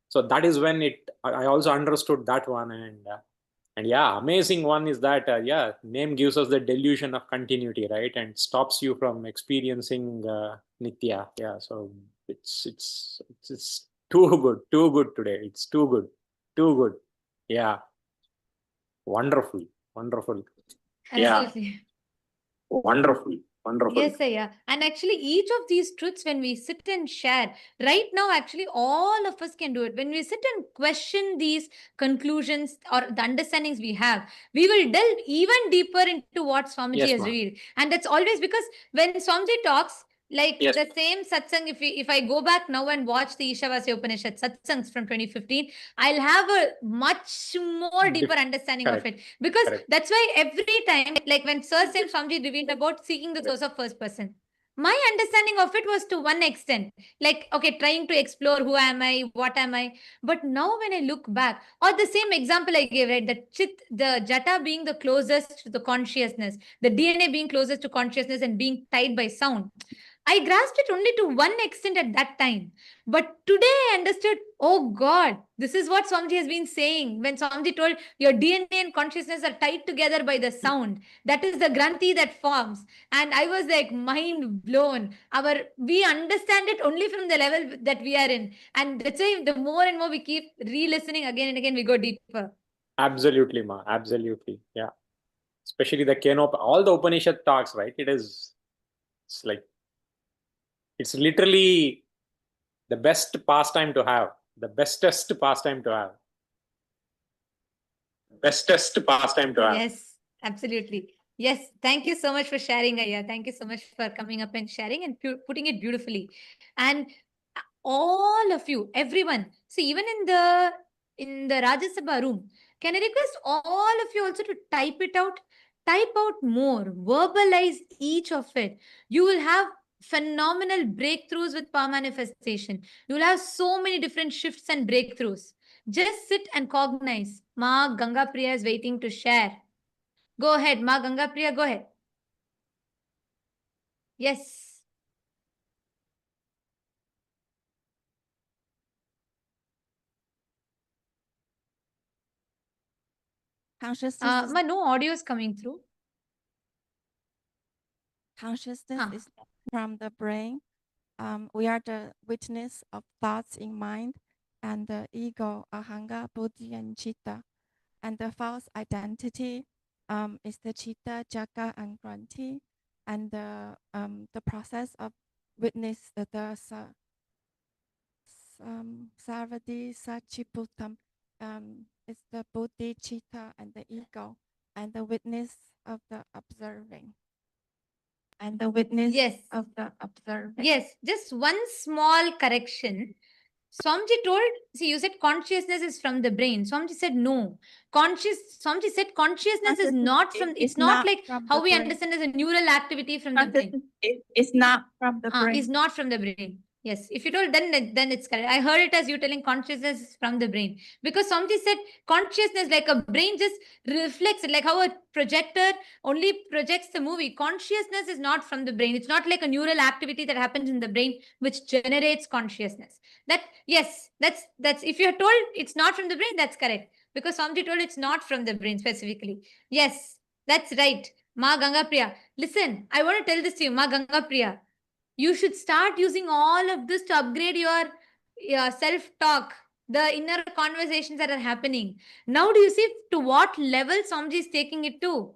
So that is when I also understood that one, and yeah, amazing one is that yeah, name gives us the delusion of continuity, right, and stops you from experiencing nitya. Yeah, so it's too good today. It's too good. Yeah, wonderful. Absolutely. Yeah, wonderful. Yes, yeah. And actually, each of these truths, when we sit and share, right now, actually, all of us can do it. When we sit and question these conclusions or the understandings we have, we will delve even deeper into what Swamiji Yes, has ma'am. revealed. And that's always because when Swamiji talks, Like Yes. the same satsang, if I go back now and watch the Ishavasya Upanishad satsangs from 2015, I'll have a much more deeper understanding Correct. of it. Because Correct. that's why every time, like when Sir Saint Swamiji revealed about seeking the source of first person, my understanding of it was to one extent, like, okay, trying to explore who am I, what am I. But now when I look back, or the same example I gave, right, the jata being the closest to the consciousness, the DNA being closest to consciousness and being tied by sound. I grasped it only to one extent at that time. But today I understood, oh God, this is what Swamiji has been saying. When Swamiji told your DNA and consciousness are tied together by the sound, that is the granthi that forms. And I was like mind blown. We understand it only from the level that we are in. And that's why the more and more we keep re-listening again and again, we go deeper. Absolutely, ma. Absolutely. Yeah. Especially the Kenop, all the Upanishad talks, right? It's like, it's literally the best pastime to have, the bestest pastime to have. Bestest pastime to have. Yes, absolutely. Yes, thank you so much for sharing, Aya. Thank you so much for coming up and sharing and putting it beautifully. And all of you, everyone, see, even in the Rajya Sabha room, can I request all of you also to type it out? Type out more, verbalize each of it. You will have phenomenal breakthroughs with power manifestation. You will have so many different shifts and breakthroughs. Just sit and cognize. Ma Ganga Priya is waiting to share. Go ahead, Ma Ganga Priya, go ahead. Yes. Consciousness, Ma, no audio is coming through. consciousness is from the brain. We are the witness of thoughts in mind and the ego, ahanga, buddhi, and chitta. And the false identity is the chitta, jaka, and granthi. And the process of witness the sarvadi sachiputam is the buddhi, chitta, and the ego, and the witness of the observing. And the witness of the observing. Yes, just one small correction. Swamiji told, see, you said consciousness is from the brain. Swamiji said no. Swamiji said consciousness is not from, it's not like how we understand as a neural activity from the brain. It's not from the brain. It's not from the brain. Yes, if you told, then it's correct. I heard it as you telling consciousness is from the brain. Because Swamiji said consciousness, like a brain just reflects it, like how a projector only projects the movie. Consciousness is not from the brain. It's not like a neural activity that happens in the brain which generates consciousness. That, yes, that's if you're told it's not from the brain, that's correct. Because Swamiji told it's not from the brain specifically. Yes, that's right. Ma Ganga Priya. Listen, I want to tell this to you, Ma Ganga Priya. You should start using all of this to upgrade your self-talk, the inner conversations that are happening. Now do you see to what level Swamiji is taking it to?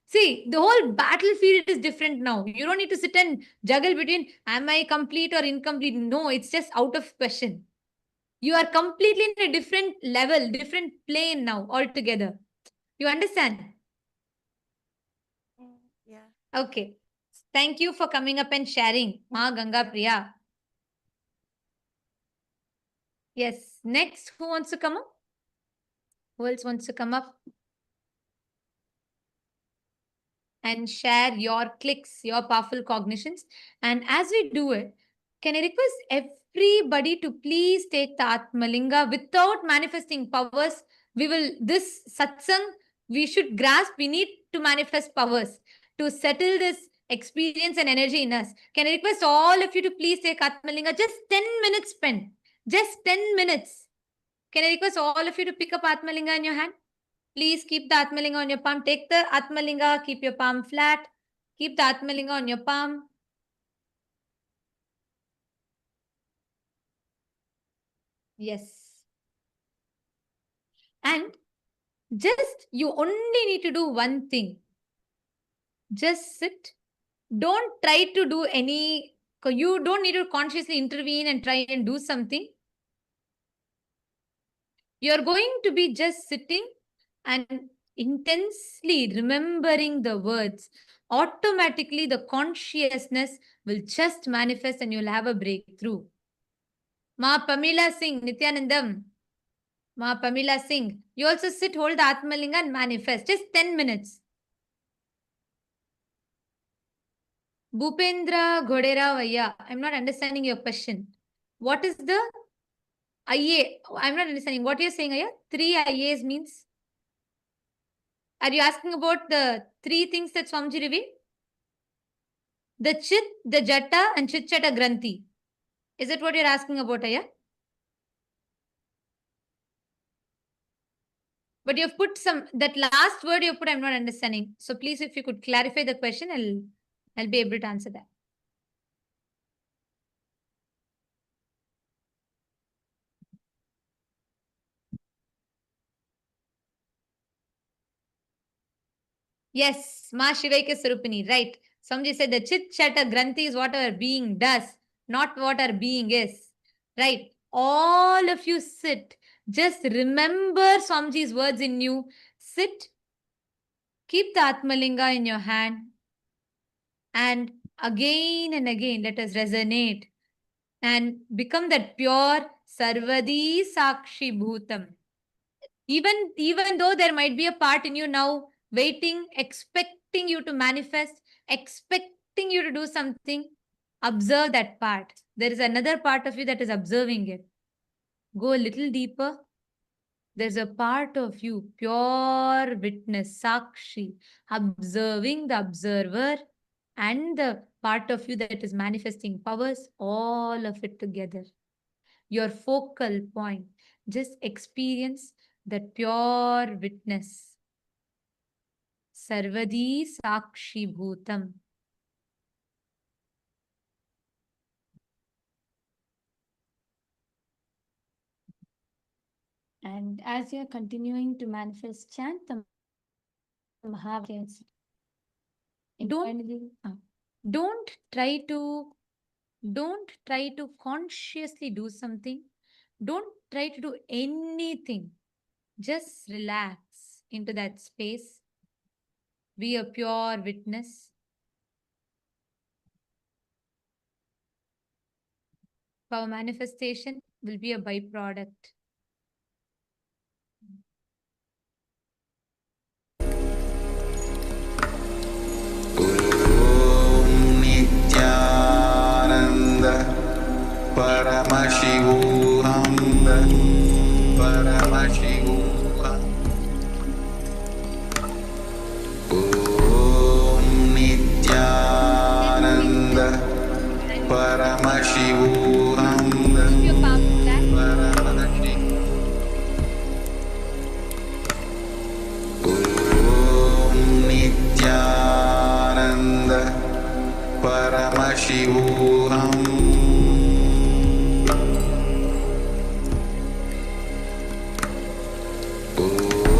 See, the whole battlefield is different now. You don't need to sit and juggle between am I complete or incomplete. No, it's just out of question. You are completely in a different level, different plane now altogether. You understand? Yeah. Okay. Thank you for coming up and sharing, Ma Ganga Priya. Yes. Next, who wants to come up? Who else wants to come up? And share your clicks, your powerful cognitions. And as we do it, can I request everybody to please take the Atmalinga without manifesting powers? This satsang, we should grasp, we need to manifest powers to settle this experience and energy in us. Can I request all of you to please take Atmalinga? Just 10 minutes spent. Just 10 minutes. Can I request all of you to pick up Atmalinga in your hand? Please keep the Atmalinga on your palm. Take the Atmalinga, keep your palm flat. Keep the Atmalinga on your palm. Yes. And just, you only need to do one thing. Just sit. Don't try to do you don't need to consciously intervene and try and do something. You're going to be just sitting and intensely remembering the words, automatically the consciousness will just manifest and you'll have a breakthrough. Ma Pamela Singh, Nityanandam. Ma Pamela Singh. You also sit, hold the Atmalinga and manifest. Just 10 minutes. Bhupendra Ghodera Vaya. I'm not understanding your question. What is the IA? I'm not understanding. What you're saying, Aya? 3 IAs means? Are you asking about the 3 things that Swamiji revealed? The Chit, the Jata and Chit Chata Granthi. Is it what you're asking about, Aya? But you've put that last word you put, I'm not understanding. So please, if you could clarify the question, I'll be able to answer that. Yes, Ma Shivaika Sarupini, right. Somebody said the Chit Chata Granthi is what our being does, not what our being is. Right. All of you sit. Just remember Swamiji's words in you. Sit. Keep the Atmalinga in your hand. And again and again, let us resonate and become that pure Sarvadi Sakshi Bhutam. Even though there might be a part in you now waiting, expecting you to manifest, expecting you to do something, observe that part. There is another part of you that is observing it. Go a little deeper. There's a part of you, pure witness, Sakshi, observing the observer and the part of you that is manifesting powers, all of it together. Your focal point. Just experience that pure witness. Sarvadi Sakshi Bhutam. And as you're continuing to manifest, chant the Mahavajans. Don't try to consciously do something. Don't try to do anything. Just relax into that space. Be a pure witness. Our manifestation will be a byproduct. Nityananda Paramashivam Paramashivam Om Nityananda Paramashivam Om Nityananda Paramashivam Om Nityananda Paramashivam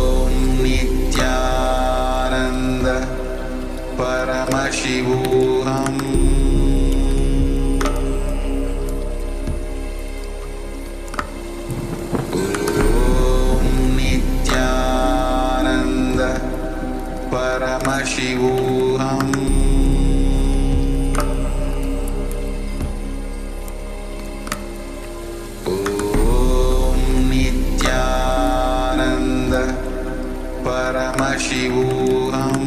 Om Nityananda Paramashivam Paramashivam Om Nityananda Paramashivam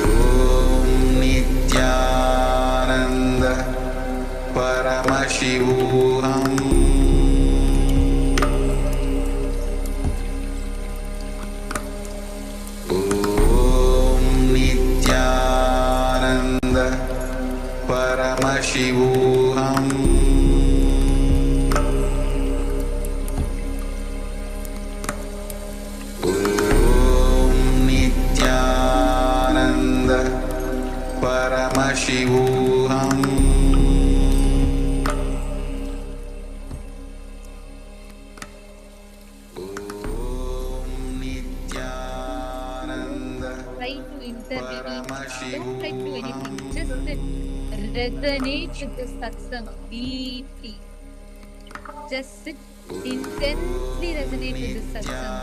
Om Nityananda Paramashivam Paramashivam Om Nityananda Try to intervene. Don't try to do anything. Just resonate with the satsang deeply. Just sit, intensely resonate with this satsang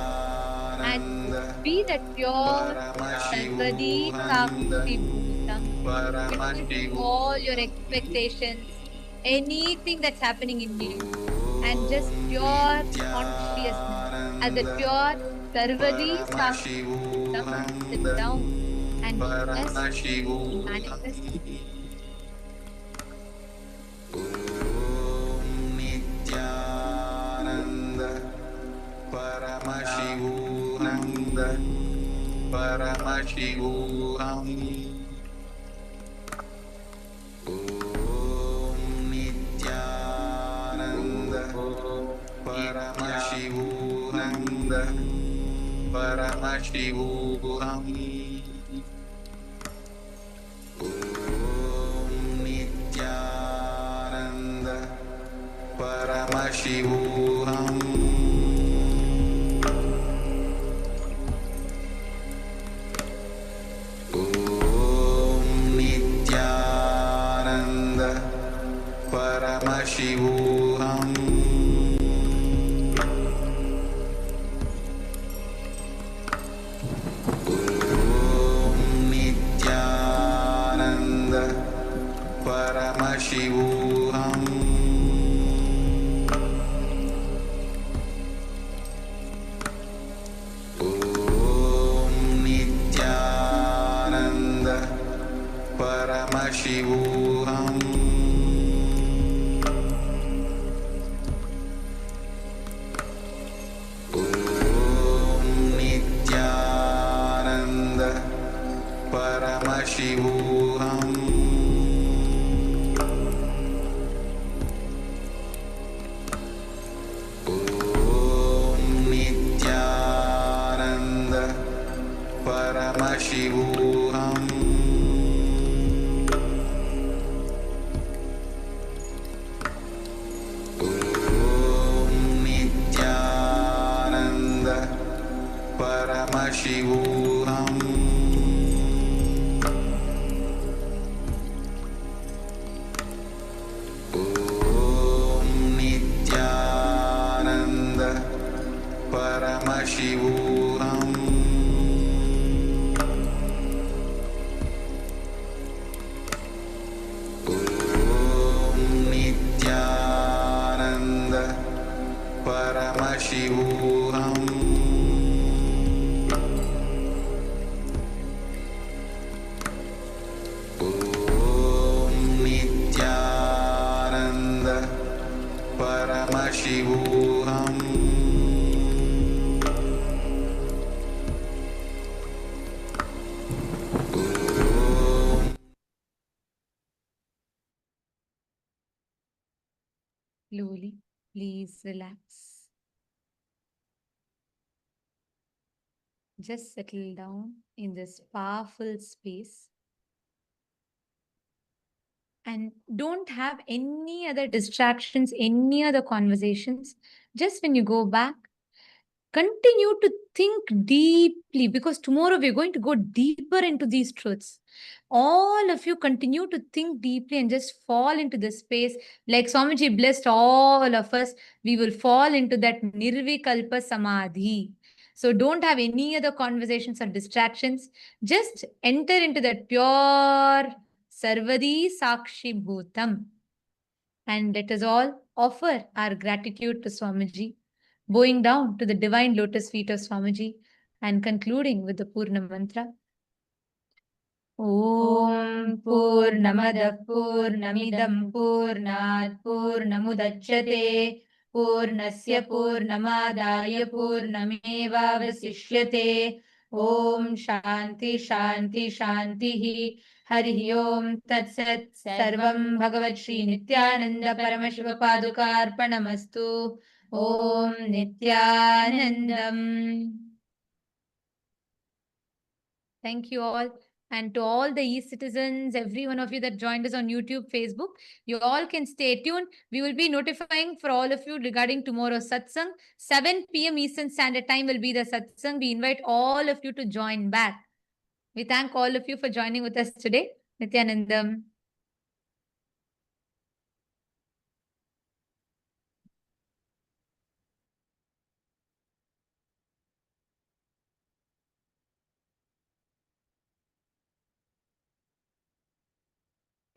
and be that pure Sarvadi Sakshi Bhutam, between all your expectations, anything that's happening in you, and just pure consciousness as a pure Sarvadi Sakshi Bhutam, sit down and just manifest. Paramashivam. Om Nityananda Paramashivananda Paramashivam. Om Nityananda Paramashivam. Paramashivam. Om Nityananda Paramashivam. Om Nityananda Paramashivam. Paramashivam. Om Nityananda Paramashivam. Om Nityananda Paramashivam. Paramashivam. Om Nityananda Paramashivam. Om Nityananda Paramashivam. Slowly, please relax. Just settle down in this powerful space and don't have any other distractions, any other conversations. Just when you go back, continue to think deeply because tomorrow we're going to go deeper into these truths. All of you continue to think deeply and just fall into the space. Like Swamiji blessed all of us, we will fall into that Nirvikalpa Samadhi. So don't have any other conversations or distractions. Just enter into that pure Sarvadi Sakshi Bhutam. And let us all offer our gratitude to Swamiji, bowing down to the divine lotus feet of Swamiji and concluding with the Purna mantra. Om Purnamada Purnamidam Purnat Purnamudachyate Purnasya Purnamadaya Purnameva Vasishyate Om Shanti Shanti Shanti Hari Om Tat Sat Sarvam Bhagavat Shri Nityananda Paramashiva Padukarpanamastu Om Nityanandam. Thank you all. And to all the e-citizens, every one of you that joined us on YouTube, Facebook, you all can stay tuned. We will be notifying for all of you regarding tomorrow's satsang. 7 p.m. Eastern Standard Time will be the satsang. We invite all of you to join back. We thank all of you for joining with us today. Nityanandam.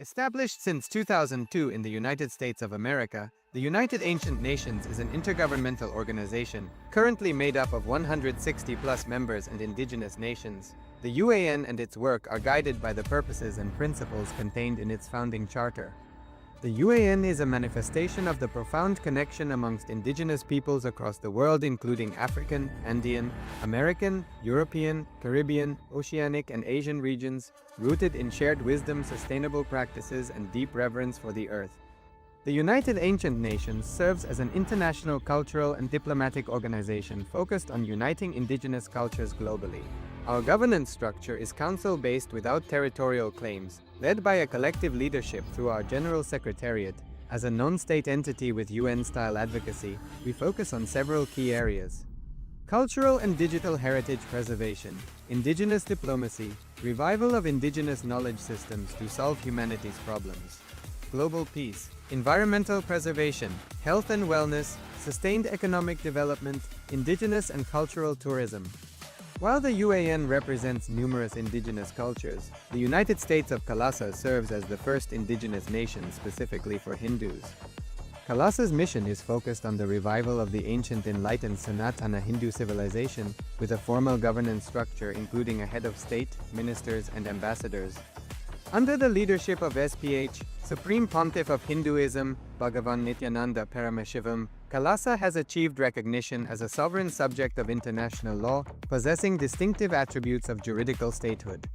Established since 2002 in the United States of America, the United Ancient Nations is an intergovernmental organization, currently made up of 160+ members and indigenous nations. The UAN and its work are guided by the purposes and principles contained in its founding charter. The UAN is a manifestation of the profound connection amongst indigenous peoples across the world, including African, Andean, American, European, Caribbean, Oceanic, and Asian regions, rooted in shared wisdom, sustainable practices, and deep reverence for the earth. The United Ancient Nations serves as an international cultural and diplomatic organization focused on uniting indigenous cultures globally. Our governance structure is council-based without territorial claims, led by a collective leadership through our General Secretariat. As a non-state entity with UN-style advocacy, we focus on several key areas: cultural and digital heritage preservation, indigenous diplomacy, revival of indigenous knowledge systems to solve humanity's problems, global peace, environmental preservation, health and wellness, sustained economic development, indigenous and cultural tourism. While the UAN represents numerous indigenous cultures, the United States of Kailasa serves as the first indigenous nation specifically for Hindus. Kailasa's mission is focused on the revival of the ancient enlightened Sanatana Hindu civilization with a formal governance structure including a head of state, ministers, and ambassadors. Under the leadership of SPH, Supreme Pontiff of Hinduism, Bhagavan Paramashivam, Kailasa has achieved recognition as a sovereign subject of international law, possessing distinctive attributes of juridical statehood.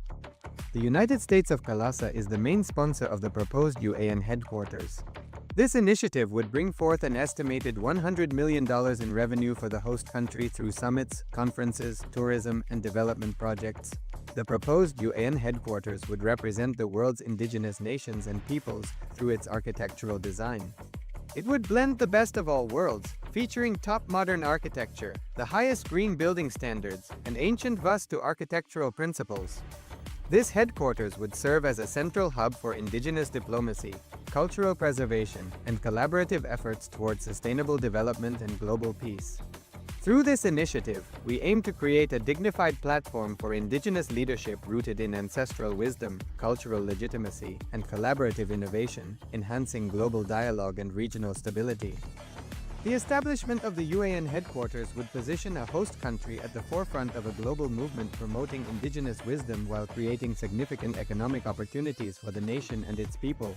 The United States of Kailasa is the main sponsor of the proposed UAN headquarters. This initiative would bring forth an estimated $100 million in revenue for the host country through summits, conferences, tourism, and development projects. The proposed UAN headquarters would represent the world's indigenous nations and peoples through its architectural design. It would blend the best of all worlds, featuring top modern architecture, the highest green building standards, and ancient Vastu architectural principles. This headquarters would serve as a central hub for indigenous diplomacy, cultural preservation, and collaborative efforts towards sustainable development and global peace. Through this initiative, we aim to create a dignified platform for indigenous leadership rooted in ancestral wisdom, cultural legitimacy, and collaborative innovation, enhancing global dialogue and regional stability. The establishment of the UAN headquarters would position a host country at the forefront of a global movement promoting indigenous wisdom while creating significant economic opportunities for the nation and its people.